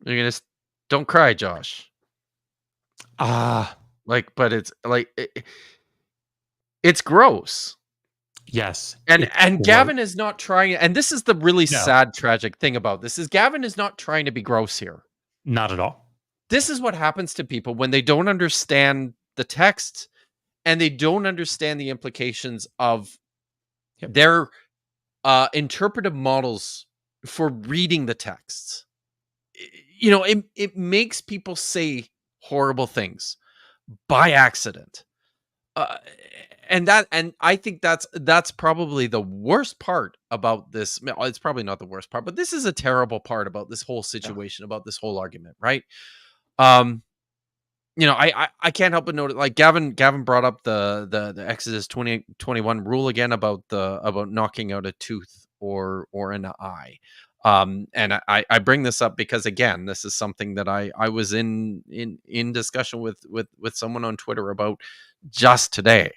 gonna don't cry, Josh. But it's like it's gross. Yes. And Gavin is not trying, and this is the really sad, tragic thing about this, is Gavin is not trying to be gross here. Not at all. This is what happens to people when they don't understand the text and they don't understand the implications of their interpretive models for reading the texts. You know, it makes people say horrible things by accident. And I think that's probably the worst part about this. It's probably not the worst part, but this is a terrible part about this whole situation, about this whole argument, right? You know, I can't help but note, like Gavin brought up the Exodus 20:21 rule again about knocking out a tooth or an eye. And I bring this up because, again, this is something that I was in discussion with someone on Twitter about just today.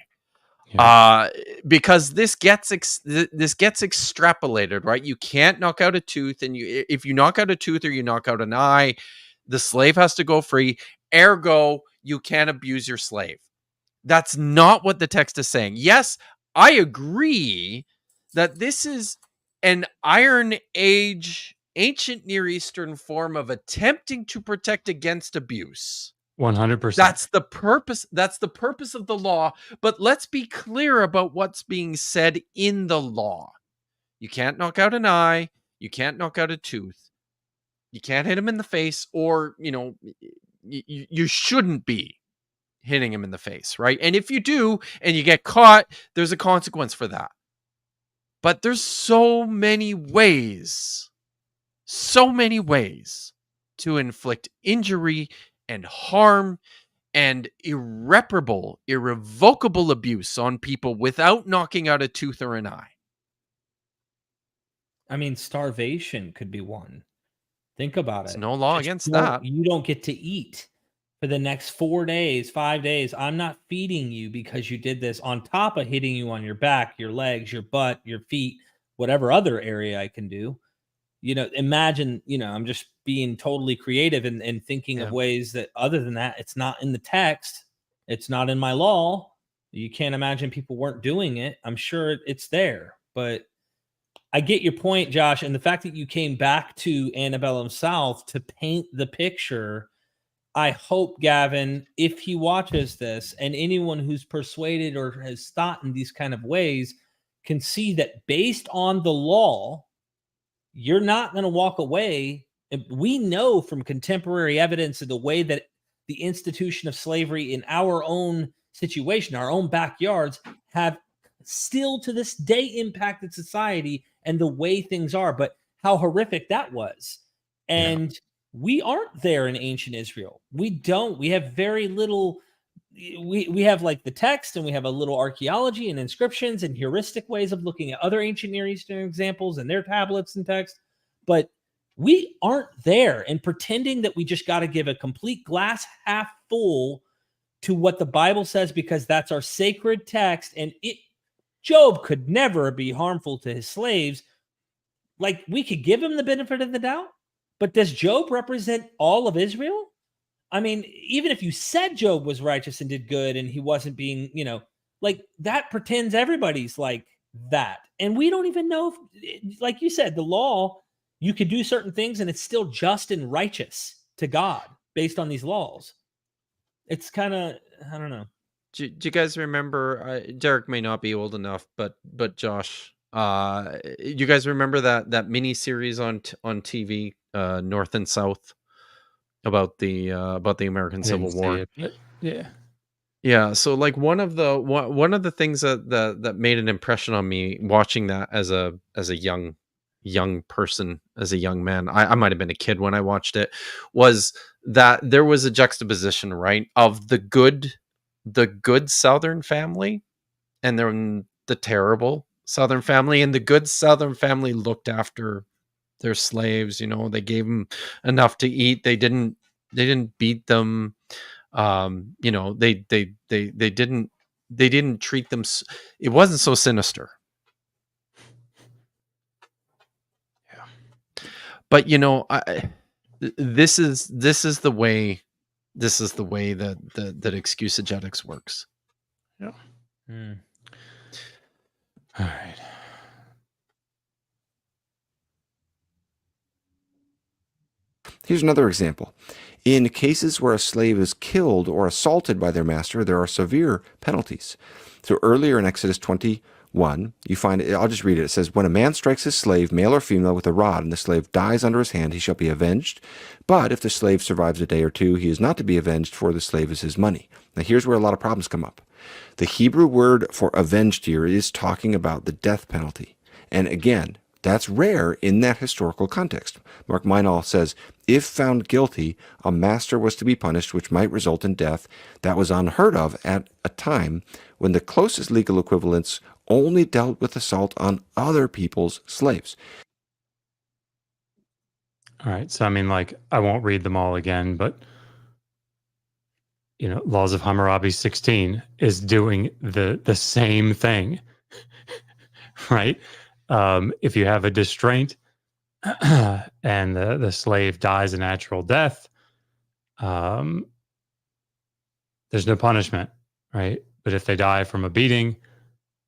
Yeah. Because this gets extrapolated, right? You can't knock out a tooth, and if you knock out a tooth or you knock out an eye, the slave has to go free. Ergo, you can't abuse your slave. That's not what the text is saying. Yes, I agree that this is an Iron Age, ancient Near Eastern form of attempting to protect against abuse. 100%. That's the purpose. That's the purpose of the law. But let's be clear about what's being said in the law. You can't knock out an eye. You can't knock out a tooth. You can't hit him in the face, or, you know, you shouldn't be hitting him in the face, right? And if you do and you get caught, there's a consequence for that. But there's so many ways to inflict injury and harm and irrevocable abuse on people without knocking out a tooth or an eye. I mean, starvation could be one. Think about There's it. no law Just against that. You don't get to eat for the next 4 days, 5 days. I'm not feeding you because you did this, on top of hitting you on your back, your legs, your butt, your feet, whatever other area I can do. You know, imagine, you know, I'm just being totally creative and thinking of ways that, other than that, it's not in the text. It's not in my law. You can't imagine people weren't doing it. I'm sure it's there, but I get your point, Josh. And the fact that you came back to Antebellum South to paint the picture, I hope, Gavin, if he watches this, and anyone who's persuaded or has thought in these kind of ways, can see that based on the law, you're not going to walk away. And we know from contemporary evidence of the way that the institution of slavery in our own situation, our own backyards, have still to this day impacted society and the way things are, but how horrific that was. And we aren't there in ancient Israel. We don't. We have very little. We have like the text, and we have a little archaeology and inscriptions and heuristic ways of looking at other ancient Near Eastern examples and their tablets and text, but we aren't there. And pretending that we just got to give a complete glass half full to what the Bible says because that's our sacred text, and Job could never be harmful to his slaves. Like, we could give him the benefit of the doubt, but does Job represent all of Israel? I mean, even if you said Job was righteous and did good and he wasn't being, you know, like, that pretends everybody's like that. And we don't even know if, like you said, the law, you could do certain things and it's still just and righteous to God based on these laws. It's kind of, I don't know. Do you guys remember? Derek may not be old enough, but Josh, you guys remember that mini series on TV, North and South, about the American Civil War? Yeah. So, like, one of the things that made an impression on me watching that as a young person, as a young man, I might have been a kid when I watched it, was that there was a juxtaposition, right, of the good Southern family and then the terrible Southern family. And the good Southern family looked after their slaves. You know, they gave them enough to eat. They didn't beat them. You know, they didn't treat them. It wasn't so sinister. Yeah. But, you know, this is the way that excusegetics works. Yeah. All right. Here's another example. In cases where a slave is killed or assaulted by their master, there are severe penalties. So earlier in Exodus 20, 1, you find, I'll just read it. It says, when a man strikes his slave, male or female, with a rod, and the slave dies under his hand, he shall be avenged. But if the slave survives a day or two, he is not to be avenged, for the slave is his money. Now here's where a lot of problems come up. The Hebrew word for avenged here is talking about the death penalty. And again, that's rare in that historical context. Mark Meinall says, if found guilty, a master was to be punished, which might result in death. That was unheard of at a time when the closest legal equivalents only dealt with assault on other people's slaves. All right. So, I mean, like, I won't read them all again, but, you know, Laws of Hammurabi 16 is doing the same thing, right? If you have a distraint and the slave dies a natural death, there's no punishment, right? But if they die from a beating,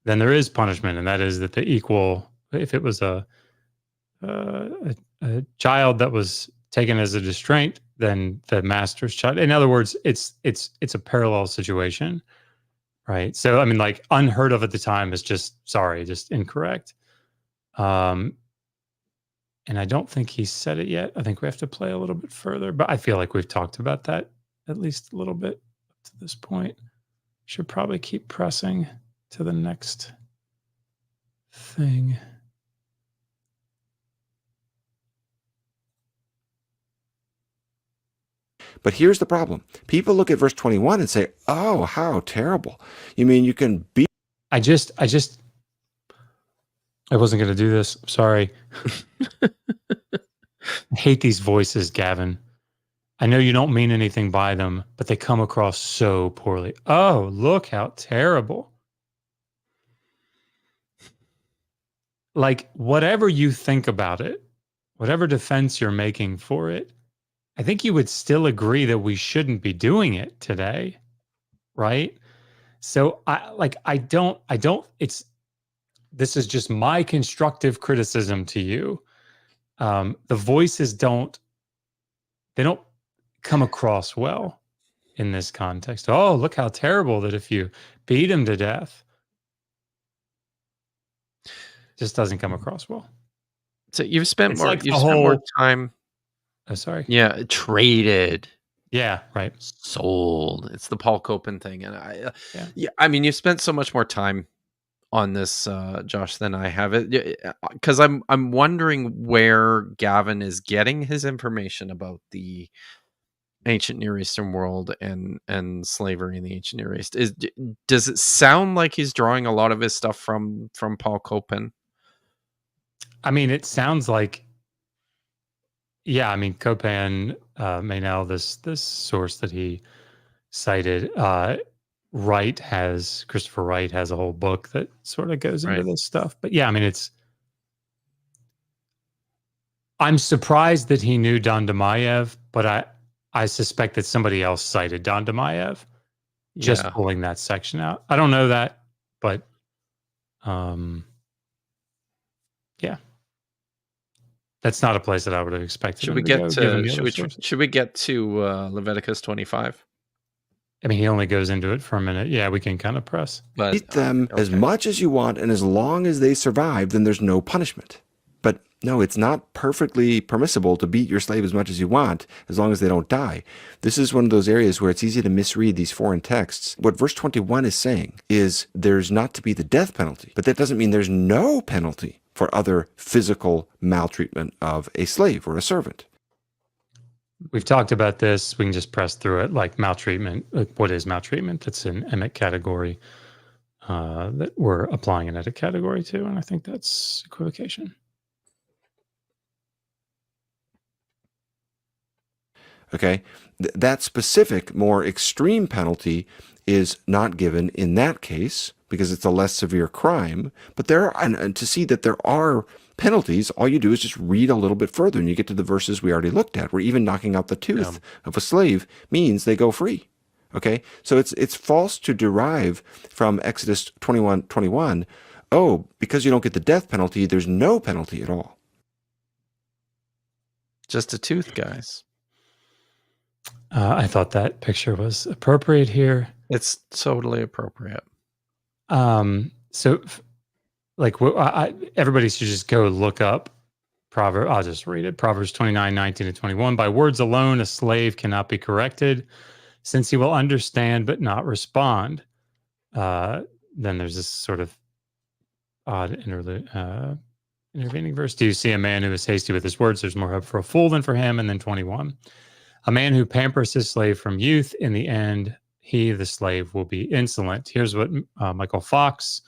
then there is punishment, and that is that the equal. If it was a child that was taken as a distraint, then the master's child. In other words, it's a parallel situation, right? So I mean, like, unheard of at the time is just incorrect. And I don't think he said it yet. I think we have to play a little bit further, but I feel like we've talked about that at least a little bit up to this point. Should probably keep pressing to the next thing. But here's the problem. People look at verse 21 and say, oh, how terrible. You mean you can beat... I wasn't going to do this. I'm sorry. I hate these voices, Gavin. I know you don't mean anything by them, but they come across so poorly. Oh, look how terrible. Like, whatever you think about it, whatever defense you're making for it, I think you would still agree that we shouldn't be doing it today, right? So this is just my constructive criticism to you. The voices don't come across well in this context. Oh, look how terrible that if you beat him to death. Just doesn't come across well. So you've spent more. Like you've spent more time. Oh, sorry. Yeah, traded. Yeah, right. Sold. It's the Paul Copan thing, and yeah. I mean, you've spent so much more time on this, Josh, than I have it, because I'm wondering where Gavin is getting his information about the ancient Near Eastern world and slavery in the ancient Near East. Does it sound like he's drawing a lot of his stuff from Paul Copan? I mean, it sounds like, yeah. I mean, Copan, Maynell, this source that he cited, Christopher Wright has a whole book that sort of goes into this stuff. But yeah, I mean, I'm surprised that he knew Don Demayev, but I suspect that somebody else cited Don Demayev, just pulling that section out. I don't know that, but yeah. That's not a place that I would have expected. Should we get to Leviticus 25? I mean, he only goes into it for a minute. Yeah, we can kind of press. But beat them as much as you want, and as long as they survive, then there's no punishment. But no, it's not perfectly permissible to beat your slave as much as you want, as long as they don't die. This is one of those areas where it's easy to misread these foreign texts. What verse 21 is saying is there's not to be the death penalty, but that doesn't mean there's no penalty for other physical maltreatment of a slave or a servant. We've talked about this. We can just press through it. Like maltreatment. Like, what is maltreatment? That's an Emmett category that we're applying an edit category to, and I think that's equivocation. Okay, that specific, more extreme penalty is not given in that case because it's a less severe crime. But and to see that there are penalties, all you do is just read a little bit further, and you get to the verses we already looked at, where even knocking out the tooth of a slave means they go free. Okay, so it's false to derive from Exodus 21:21. Oh, because you don't get the death penalty, there's no penalty at all. Just a tooth, guys. I thought that picture was appropriate here. It's totally appropriate. So like everybody should just go look up Proverbs. I'll just read it. Proverbs 29:19-21. By words alone, a slave cannot be corrected, since he will understand but not respond. Then there's this sort of odd intervening verse. Do you see a man who is hasty with his words? There's more hope for a fool than for him. And then 21. A man who pampers his slave from youth, in the end, he, the slave, will be insolent. Here's what Michael Fox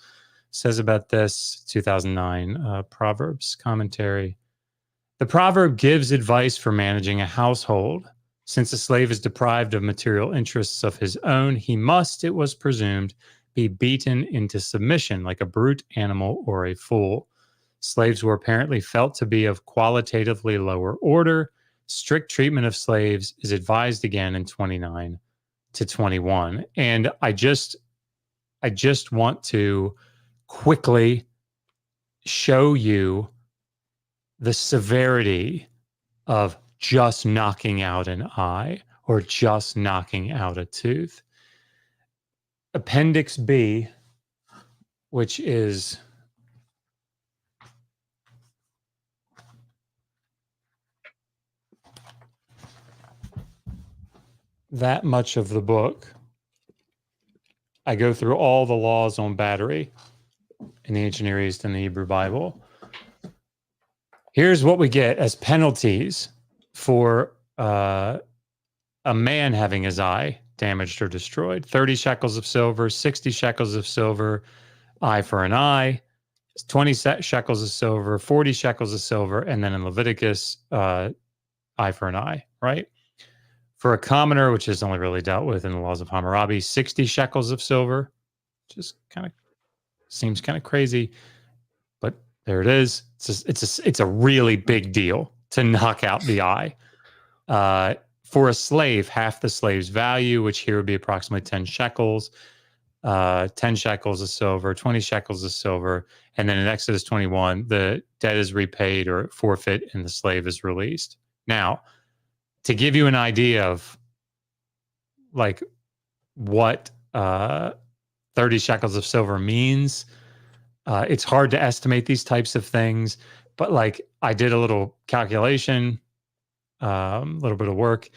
says about this, 2009 Proverbs commentary. The proverb gives advice for managing a household. Since a slave is deprived of material interests of his own, he must, it was presumed, be beaten into submission like a brute animal or a fool. Slaves were apparently felt to be of qualitatively lower order. Strict treatment of slaves is advised again in 29-21. And I just want to quickly show you the severity of just knocking out an eye or just knocking out a tooth. Appendix B, which is that much of the book, I go through all the laws on battery in the Ancient Near East and the Hebrew Bible. Here's what we get as penalties for a man having his eye damaged or destroyed. 30 shekels of silver, 60 shekels of silver, eye for an eye, 20 shekels of silver, 40 shekels of silver, and then in Leviticus, eye for an eye, right? For a commoner, which is only really dealt with in the laws of Hammurabi, 60 shekels of silver, which is seems kind of crazy, but there it is. It's a really big deal to knock out the eye. For a slave, half the slave's value, which here would be approximately 10 shekels, 10 shekels of silver, 20 shekels of silver, and then in Exodus 21, the debt is repaid or forfeit, and the slave is released. Now, to give you an idea of like what 30 shekels of silver means, it's hard to estimate these types of things, but like I did a little calculation, a little bit of work.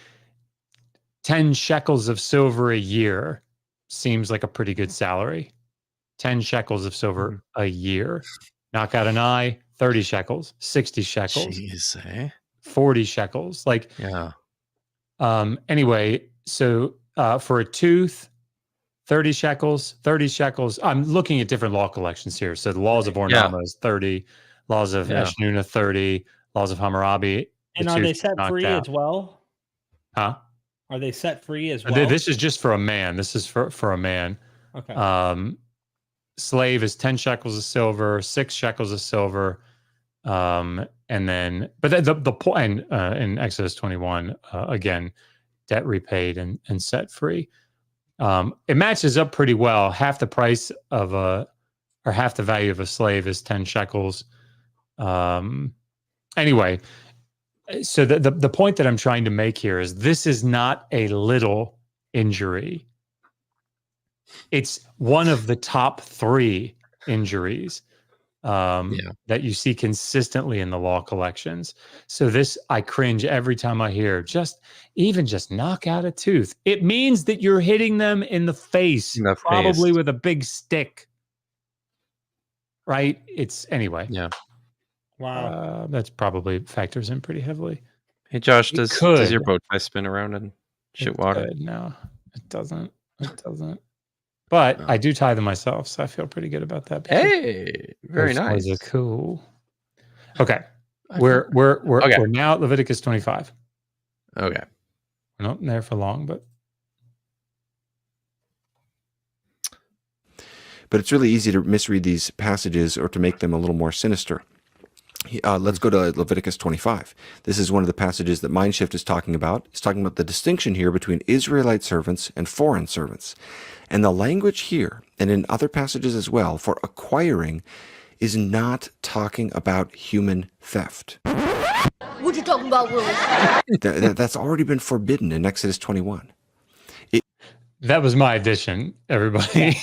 10 shekels of silver a year seems like a pretty good salary. 10 shekels of silver a year. Knock out an eye, 30 shekels, 60 shekels. Jeez, eh? 40 shekels. Like, yeah. Anyway, so for a tooth, 30 shekels, 30 shekels. I'm looking at different law collections here. So the laws of Ornama is 30, laws of Eshnuna 30, laws of Hammurabi. And are they set free as well? Huh? Are they set free as well? This is just for a man. This is for a man. Okay. Slave is 10 shekels of silver, 6 shekels of silver. And then, but the point in Exodus 21, again, debt repaid and set free. It matches up pretty well. Half the price of or half the value of a slave is 10 shekels. Anyway, so the point that I'm trying to make here is this is not a little injury. It's one of the top 3 injuries that you see consistently in the law collections. So this, I cringe every time I hear just knock out a tooth. It means that you're hitting them in the face, probably with a big stick. Right? It's anyway. Yeah. Wow. That's probably factors in pretty heavily. Hey Josh, does your bow tie spin around and shoot water? No, it doesn't. It doesn't. But I do tie them myself, so I feel pretty good about that. Hey, very nice. Those are cool. Okay, we're now at Leviticus 25. Okay, we're not there for long, but it's really easy to misread these passages or to make them a little more sinister. Let's go to Leviticus 25. This is one of the passages that Mindshift is talking about. It's talking about the distinction here between Israelite servants and foreign servants. And the language here, and in other passages as well, for acquiring is not talking about human theft. What you talking about, Willis? That's already been forbidden in Exodus 21. That was my addition, everybody,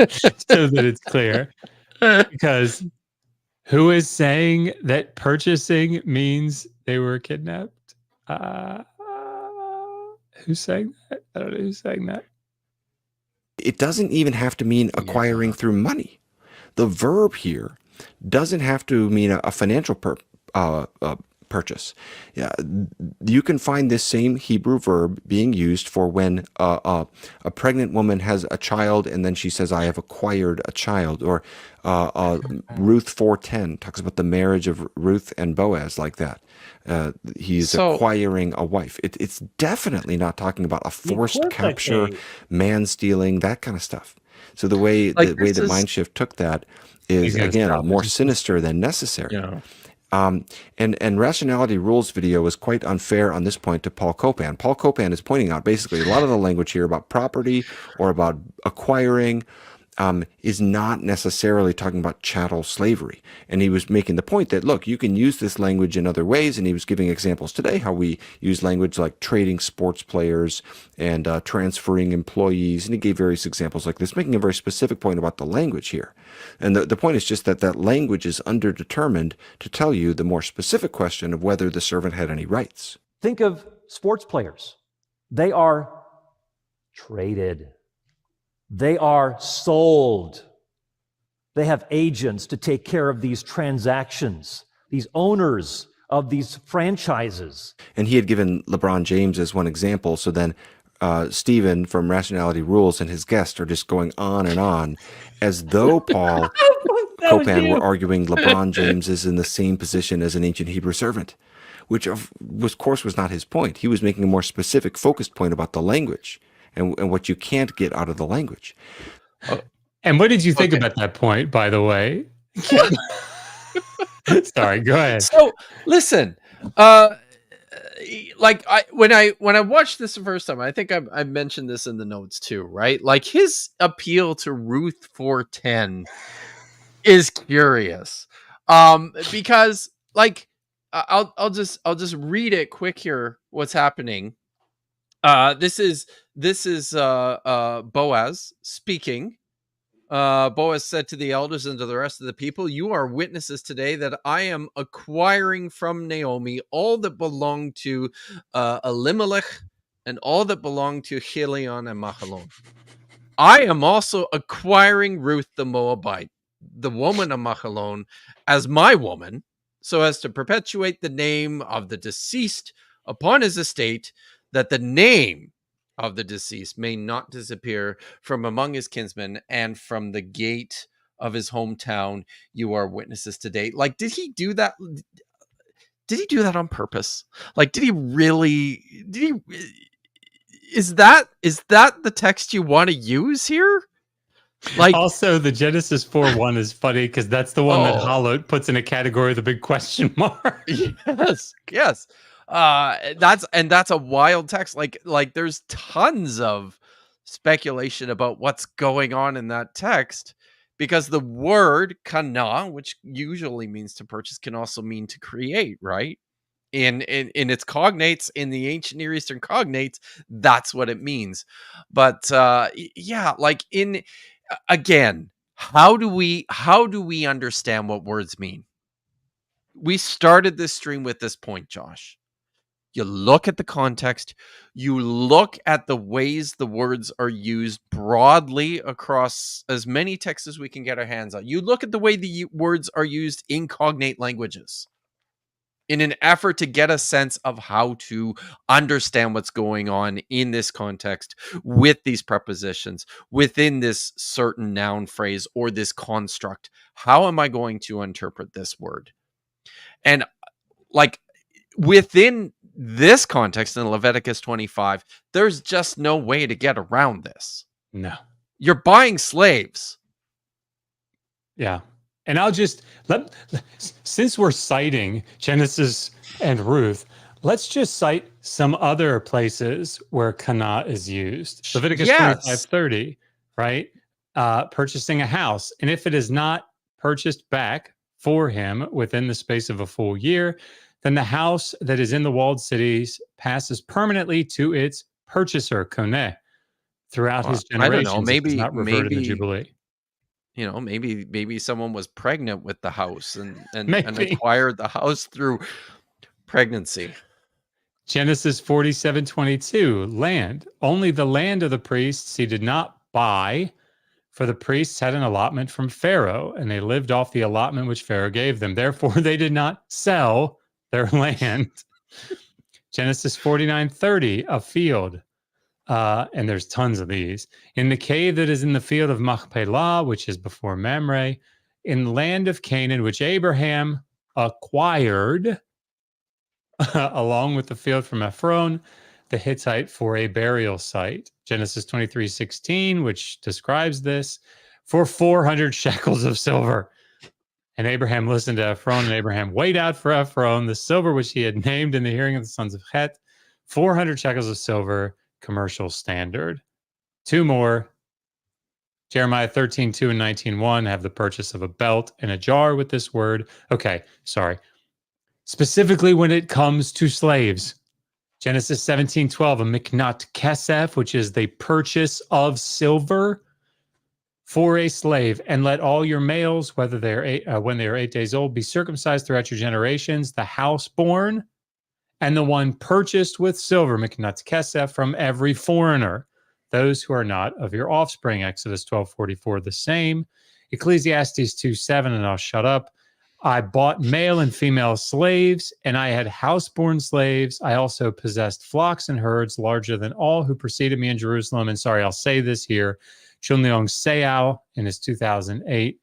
so that it's clear. Because who is saying that purchasing means they were kidnapped? Who's saying that? I don't know who's saying that. It doesn't even have to mean acquiring through money. The verb here doesn't have to mean a financial purchase. Yeah, you can find this same Hebrew verb being used for when a pregnant woman has a child and then she says, "I have acquired a child." Or Ruth 4:10 talks about the marriage of Ruth and Boaz like that. He's acquiring a wife. It's definitely not talking about a forced capture, man stealing, that kind of stuff. So the way that Mindshift took that is, again, more sinister than necessary. Yeah. And Rationality Rules video was quite unfair on this point to Paul Copan. Paul Copan is pointing out basically a lot of the language here about property or about acquiring is not necessarily talking about chattel slavery. And he was making the point that, look, you can use this language in other ways, and he was giving examples today how we use language like trading sports players and transferring employees, and he gave various examples like this, making a very specific point about the language here. And the point is just that that language is underdetermined to tell you the more specific question of whether the servant had any rights. Think of sports players. They are traded. They are sold. They have agents to take care of these transactions, these owners of these franchises. And he had given LeBron James as one example. So then Stephen from Rationality Rules and his guest are just going on as though Paul Copan were arguing LeBron James is in the same position as an ancient Hebrew servant, which of course was not his point. He was making a more specific, focused point about the language and what you can't get out of the language. And what did you think about that point, by the way? Sorry, go ahead. So listen, like when I watched this the first time, I think I mentioned this in the notes too, right? Like his appeal to Ruth 4:10 is curious, because like I'll just read it quick here. What's happening? This is Boaz speaking. Boaz said to the elders and to the rest of the people, "You are witnesses today that I am acquiring from Naomi all that belonged to Elimelech and all that belonged to Chilion and Mahalon. I am also acquiring Ruth the Moabite, the woman of Mahalon, as my woman, so as to perpetuate the name of the deceased upon his estate, that the name of the deceased may not disappear from among his kinsmen and from the gate of his hometown. You are witnesses today." Like, did he do that? Did he do that on purpose? Like, did he really? Is that the text you want to use here? Like, also, the Genesis 4:1 is funny because that's the one that Hollow puts in a category with a big question mark. Yes. That's a wild text. Like there's tons of speculation about what's going on in that text, because the word kana, which usually means to purchase, can also mean to create, right? In its cognates, in the ancient Near Eastern cognates, that's what it means. But yeah, like again, how do we understand what words mean? We started this stream with this point, Josh. You look at the context, you look at the ways the words are used broadly across as many texts as we can get our hands on. You look at the way the words are used in cognate languages in an effort to get a sense of how to understand what's going on in this context with these prepositions within this certain noun phrase or this construct. How am I going to interpret this word? And like within this context in Leviticus 25, there's just no way to get around this. No. You're buying slaves. Yeah. And I'll just since we're citing Genesis and Ruth, let's just cite some other places where kana is used. Leviticus 25:30, right? Purchasing a house. And if it is not purchased back for him within the space of a full year, then the house that is in the walled cities passes permanently to its purchaser, koneh, throughout his generations. I don't know, maybe not reverted in the Jubilee. You know, maybe someone was pregnant with the house and Maybe. acquired the house through pregnancy. Genesis 47:22, land. Only the land of the priests he did not buy, for the priests had an allotment from Pharaoh, and they lived off the allotment which Pharaoh gave them. Therefore, they did not sell their land. Genesis 49:30, a field. And there's tons of these. In the cave that is in the field of Machpelah, which is before Mamre, in the land of Canaan, which Abraham acquired, along with the field from Ephron, the Hittite, for a burial site. Genesis 23:16, which describes this, for 400 shekels of silver. And Abraham listened to Ephron, and Abraham weighed out for Ephron the silver which he had named in the hearing of the sons of Het, 400 shekels of silver, commercial standard. Two more. Jeremiah 13:2 and 19:1 have the purchase of a belt and a jar with this word. Okay, sorry. Specifically when it comes to slaves. Genesis 17:12, a miknat kesef, which is the purchase of silver for a slave, and let all your males, whether they are when they are 8 days old, be circumcised throughout your generations, the house-born, and the one purchased with silver, miknat kesef, from every foreigner, those who are not of your offspring. Exodus 12:44, the same. Ecclesiastes 2:7, and I'll shut up. I bought male and female slaves, and I had house-born slaves. I also possessed flocks and herds larger than all who preceded me in Jerusalem. And sorry, I'll say this here. Chunleong Seao, in his 2008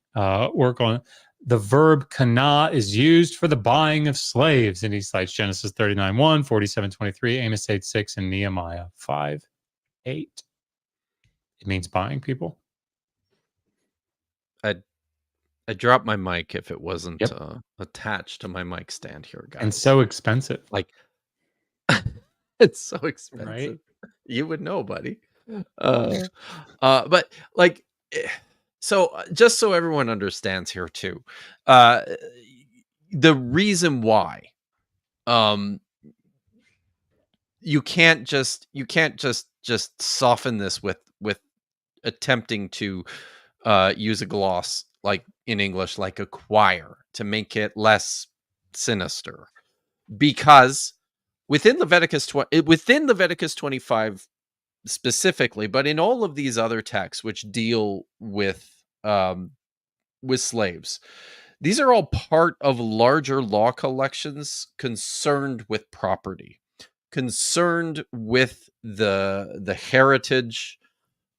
work on the verb kana is used for the buying of slaves. And he cites Genesis 39:1, 47:23, Amos 8:6, and Nehemiah 5:8. It means buying people. I dropped my mic if it wasn't Yep. attached to my mic stand here, guys. And so expensive. Like, it's so expensive. Right? You would know, buddy. But like, so just so everyone understands here too, the reason why, you can't just soften this with attempting to use a gloss like in English, like acquire, to make it less sinister, because within Leviticus 25 specifically, but in all of these other texts which deal with slaves, these are all part of larger law collections concerned with property, concerned with the heritage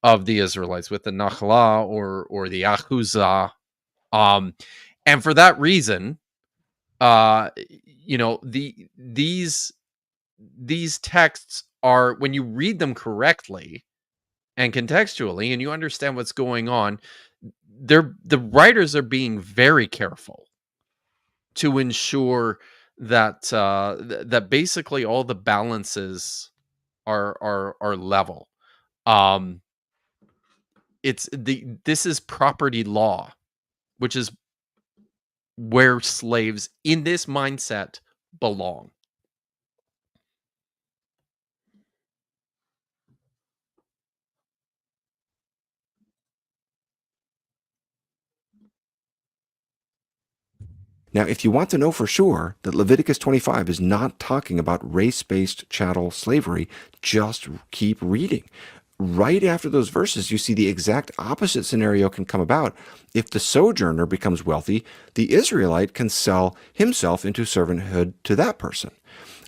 of the Israelites, with the Nachla or the Achuzah. And for that reason, these texts are, when you read them correctly and contextually, and you understand what's going on, the writers are being very careful to ensure that that basically all the balances are level. This is property law, which is where slaves in this mindset belong. Now, if you want to know for sure that Leviticus 25 is not talking about race-based chattel slavery, just keep reading. Right after those verses, you see the exact opposite scenario can come about. If the sojourner becomes wealthy, the Israelite can sell himself into servanthood to that person.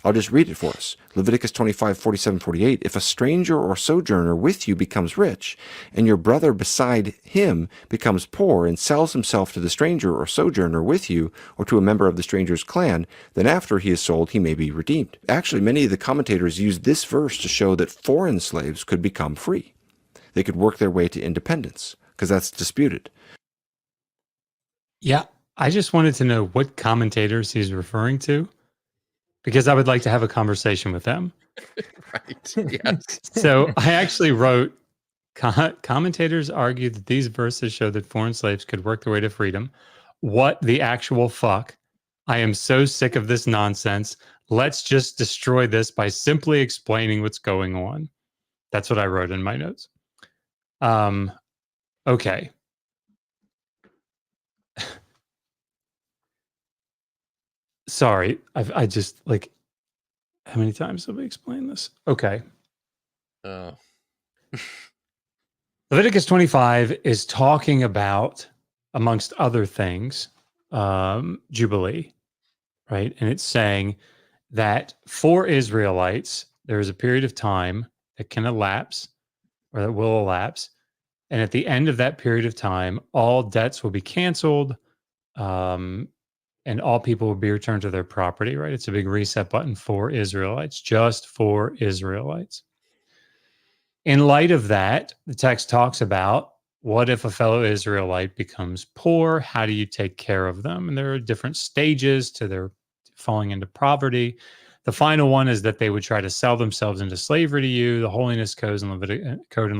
I'll just read it for us. Leviticus 25, 47, 48. If a stranger or sojourner with you becomes rich, and your brother beside him becomes poor and sells himself to the stranger or sojourner with you, or to a member of the stranger's clan, then after he is sold, he may be redeemed. Actually, many of the commentators use this verse to show that foreign slaves could become free. They could work their way to independence, because that's disputed. Yeah, I just wanted to know what commentators he's referring to, because I would like to have a conversation with them. Right. Yes. So I actually wrote, commentators argue that these verses show that foreign slaves could work their way to freedom. What the actual fuck? I am so sick of this nonsense. Let's just destroy this by simply explaining what's going on. That's what I wrote in my notes. Okay. sorry. I just like, how many times have we explained this? Okay. Oh. Leviticus 25 is talking about, amongst other things, Jubilee, right? And it's saying that for Israelites, there is a period of time that can elapse or that will elapse. And at the end of that period of time, all debts will be canceled, and all people will be returned to their property, right? It's a big reset button for Israelites, just for Israelites. In light of that, the text talks about, what if a fellow Israelite becomes poor? How do you take care of them? And there are different stages to their falling into poverty. The final one is that they would try to sell themselves into slavery to you. The holiness code in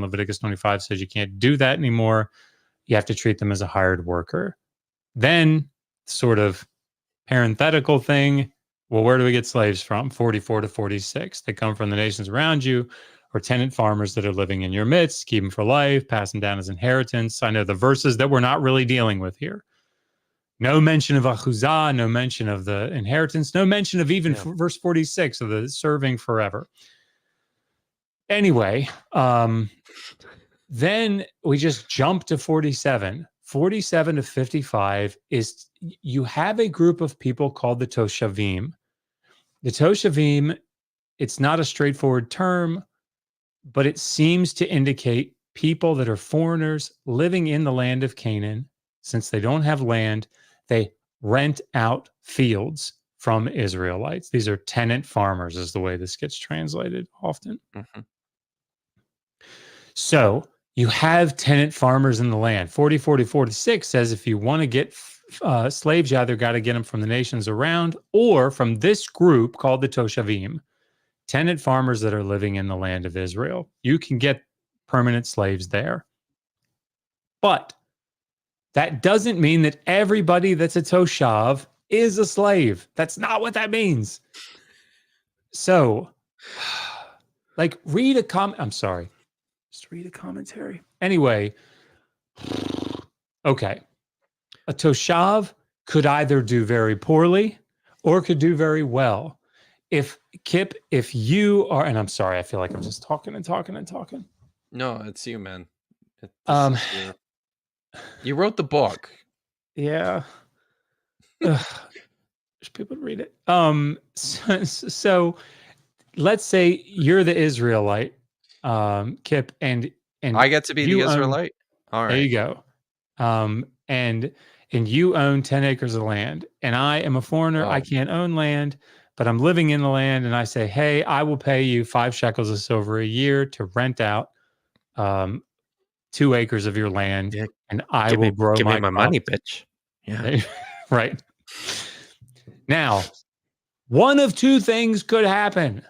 Leviticus 25 says you can't do that anymore. You have to treat them as a hired worker. Then, sort of parenthetical thing, well, where do we get slaves from? 44 to 46. They come from the nations around you, or tenant farmers that are living in your midst. Keep them for life, pass them down as inheritance. I know the verses that we're not really dealing with here. No mention of achuzah, no mention of the inheritance, no mention of even verse 46 of the serving forever. Anyway, then we just jump to 47. 47 to 55 is, you have a group of people called the Toshavim. The Toshavim, it's not a straightforward term, but it seems to indicate people that are foreigners living in the land of Canaan. Since they don't have land, they rent out fields from Israelites. These are tenant farmers, is the way this gets translated often. Mm-hmm. So you have tenant farmers in the land. 46 says if you want to get slaves, you either got to get them from the nations around or from this group called the Toshavim, tenant farmers that are living in the land of Israel. You can get permanent slaves there. But that doesn't mean that everybody that's a Toshav is a slave. That's not what that means. So, like, read a comment. I'm sorry. Just read a commentary. Anyway, okay. A Toshav could either do very poorly or could do very well. If you are, and I'm sorry, I feel like I'm just talking and talking and talking. No, it's you, man. You wrote the book. Yeah. There's people to read it. So let's say you're the Israelite, Kip, and I get to be the Israelite. All right. There you go. And you own 10 acres of land, and I am a foreigner. Oh. I can't own land, but I'm living in the land, and I say, hey, I will pay you 5 shekels of silver a year to rent out 2 acres of your land, Yeah, and I will grow give my me my money, bitch. Yeah. Right. Now, one of two things could happen,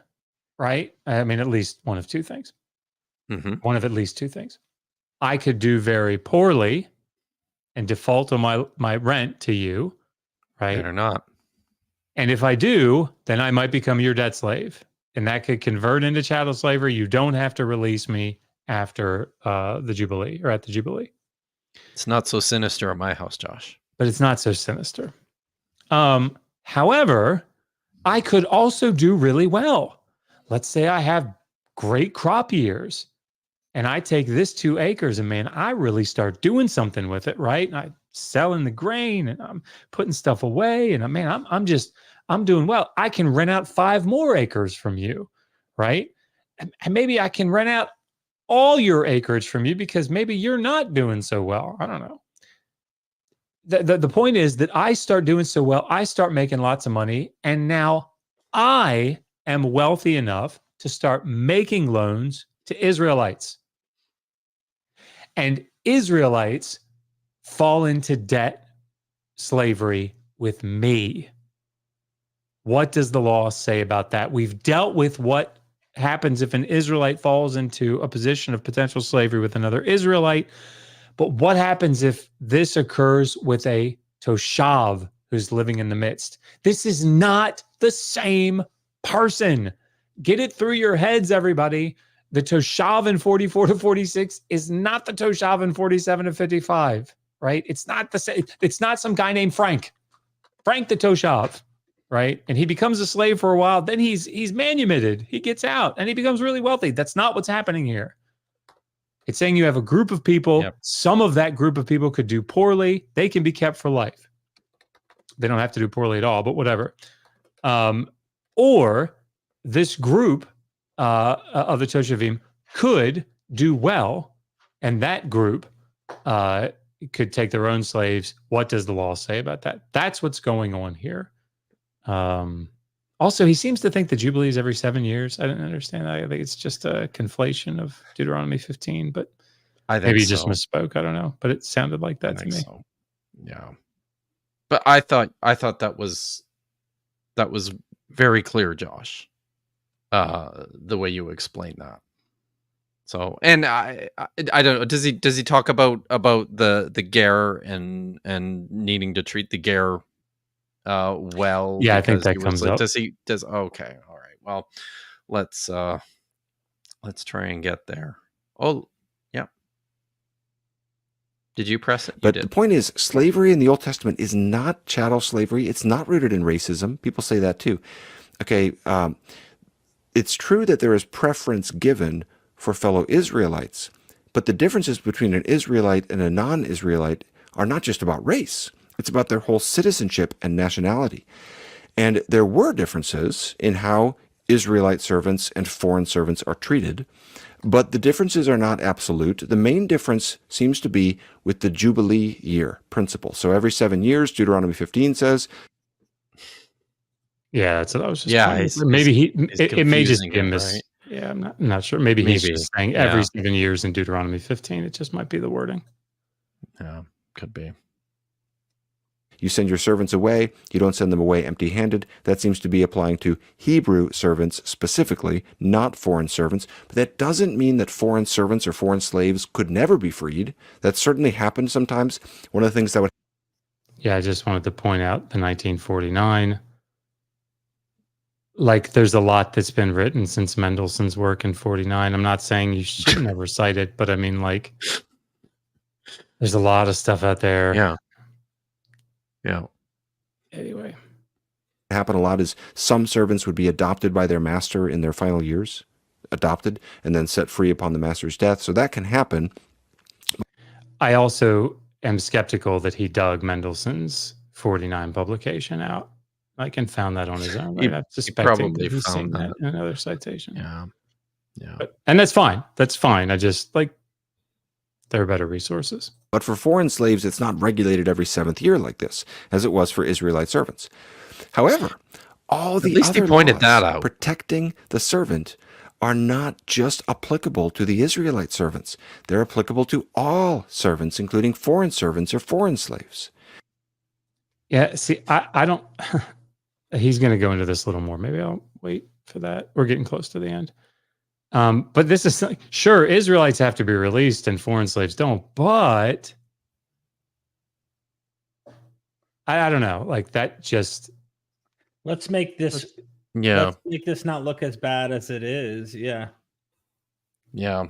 right? I mean, at least one of two things. Mm-hmm. One of at least two things. I could do very poorly and default on my rent to you, right? Better not. And if I do, then I might become your debt slave. And that could convert into chattel slavery. You don't have to release me after the Jubilee or at the Jubilee. It's not so sinister at my house, Josh. But it's not so sinister. However, I could also do really well. Let's say I have great crop years and I take this 2 acres and man, I really start doing something with it, right? And I'm selling the grain and I'm putting stuff away and I'm doing well. I can rent out 5 more acres from you, right? And maybe I can rent out all your acreage from you because maybe you're not doing so well. I don't know. The point is that I start doing so well, I start making lots of money, and now I am wealthy enough to start making loans to Israelites. And Israelites fall into debt slavery with me. What does the law say about that? We've dealt with what happens if an Israelite falls into a position of potential slavery with another Israelite. But what happens if this occurs with a Toshav who's living in the midst? This is not the same person. Get it through your heads, everybody. The Toshav in 44 to 46 is not the Toshav in 47 to 55, right? It's not the same. It's not some guy named Frank. Frank the Toshav. right? And he becomes a slave for a while. Then he's manumitted. He gets out and he becomes really wealthy. That's not what's happening here. It's saying you have a group of people. Yep. Some of that group of people could do poorly. They can be kept for life. They don't have to do poorly at all, but whatever. Or this group of the Toshevim could do well, and that group could take their own slaves. What does the law say about that? That's what's going on here. Also, he seems to think the Jubilee is every 7 years. I didn't understand that. I think it's just a conflation of Deuteronomy 15, but I think maybe he so. just misspoke. I don't know, but it sounded like that to me. So. Yeah, but I thought that was very clear, Josh. The way you explained that. So, and I don't know. Does he talk about the ger and needing to treat the ger well? Yeah, I think because that he was comes like, up. Okay, all right. Well, let's try and get there. Oh, yeah. Did you press it? You But did. the point is, slavery in the Old Testament is not chattel slavery. It's not rooted in racism. People say that too. Okay, it's true that there is preference given for fellow Israelites, but the differences between an Israelite and a non-Israelite are not just about race. It's about their whole citizenship and nationality. And there were differences in how Israelite servants and foreign servants are treated, but the differences are not absolute. The main difference seems to be with the Jubilee year principle. So every 7 years, Deuteronomy 15 says, Yeah, that's what I was just. Yeah, pointing. Maybe it may just confusing be a it, miss. right? Yeah, I'm not sure. Maybe he's Maybe, just saying every yeah. 7 years in Deuteronomy 15. It just might be the wording. Yeah, could be. you send your servants away, you don't send them away empty-handed. That seems to be applying to Hebrew servants specifically, not foreign servants. But that doesn't mean that foreign servants or foreign slaves could never be freed. That certainly happened sometimes. One of the things that would Yeah, I just wanted to point out the 1949. Like, there's a lot that's been written since Mendelssohn's work in 49. I'm not saying you should never cite it, but I mean, like, there's a lot of stuff out there. Yeah. Yeah. Anyway. happen a lot is some servants would be adopted by their master in their final years, adopted, and then set free upon the master's death. So that can happen. I also am skeptical that he dug Mendelssohn's 49 publication out, like, and found that on his own. Right? I'm suspecting probably that he's found seen that that. in another citation. Yeah. Yeah. And that's fine. That's fine. I just, like, there are better resources. But for foreign slaves, it's not regulated every 7th year like this, as it was for Israelite servants. However, all the least he other pointed laws that out. protecting the servant are not just applicable to the Israelite servants. They're applicable to all servants, including foreign servants or foreign slaves. Yeah, see, I don't. He's going to go into this a little more. Maybe I'll wait for that. We're getting close to the end. But this is sure Israelites have to be released and foreign slaves don't. But I don't know. Like, that just. Let's make this. Yeah. Let's make this not look as bad as it is. Yeah. Yeah.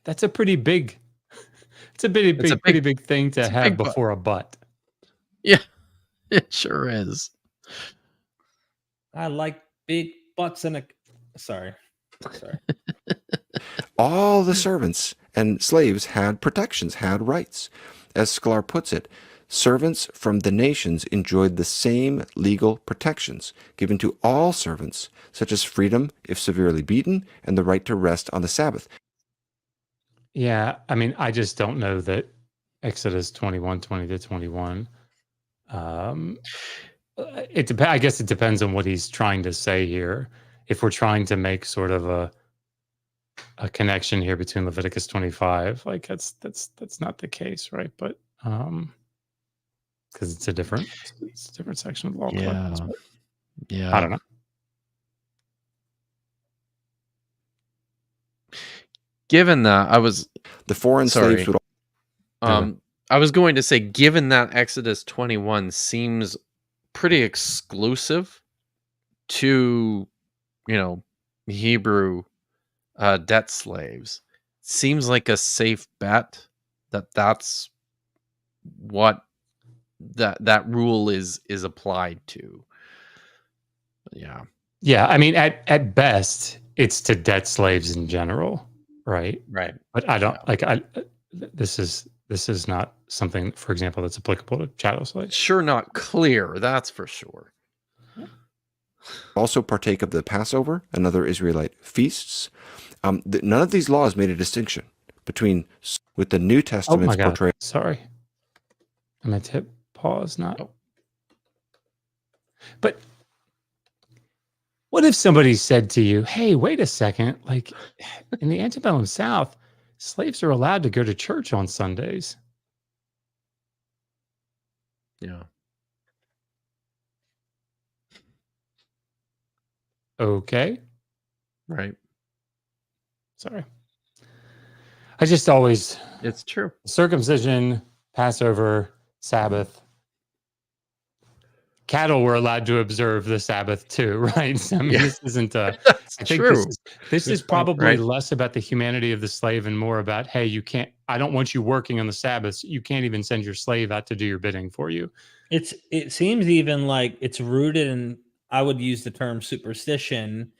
That's a pretty big. It's a pretty big thing to have before a but. Yeah, it sure is. I like big butts and a. Sorry. All the servants and slaves had protections, had rights. As Sklar puts it, servants from the nations enjoyed the same legal protections given to all servants, such as freedom if severely beaten and the right to rest on the Sabbath. Yeah, I mean, I just don't know that Exodus 21, 20 to 21. I guess it depends on what he's trying to say here. If we're trying to make sort of a connection here between Leviticus 25, like that's not the case, right? But because it's a different section of the law. Yeah. But Yeah. I don't know. Given that The foreign slaves would I was going to say, given that Exodus 21 seems pretty exclusive to, Hebrew debt slaves, seems like a safe bet that's what that rule is applied to. Yeah, I mean, at best, it's to debt slaves in general, right? Right. But I don't this is not something, for example, that's applicable to chattel slaves. Sure, not clear. That's for sure. Also partake of the Passover and other Israelite feasts. None of these laws made a distinction between with the New Oh my Testament's God! portrayal. Sorry, I meant to hit pause. Not. But what if somebody said to you, "Hey, wait a second! Like in the antebellum South, slaves are allowed to go to church on Sundays." Yeah. Okay. Right. Sorry. I just always It's true. circumcision, Passover, Sabbath. Cattle were allowed to observe the Sabbath too, right? So, I mean, this isn't a. That's I think true. this is Good point, probably right? less about the humanity of the slave and more about, hey, you can't. I don't want you working on the Sabbath. You can't even send your slave out to do your bidding for you. It seems even like it's rooted in, I would use the term superstition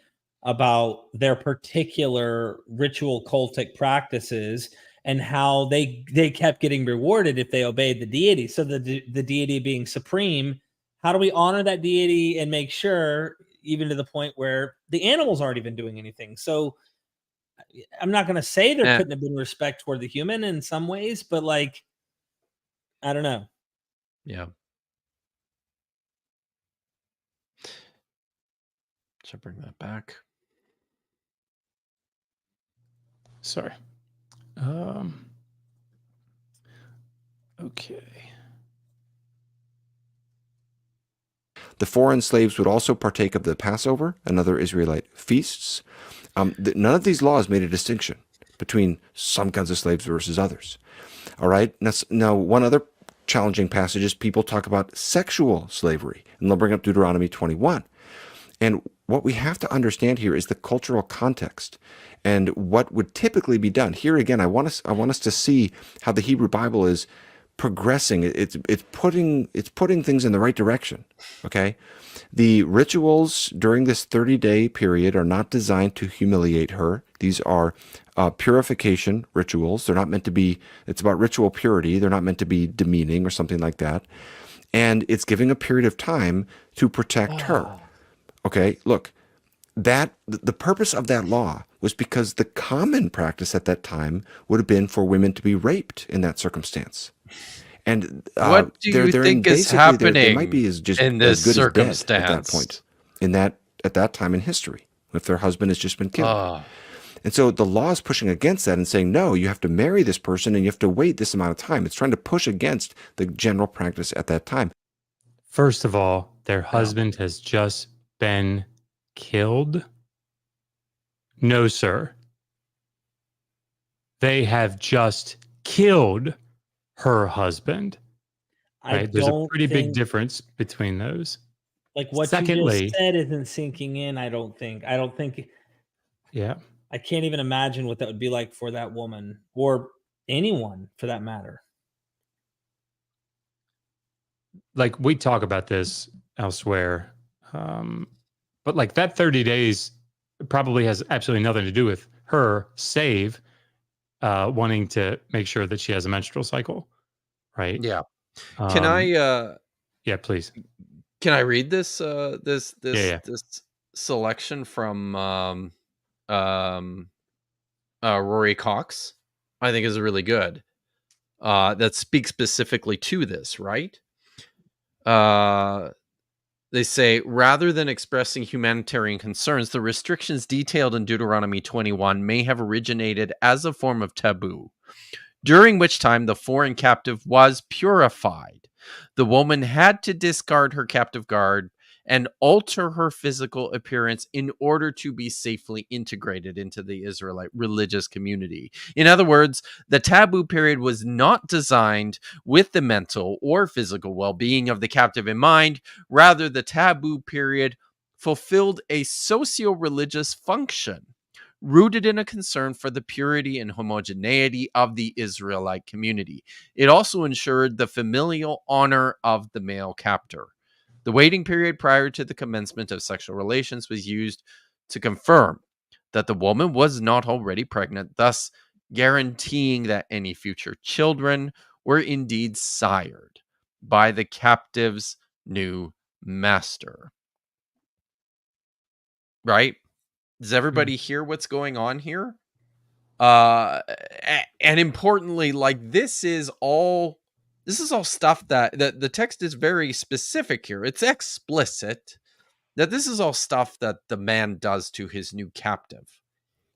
about their particular ritual cultic practices and how they kept getting rewarded if they obeyed the deity. So the deity being supreme, how do we honor that deity and make sure, even to the point where the animals aren't even doing anything? So I'm not going to say there Yeah. couldn't have been respect toward the human in some ways, but like, I don't know. Yeah. Should bring that back. Sorry. Okay. The foreign slaves would also partake of the Passover and other Israelite feasts. None of these laws made a distinction between some kinds of slaves versus others. All right. Now, one other challenging passage is people talk about sexual slavery, and they'll bring up Deuteronomy 21. And what we have to understand here is the cultural context and what would typically be done. Here again, I want us to see how the Hebrew Bible is progressing. It's putting things in the right direction. Okay, the rituals during this 30-day period are not designed to humiliate her. These are purification rituals. They're not meant to be. It's about ritual purity. They're not meant to be demeaning or something like that. And it's giving a period of time to protect her. Okay, look, that the purpose of that law was because the common practice at that time would have been for women to be raped in that circumstance. And What do you think is they might be happening in this as good as dead at that circumstance? point, at that time in history, if their husband has just been killed. Oh, And so the law is pushing against that and saying, no, you have to marry this person and you have to wait this amount of time. It's trying to push against the general practice at that time. First of all, their husband has just been killed. No, sir. They have just killed her husband. Right? There's a pretty big difference between those. Like what Secondly, you just said isn't sinking in. I don't think. Yeah. I can't even imagine what that would be like for that woman or anyone for that matter. Like we talk about this elsewhere, but like that 30 days probably has absolutely nothing to do with her wanting to make sure that she has a menstrual cycle, right? yeah. Can I? Yeah, please. Can I read this? This Yeah. selection from Rory Cox? I think is really good. That speaks specifically to this, right? They say, rather than expressing humanitarian concerns, the restrictions detailed in Deuteronomy 21 may have originated as a form of taboo, during which time the foreign captive was purified. The woman had to discard her captive garb and alter her physical appearance in order to be safely integrated into the Israelite religious community. In other words, the taboo period was not designed with the mental or physical well-being of the captive in mind. Rather, the taboo period fulfilled a socio-religious function rooted in a concern for the purity and homogeneity of the Israelite community. It also ensured the familial honor of the male captor. The waiting period prior to the commencement of sexual relations was used to confirm that the woman was not already pregnant, thus guaranteeing that any future children were indeed sired by the captive's new master. Right? Does everybody hear what's going on here? And importantly, like this is all stuff that the text is very specific here. It's explicit that this is all stuff that the man does to his new captive.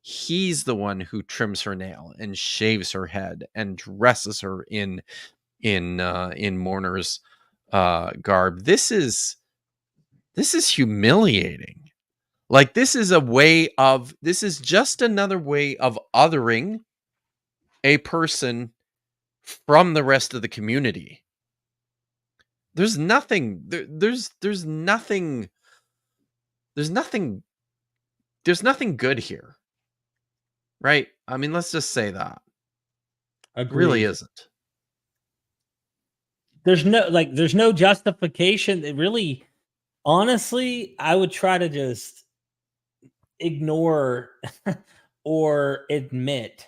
He's the one who trims her nail and shaves her head and dresses her in mourner's garb. This is humiliating. Like this is just another way of othering a person from the rest of the community. There's nothing good here. Right? I mean, let's just say that. It really isn't. There's no justification. It really, honestly, I would try to just ignore or admit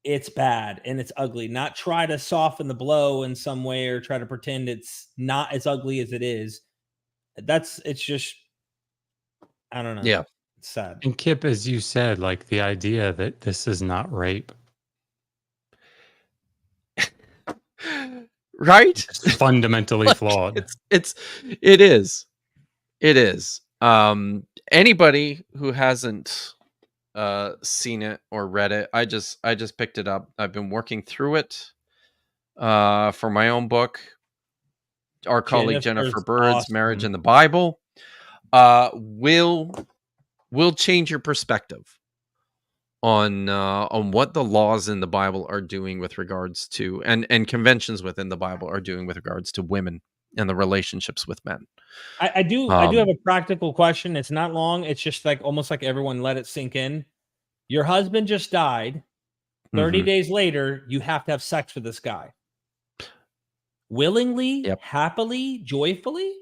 it's bad and it's ugly, not try to soften the blow in some way or try to pretend it's not as ugly as it is. It's just, I don't know. Yeah. It's sad. And Kip, as you said, like the idea that this is not rape. Right? It's fundamentally flawed. It is. Anybody who hasn't seen it or read it, I just picked it up. I've been working through it for my own book. Our colleague Jennifer Bird's awesome. Marriage in the Bible will change your perspective on what the laws in the Bible are doing with regards to and conventions within the Bible are doing with regards to women and the relationships with men. I do have a practical question. It's not long. It's just like almost like everyone let it sink in. Your husband just died. 30 days later, you have to have sex with this guy. Willingly, happily, joyfully?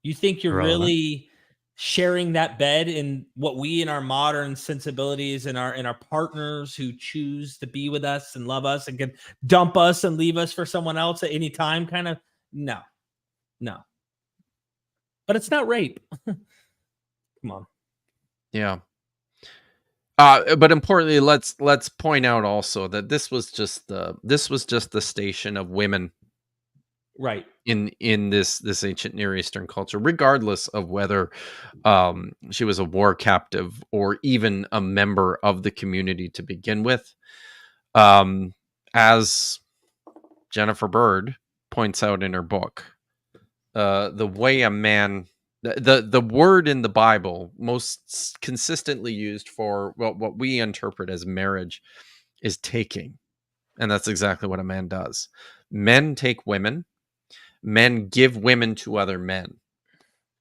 You think you're really sharing that bed in what we in our modern sensibilities and our partners who choose to be with us and love us and can dump us and leave us for someone else at any time? Kind of no. But it's not rape. Come on. Yeah. But importantly, let's point out also that this was just the station of women, right, in this ancient Near Eastern culture, regardless of whether she was a war captive or even a member of the community to begin with. As Jennifer Bird points out in her book, the way a man, the word in the Bible most consistently used for what we interpret as marriage is taking. And that's exactly what a man does. Men take women. Men give women to other men.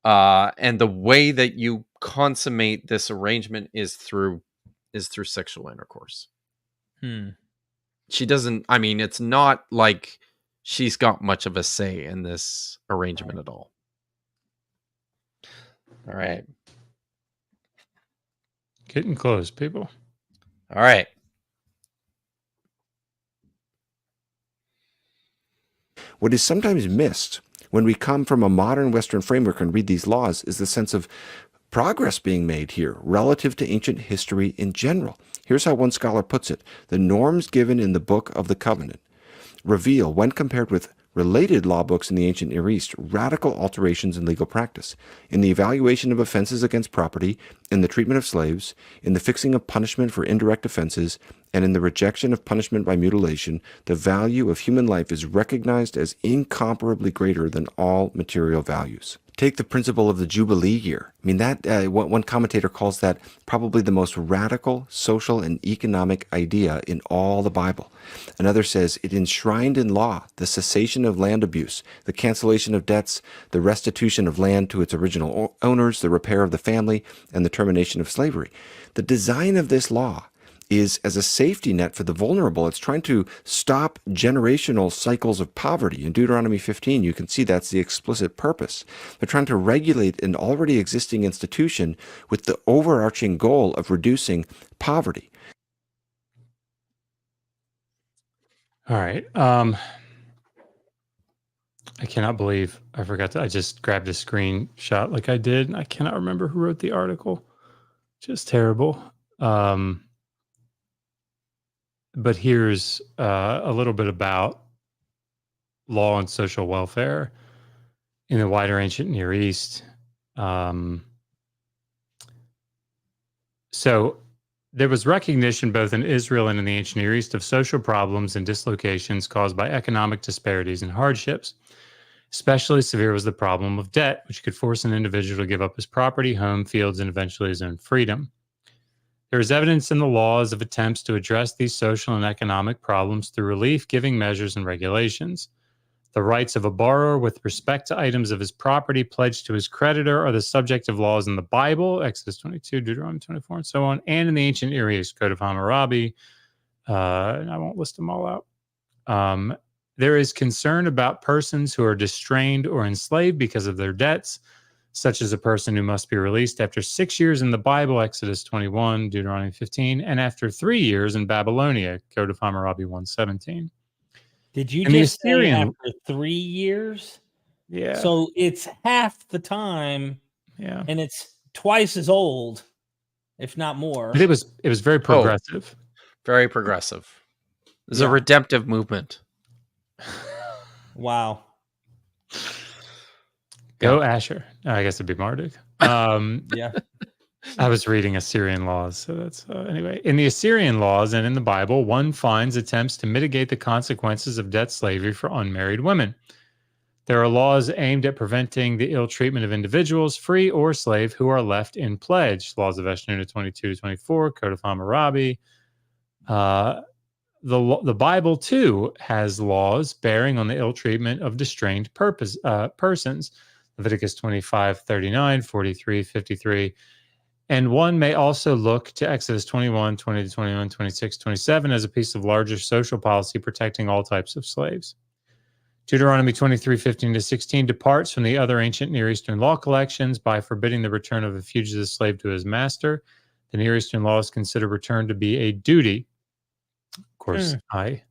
And the way that you consummate this arrangement is through sexual intercourse. She doesn't, I mean, it's not like she's got much of a say in this arrangement at all. All right. Getting close, people. All right. What is sometimes missed when we come from a modern Western framework and read these laws is the sense of progress being made here relative to ancient history in general. Here's how one scholar puts it: the norms given in the Book of the Covenant reveal, when compared with related law books in the ancient Near East, radical alterations in legal practice, in the evaluation of offenses against property, in the treatment of slaves, in the fixing of punishment for indirect offenses, and in the rejection of punishment by mutilation. The value of human life is recognized as incomparably greater than all material values. Take the principle of the Jubilee year. I mean, that one commentator calls that probably the most radical social and economic idea in all the Bible. Another says it enshrined in law the cessation of land abuse, the cancellation of debts, the restitution of land to its original owners, the repair of the family, and the termination of slavery. The design of this law is as a safety net for the vulnerable. It's trying to stop generational cycles of poverty. In Deuteronomy 15, you can see that's the explicit purpose. They're trying to regulate an already existing institution with the overarching goal of reducing poverty. All right. I cannot believe I forgot to. I just grabbed a screenshot like I did. I cannot remember who wrote the article. Just terrible. But here's a little bit about law and social welfare in the wider ancient Near East. So there was recognition both in Israel and in the ancient Near East of social problems and dislocations caused by economic disparities and hardships. Especially severe was the problem of debt, which could force an individual to give up his property, home, fields, and eventually his own freedom. There is evidence in the laws of attempts to address these social and economic problems through relief-giving measures and regulations. The rights of a borrower with respect to items of his property pledged to his creditor are the subject of laws in the Bible, Exodus 22, Deuteronomy 24, and so on, and in the ancient Near East, Code of Hammurabi. And I won't list them all out. There is concern about persons who are distrained or enslaved because of their debts, such as a person who must be released after 6 years in the Bible, Exodus 21, Deuteronomy 15, and after 3 years in Babylonia, Code of Hammurabi 117. Did you And the just say Assyrian- after 3 years? Yeah. So it's half the time, yeah. and it's twice as old, if not more. But it was very progressive. Very progressive. There's Yeah. a redemptive movement. Wow. Go Asher. I guess it'd be Marduk. Yeah. I was reading Assyrian laws, so that's anyway. In the Assyrian laws and in the Bible, one finds attempts to mitigate the consequences of debt slavery for unmarried women. There are laws aimed at preventing the ill treatment of individuals, free or slave, who are left in pledge. Laws of Eshnunna 22 to 24, Code of Hammurabi. The Bible, too, has laws bearing on the ill treatment of distrained persons. Leviticus 25, 39, 43, 53. And one may also look to Exodus 21, 20 to 21, 26, 27 as a piece of larger social policy protecting all types of slaves. Deuteronomy 23, 15 to 16 departs from the other ancient Near Eastern law collections by forbidding the return of a fugitive slave to his master. The Near Eastern laws consider return to be a duty. Of course, I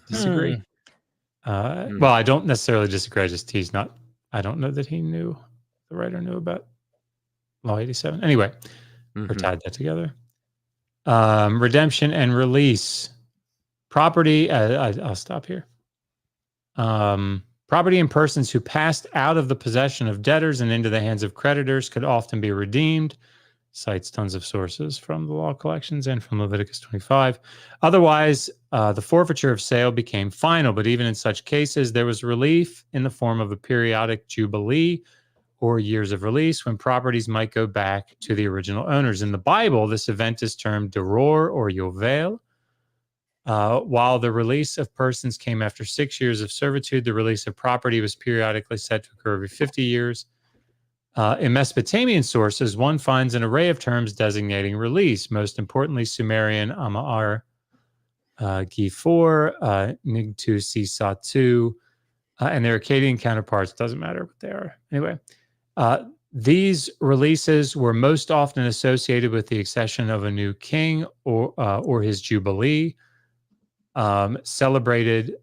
disagree. Well, I don't necessarily disagree. I don't know that he knew, the writer knew about Law 87. Anyway, or tied that together. Redemption and release. Property, I'll stop here. Property and persons who passed out of the possession of debtors and into the hands of creditors could often be redeemed. Cites tons of sources from the law collections and from Leviticus 25. Otherwise, the forfeiture of sale became final, but even in such cases, there was relief in the form of a periodic jubilee or years of release when properties might go back to the original owners. In the Bible, this event is termed Deror or Yovel. While the release of persons came after 6 years of servitude, the release of property was periodically said to occur every 50 years. In Mesopotamian sources, one finds an array of terms designating release, most importantly Sumerian Amar Gifor, Nigtu Sisatu, and their Akkadian counterparts. Doesn't matter what they are. Anyway, these releases were most often associated with the accession of a new king or his jubilee, celebrated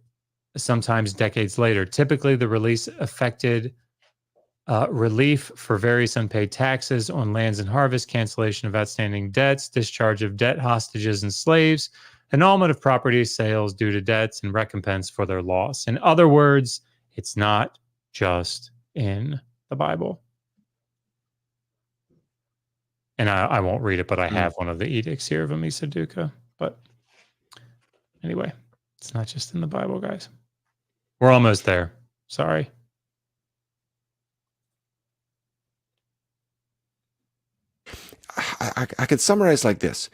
sometimes decades later. Typically, the release affected relief for various unpaid taxes on lands and harvest, cancellation of outstanding debts, discharge of debt hostages and slaves, annulment of property sales due to debts, and recompense for their loss. In other words, it's not just in the Bible. And I won't read it, but I have one of the edicts here of Amisa Duca. But anyway, it's not just in the Bible, guys. We're almost there. Sorry. I could summarize like this.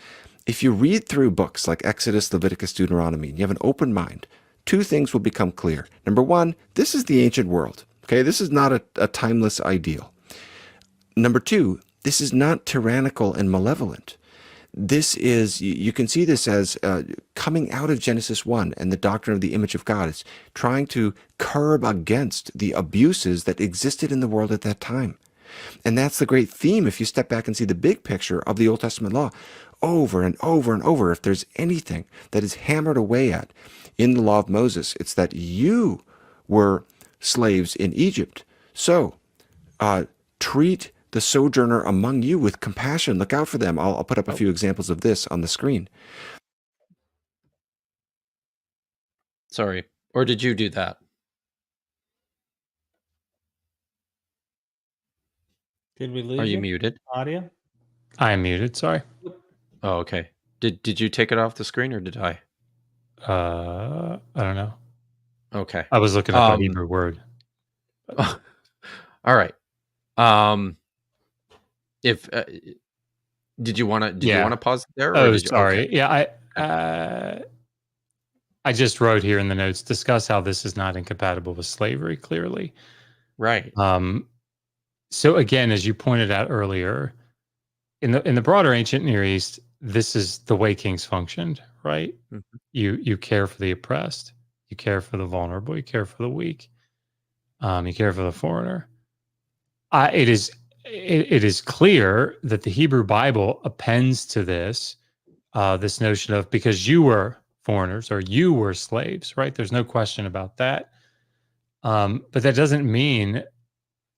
If you read through books like Exodus, Leviticus, Deuteronomy, and you have an open mind, two things will become clear. Number one, this is the ancient world. Okay, this is not a timeless ideal. Number two, this is not tyrannical and malevolent. this is, you can see this as coming out of Genesis 1 and the doctrine of the image of God. It's trying to curb against the abuses that existed in the world at that time. And that's the great theme if you step back and see the big picture of the Old Testament law over and over and over. If there's anything that is hammered away at in the law of Moses, it's that you were slaves in Egypt. So treat the sojourner among you with compassion. Look out for them. I'll put up a few examples of this on the screen. Sorry. Or did you do that? Did we lose Are you muted? audio? I am muted. Sorry. Oh, okay. Did you take it off the screen or did I? I don't know. Okay. I was looking up a Hebrew word. All right. If did you want to pause it there? Or Oh, did you, sorry. okay. Yeah, I just wrote here in the notes, discuss how this is not incompatible with slavery, clearly. Right. So again, as you pointed out earlier, in the broader ancient Near East, this is the way kings functioned, right? Mhm. You care for the oppressed, you care for the vulnerable, you care for the weak, you care for the foreigner. It is clear that the Hebrew Bible appends to this this notion of because you were foreigners or you were slaves, right? There's no question about that. But that doesn't mean,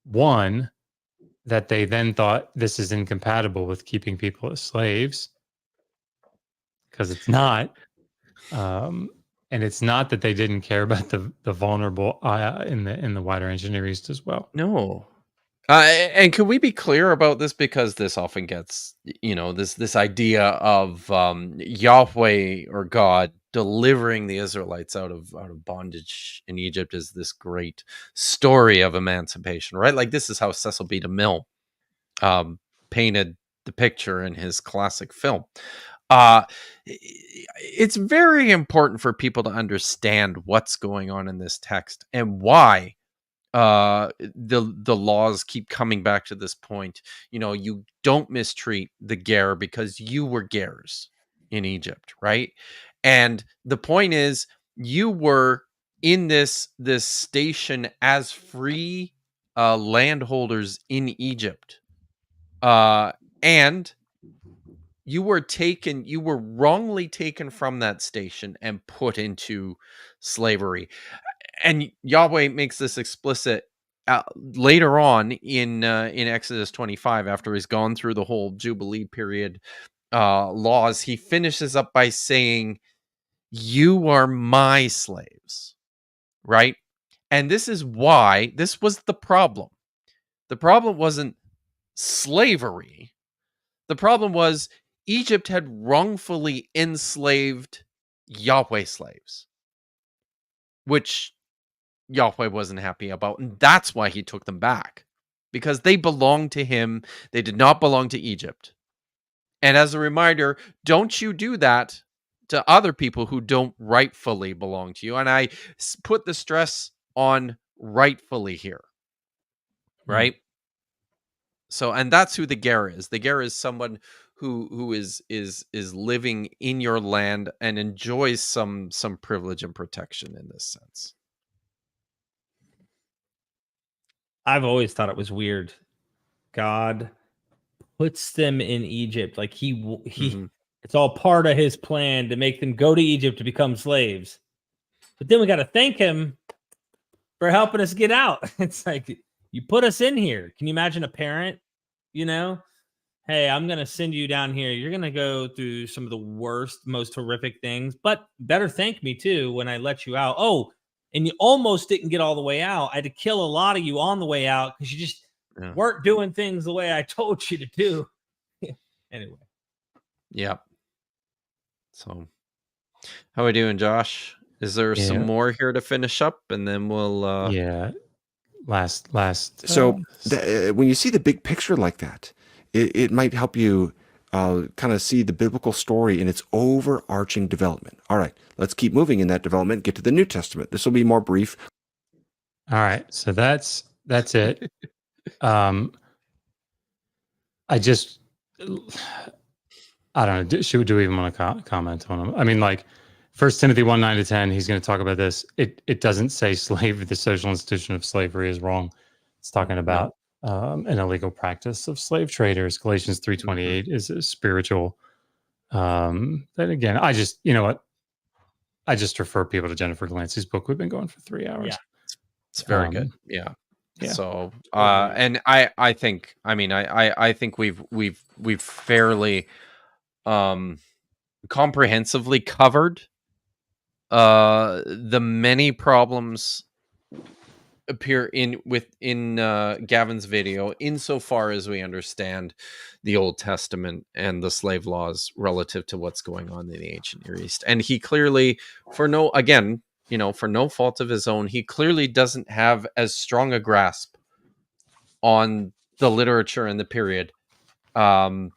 one, that they then thought this is incompatible with keeping people as slaves, because it's not. And it's not that they didn't care about the vulnerable in the wider ancient Near East as well. No. And can we be clear about this, because this often gets, this idea of Yahweh or God delivering the Israelites out of bondage in Egypt is this great story of emancipation, right? Like, this is how Cecil B. DeMille painted the picture in his classic film. It's very important for people to understand what's going on in this text and why the laws keep coming back to this point. You don't mistreat the ger because you were gers in Egypt, right? And the point is, you were in this station as free landholders in Egypt, and you were wrongly taken from that station and put into slavery. And Yahweh makes this explicit later on in Exodus 25, after he's gone through the whole Jubilee period laws. He finishes up by saying, "You are my slaves," right? And this is why this was the problem. The problem wasn't slavery. The problem was Egypt had wrongfully enslaved Yahweh slaves, which Yahweh wasn't happy about, and that's why he took them back, because they belonged to him. They did not belong to Egypt. And as a reminder, don't you do that to other people who don't rightfully belong to you. And I put the stress on rightfully here, right? So, and that's who the ger is. The ger is someone who is living in your land and enjoys some privilege and protection in this sense. I've always thought it was weird. God puts them in Egypt, like he it's all part of his plan to make them go to Egypt to become slaves. But then we got to thank him for helping us get out. It's like, you put us in here. Can you imagine a parent, hey, I'm going to send you down here. You're going to go through some of the worst, most horrific things, but better thank me too when I let you out. Oh, and you almost didn't get all the way out. I had to kill a lot of you on the way out because you just weren't doing things the way I told you to do. Anyway. Yep. So, how are we doing, Josh? Is there some more here to finish up, and then we'll last So when you see the big picture like that, it might help you kind of see the biblical story in its overarching development. All right, let's keep moving in that development, get to the New Testament. This will be more brief. All right, so that's it. I don't know. Do we even want to comment on them? I mean, like, 1 Timothy 1:9-10, he's going to talk about this. It doesn't say the social institution of slavery is wrong. It's talking about an illegal practice of slave traders. Galatians 3:28 is a spiritual. Then again, you know what? I just refer people to Jennifer Glancy's book. We've been going for 3 hours. Yeah. It's very good. Yeah. Yeah. So, and I think, I mean, I think we've fairly, comprehensively covered, the many problems appear within Gavin's video, insofar as we understand the Old Testament and the slave laws relative to what's going on in the ancient Near East. And he clearly, for no fault of his own, he clearly doesn't have as strong a grasp on the literature in the period, as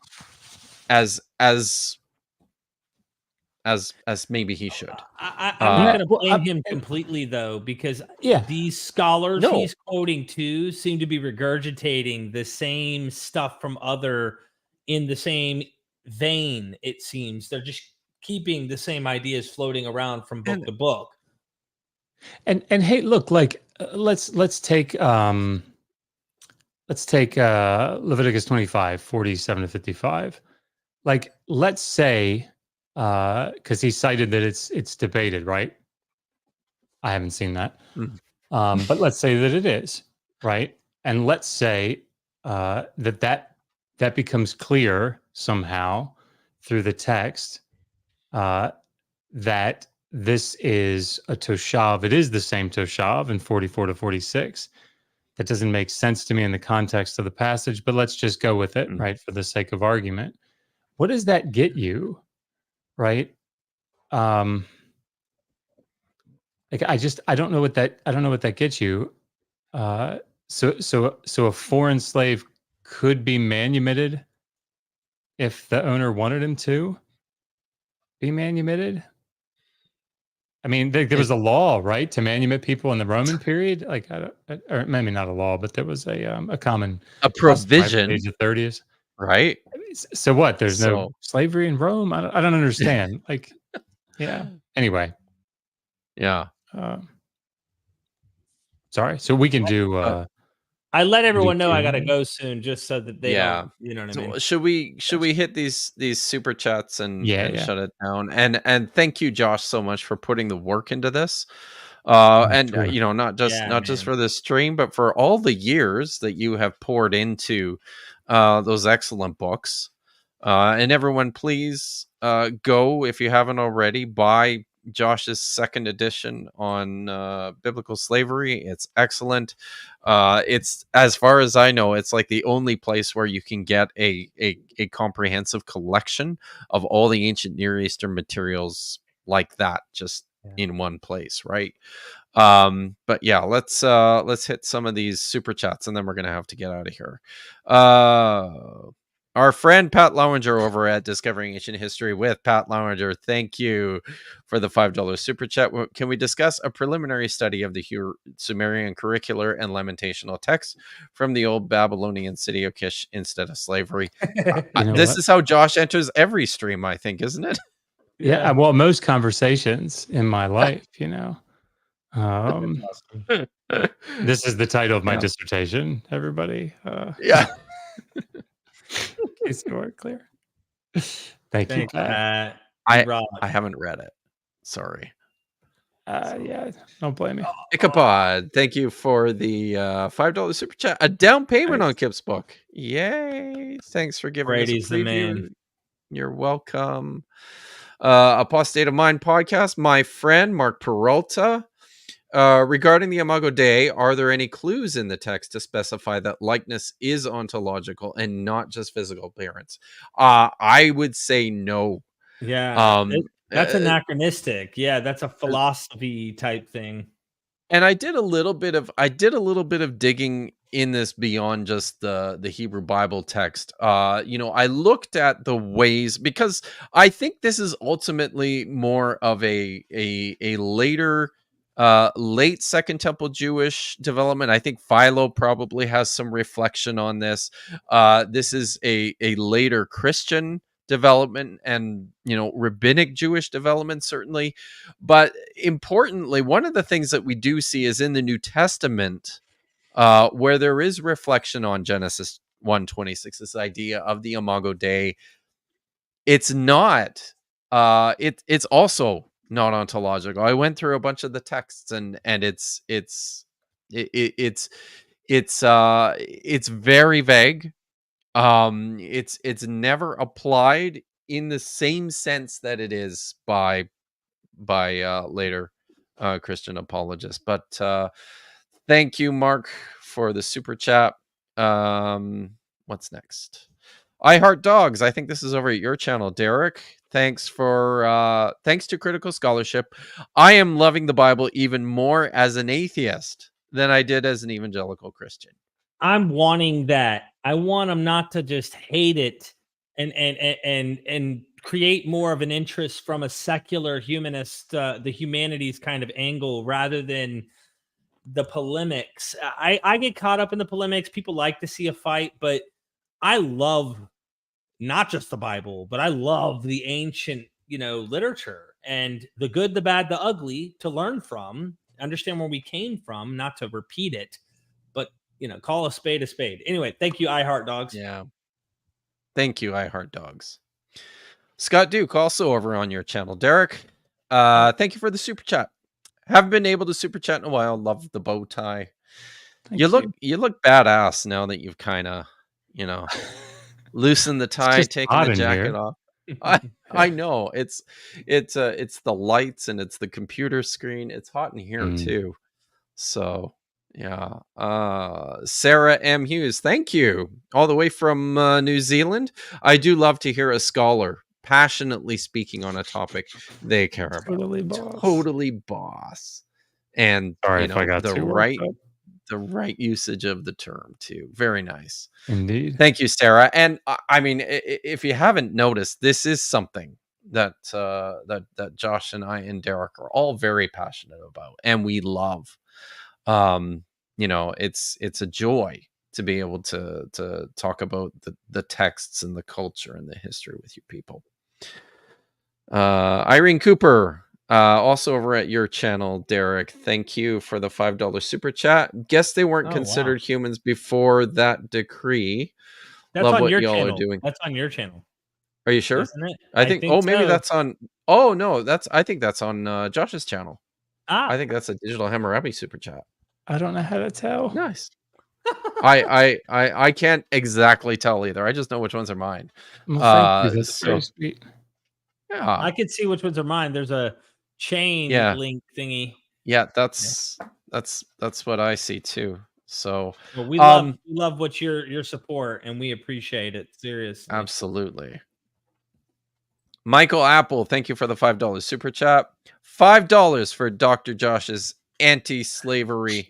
maybe he should. I'm not going to blame him completely, though, because these scholars he's quoting too seem to be regurgitating the same stuff from in the same vein. It seems they're just keeping the same ideas floating around from book to book. And hey, look, like, let's take Leviticus 25:47-55. Like, let's say, because he cited that it's debated, right? I haven't seen that. But let's say that it is, right? And let's say that becomes clear somehow through the text, that this is a toshav. It is the same toshav in 44-46. That doesn't make sense to me in the context of the passage, but let's just go with it, right, for the sake of argument. What does that get you, right? Like, I don't know what that gets you. So a foreign slave could be manumitted if the owner wanted him to be manumitted. I mean, there was a law, right, to manumit people in the Roman period. Like, or maybe not a law, but there was a common provision, age of 30s, right? So what? There's no slavery in Rome. I don't understand. Like, yeah. Anyway, yeah. Sorry. So we can do. I let everyone know I got to go soon, just so that they don't, you know what I mean? Should we hit these super chats and shut it down? And thank you, Josh, so much for putting the work into this. And sure. Not just for this stream, but for all the years that you have poured into those excellent books. And everyone, please go, if you haven't already, buy Josh's second edition on biblical slavery. It's excellent. It's, as far as I know, it's like the only place where you can get a comprehensive collection of all the ancient Near Eastern materials like that, just in one place, right? But yeah, let's hit some of these super chats, and then we're gonna have to get out of here. Our friend Pat Lowinger over at Discovering Ancient History with Pat Lowinger, thank you for the $5 super chat. Can we discuss a preliminary study of the Sumerian curricular and lamentational texts from the old Babylonian city of Kish instead of slavery? This is how Josh enters every stream, I think, isn't it? Yeah, well, most conversations in my life, This is the title of my dissertation, everybody. Yeah. In case you weren't clear. Thank you, Pat. I haven't read it. Sorry. Yeah, don't blame me. Ichabod, thank you for the $5 super chat. A down payment on Kip's book. Yay. Thanks for giving Brady's us a preview. the man. You're welcome. Apostate of Mind podcast, my friend Mark Peralta. Regarding the Imago Dei, are there any clues in the text to specify that likeness is ontological and not just physical appearance? I would say no. Yeah, that's anachronistic. Yeah, that's a philosophy type thing. And I did a little bit of digging in this beyond just the Hebrew Bible text. I looked at the ways, because I think this is ultimately more of a later late Second Temple Jewish development. I think Philo probably has some reflection on this. This is a later Christian development and, rabbinic Jewish development, certainly. But importantly, one of the things that we do see is in the New Testament, where there is reflection on Genesis 1:26, this idea of the Imago Dei. It's not, it's also not ontological. I went through a bunch of the texts, and it's very vague. It's never applied in the same sense that it is by later Christian apologists. But thank you, Mark, for the super chat. What's next? I Heart Dogs. I think this is over at your channel, Derek. Thanks to Critical Scholarship. I am loving the Bible even more as an atheist than I did as an evangelical Christian. I'm wanting that. I want them not to just hate it and create more of an interest from a secular humanist, the humanities kind of angle, rather than the polemics. I get caught up in the polemics. People like to see a fight, but I love not just the Bible, but I love the ancient, literature, and the good, the bad, the ugly, to learn from, understand where we came from, not to repeat it, but call a spade a spade. Anyway, thank you, I Heart Dogs. Yeah. Thank you, I Heart Dogs. Scott Duke, also over on your channel. Derek, thank you for the super chat. Haven't been able to super chat in a while. Love the bow tie. You look badass now that you've kind of, loosened the tie, taken the jacket off. I know it's the lights and it's the computer screen. It's hot in here too. So yeah. Sarah M. Hughes, thank you. All the way from New Zealand. I do love to hear a scholar passionately speaking on a topic they care about. Totally boss. And sorry if I got the right usage of the term too. Very nice. Indeed. Thank you, Sarah. And I mean, if you haven't noticed, this is something that that Josh and I and Derek are all very passionate about, and we love. It's a joy to be able to talk about the texts and the culture and the history with you people. Irene Cooper, also over at your channel, Derek. Thank you for the $5 super chat. Guess they weren't considered humans before that decree. That's Love on what your y'all channel. are doing. That's on your channel. Are you sure? Isn't it? I think maybe that's on. Oh no, I think that's on Josh's channel. I think that's a Digital Hammurabi super chat. I don't know how to tell. Nice. I can't exactly tell either. I just know which ones are mine. Well, thank you. That's very sweet. Yeah, I can see which ones are mine. There's a chain link thingy. Yeah, that's what I see too. So well, we love what your support, and we appreciate it. Seriously. Absolutely. Michael Apple, thank you for the $5 super chat. $5 for Dr. Josh's anti-slavery.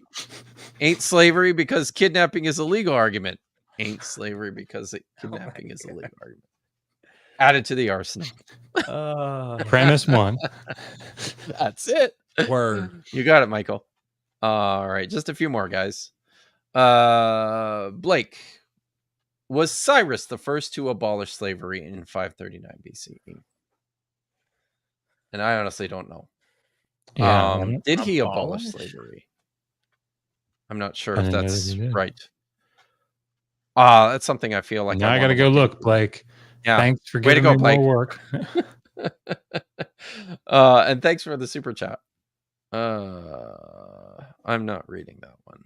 Ain't slavery because kidnapping is illegal argument. Ain't slavery because kidnapping is illegal argument. Added to the arsenal. Premise one. That's it. Word. You got it, Michael. All right, just a few more, guys. Blake, was Cyrus the first to abolish slavery in 539 BCE? And I honestly don't know. Yeah, did he abolish slavery? I'm not sure if that's right. That's something I feel like now I got to go look, Blake. Yeah. Thanks for giving me more work. And thanks for the super chat. I'm not reading that one.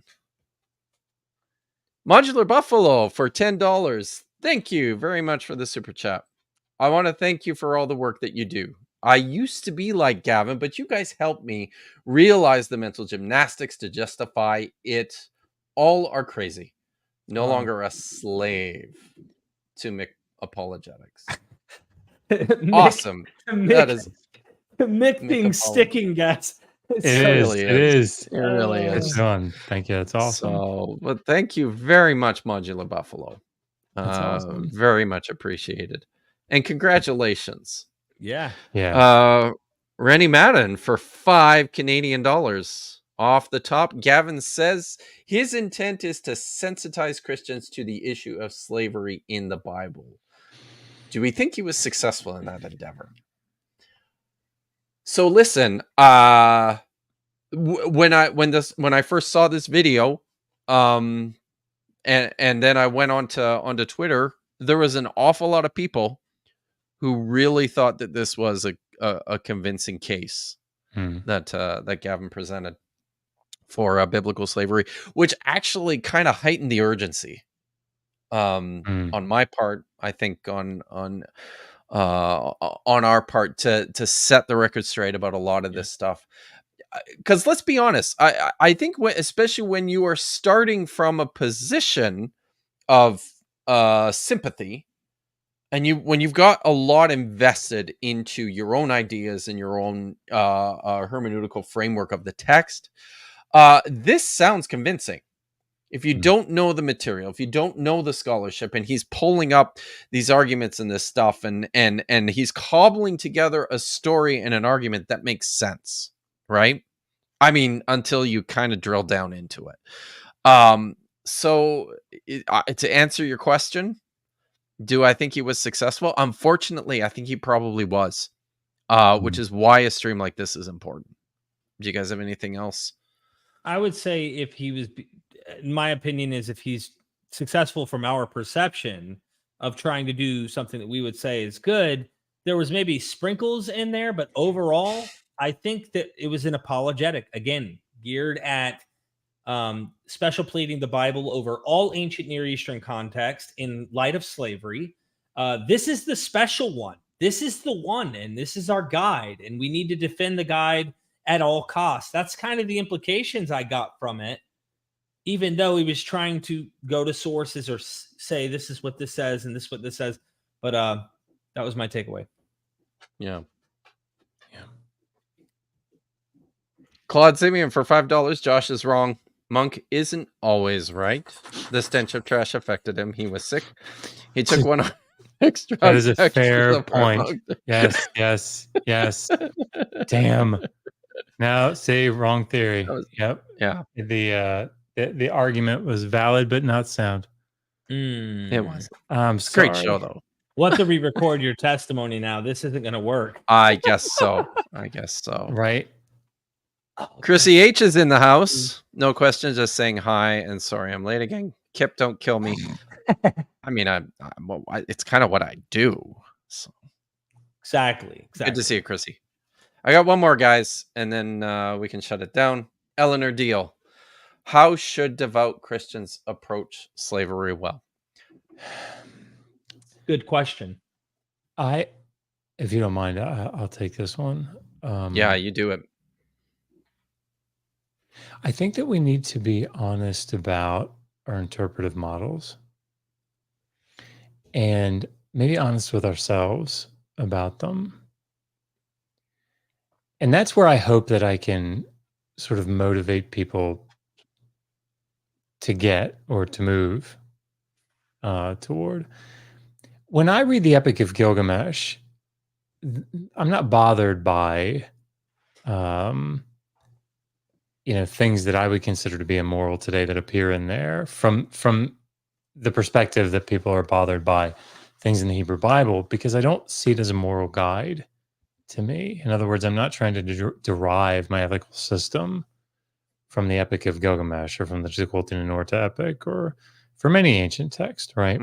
Modular Buffalo for $10. Thank you very much for the super chat. I want to thank you for all the work that you do. I used to be like Gavin, but you guys helped me realize the mental gymnastics to justify it. All are crazy. No longer a slave to Mick apologetics. Awesome. That is Mick being sticking, guys. It is. It really is. It's fun. Thank you. That's awesome. So, but thank you very much, Modular Buffalo. That's awesome. Very much appreciated. And congratulations. Yeah. Rennie Madden for $5 Canadian off the top. Gavin says his intent is to sensitize Christians to the issue of slavery in the Bible. Do we think he was successful in that endeavor? So listen, when I first saw this video, and then I went onto Twitter, there was an awful lot of people who really thought that this was a convincing case that Gavin presented for biblical slavery, which actually kind of heightened the urgency on my part. I think on our part to set the record straight about a lot of this stuff. Because let's be honest, I think especially when you are starting from a position of sympathy, and when you've got a lot invested into your own ideas and your own hermeneutical framework of the text, this sounds convincing. If you don't know the material, if you don't know the scholarship, and he's pulling up these arguments and this stuff, and he's cobbling together a story and an argument that makes sense, right? I mean, until you kind of drill down into it. So to answer your question, do I think he was successful? Unfortunately, I think he probably was, which is why a stream like this is important. Do you guys have anything else? I would say if he was, in my opinion, is if he's successful from our perception of trying to do something that we would say is good, there was maybe sprinkles in there, but overall, I think that it was an apologetic, again, geared at special pleading the Bible over all ancient Near Eastern context in light of slavery. This is the special one. This is the one, and this is our guide, and we need to defend the guide at all costs. That's kind of the implications I got from it, even though he was trying to go to sources or say this is what this says and this is what this says. But that was my takeaway. Yeah. Claude Simeon for $5. Josh is wrong. Monk isn't always right. The stench of trash affected him. He was sick. He took one extra. That is a fair point. Yes. Damn. Now, see, wrong theory. Yep. Yeah. The argument was valid but not sound. It was. Sorry. Great show though. We'll have to re-record your testimony now. This isn't going to work. I guess so. Right. Chrissy H is in the house. No questions, just saying hi and sorry I'm late again. Kip, don't kill me. I mean, it's kind of what I do. So. Exactly. Good to see you, Chrissy. I got one more, guys, and then we can shut it down. Eleanor Deal. How should devout Christians approach slavery well? Good question. If you don't mind, I'll take this one. Yeah, you do it. I think that we need to be honest about our interpretive models and maybe honest with ourselves about them. And that's where I hope that I can sort of motivate people to get or to move toward. When I read the Epic of Gilgamesh, I'm not bothered by things that I would consider to be immoral today that appear in there from the perspective that people are bothered by things in the Hebrew Bible, because I don't see it as a moral guide to me. In other words, I'm not trying to derive my ethical system from the Epic of Gilgamesh or from the Tukulti Ninurta epic or from any ancient text, right?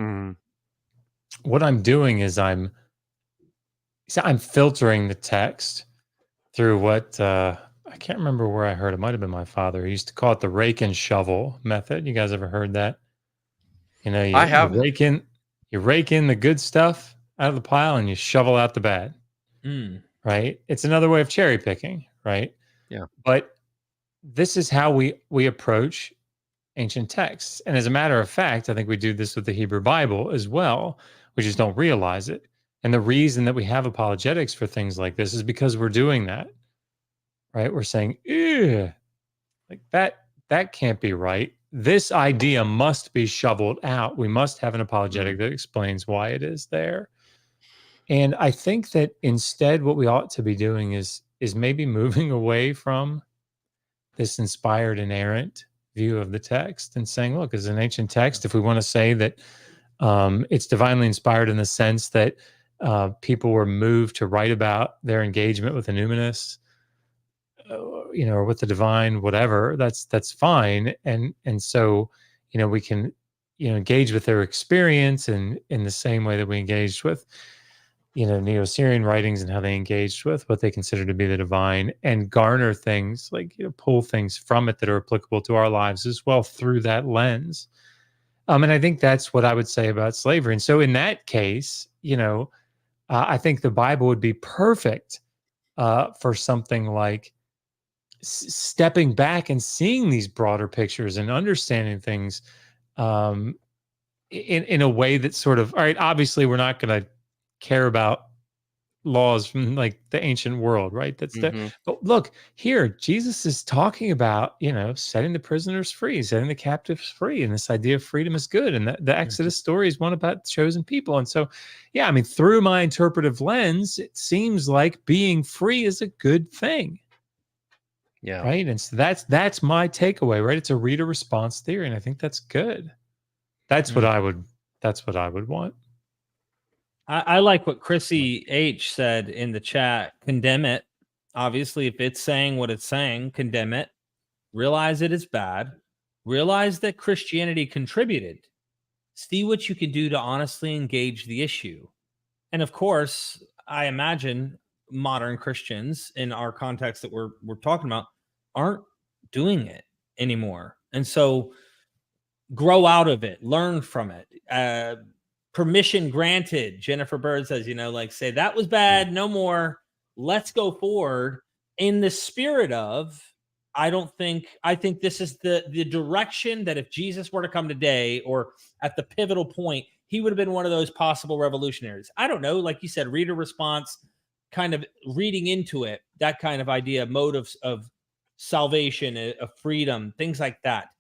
What I'm doing is I'm filtering the text through what I can't remember where I heard it. Might have been my father. He used to call it the rake and shovel method. You guys ever heard that? I have. You rake in the good stuff out of the pile and you shovel out the bad. Right? It's another way of cherry picking, right? Yeah. But this is how we approach ancient texts. And as a matter of fact, I think we do this with the Hebrew Bible as well. We just don't realize it. And the reason that we have apologetics for things like this is because we're doing that. Right? We're saying, ew, like that can't be right. This idea must be shoveled out. We must have an apologetic that explains why it is there. And I think that instead what we ought to be doing is maybe moving away from this inspired inerrant view of the text and saying, look, as an ancient text, if we want to say that it's divinely inspired in the sense that people were moved to write about their engagement with the numinous, or with the divine, whatever. That's fine, and so we can engage with their experience in the same way that we engaged with Neo-Syrian writings and how they engaged with what they consider to be the divine, and garner things like pull things from it that are applicable to our lives as well through that lens. And I think that's what I would say about slavery. And so in that case, I think the Bible would be perfect for something like stepping back and seeing these broader pictures and understanding things in a way that's sort of, all right, obviously we're not going to care about laws from like the ancient world, right? But look, here Jesus is talking about setting the prisoners free, setting the captives free, and this idea of freedom is good. And the Exodus story is one about chosen people. And so, yeah, I mean, through my interpretive lens, it seems like being free is a good thing. Yeah. Right. And so that's my takeaway, right? It's a reader response theory, and I think that's good. That's what I would want. I like what Chrissy H said in the chat. Condemn it. Obviously, if it's saying what it's saying, condemn it. Realize it is bad. Realize that Christianity contributed. See what you can do to honestly engage the issue. And of course, I imagine modern Christians in our context that we're talking about aren't doing it anymore. And so grow out of it, learn from it. Permission granted. Jennifer Bird says, say that was bad, no more. Let's go forward in the spirit of, I think this is the direction that if Jesus were to come today or at the pivotal point, he would have been one of those possible revolutionaries. I don't know, like you said, reader response, kind of reading into it, that kind of idea, motives of salvation, of freedom, things like that,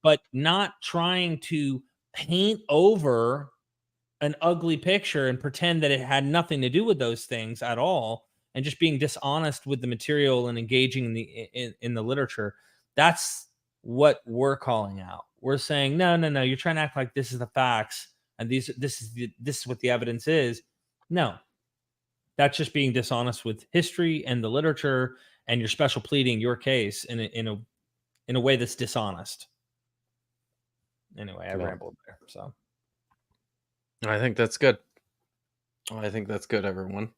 but not trying to paint over an ugly picture and pretend that it had nothing to do with those things at all, and just being dishonest with the material and engaging in the literature. That's what we're calling out. We're saying, no, you're trying to act like this is the facts and this is what the evidence is. No, that's just being dishonest with history and the literature, and you're special pleading your case in a way that's dishonest. Anyway, I rambled there. So I think that's good. Everyone.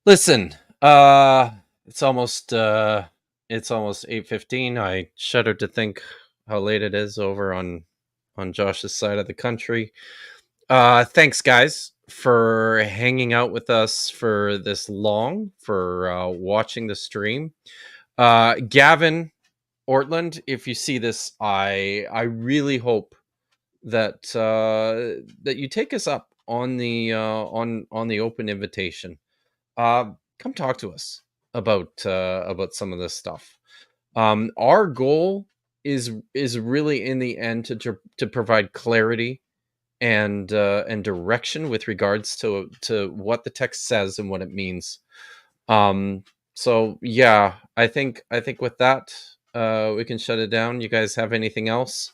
Listen, it's almost 8:15. I shudder to think how late it is over on Josh's side of the country. Thanks, guys, for hanging out with us for this long, for watching the stream. Gavin Ortland, if you see this, I really hope that that you take us up on the open invitation. Come talk to us about some of this stuff. Our goal is really in the end to provide clarity and direction with regards to what the text says and what it means. So yeah, I think with that we can shut it down. You guys have anything else?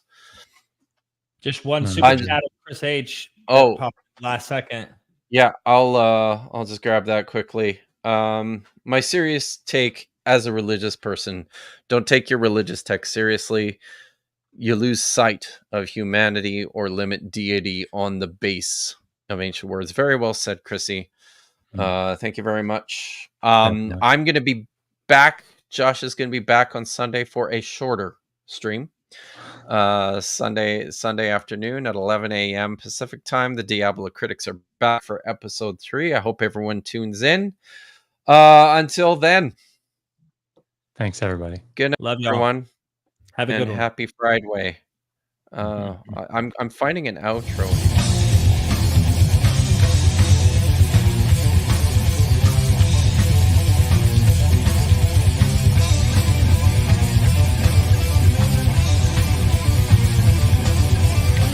Just one super chat of Chris H. Last second. Yeah, I'll just grab that quickly. My serious take as a religious person: don't take your religious text seriously. You lose sight of humanity or limit deity on the base of ancient words. Very well said, Chrissy. Thank you very much. I'm going to be back. Josh is going to be back on Sunday for a shorter stream. Sunday afternoon at 11 a.m. Pacific time. The Diablo Critics are back for episode 3. I hope everyone tunes in. Until then, thanks everybody. Good night, love you, everyone. Have a good one. Happy Friday. I'm finding an outro.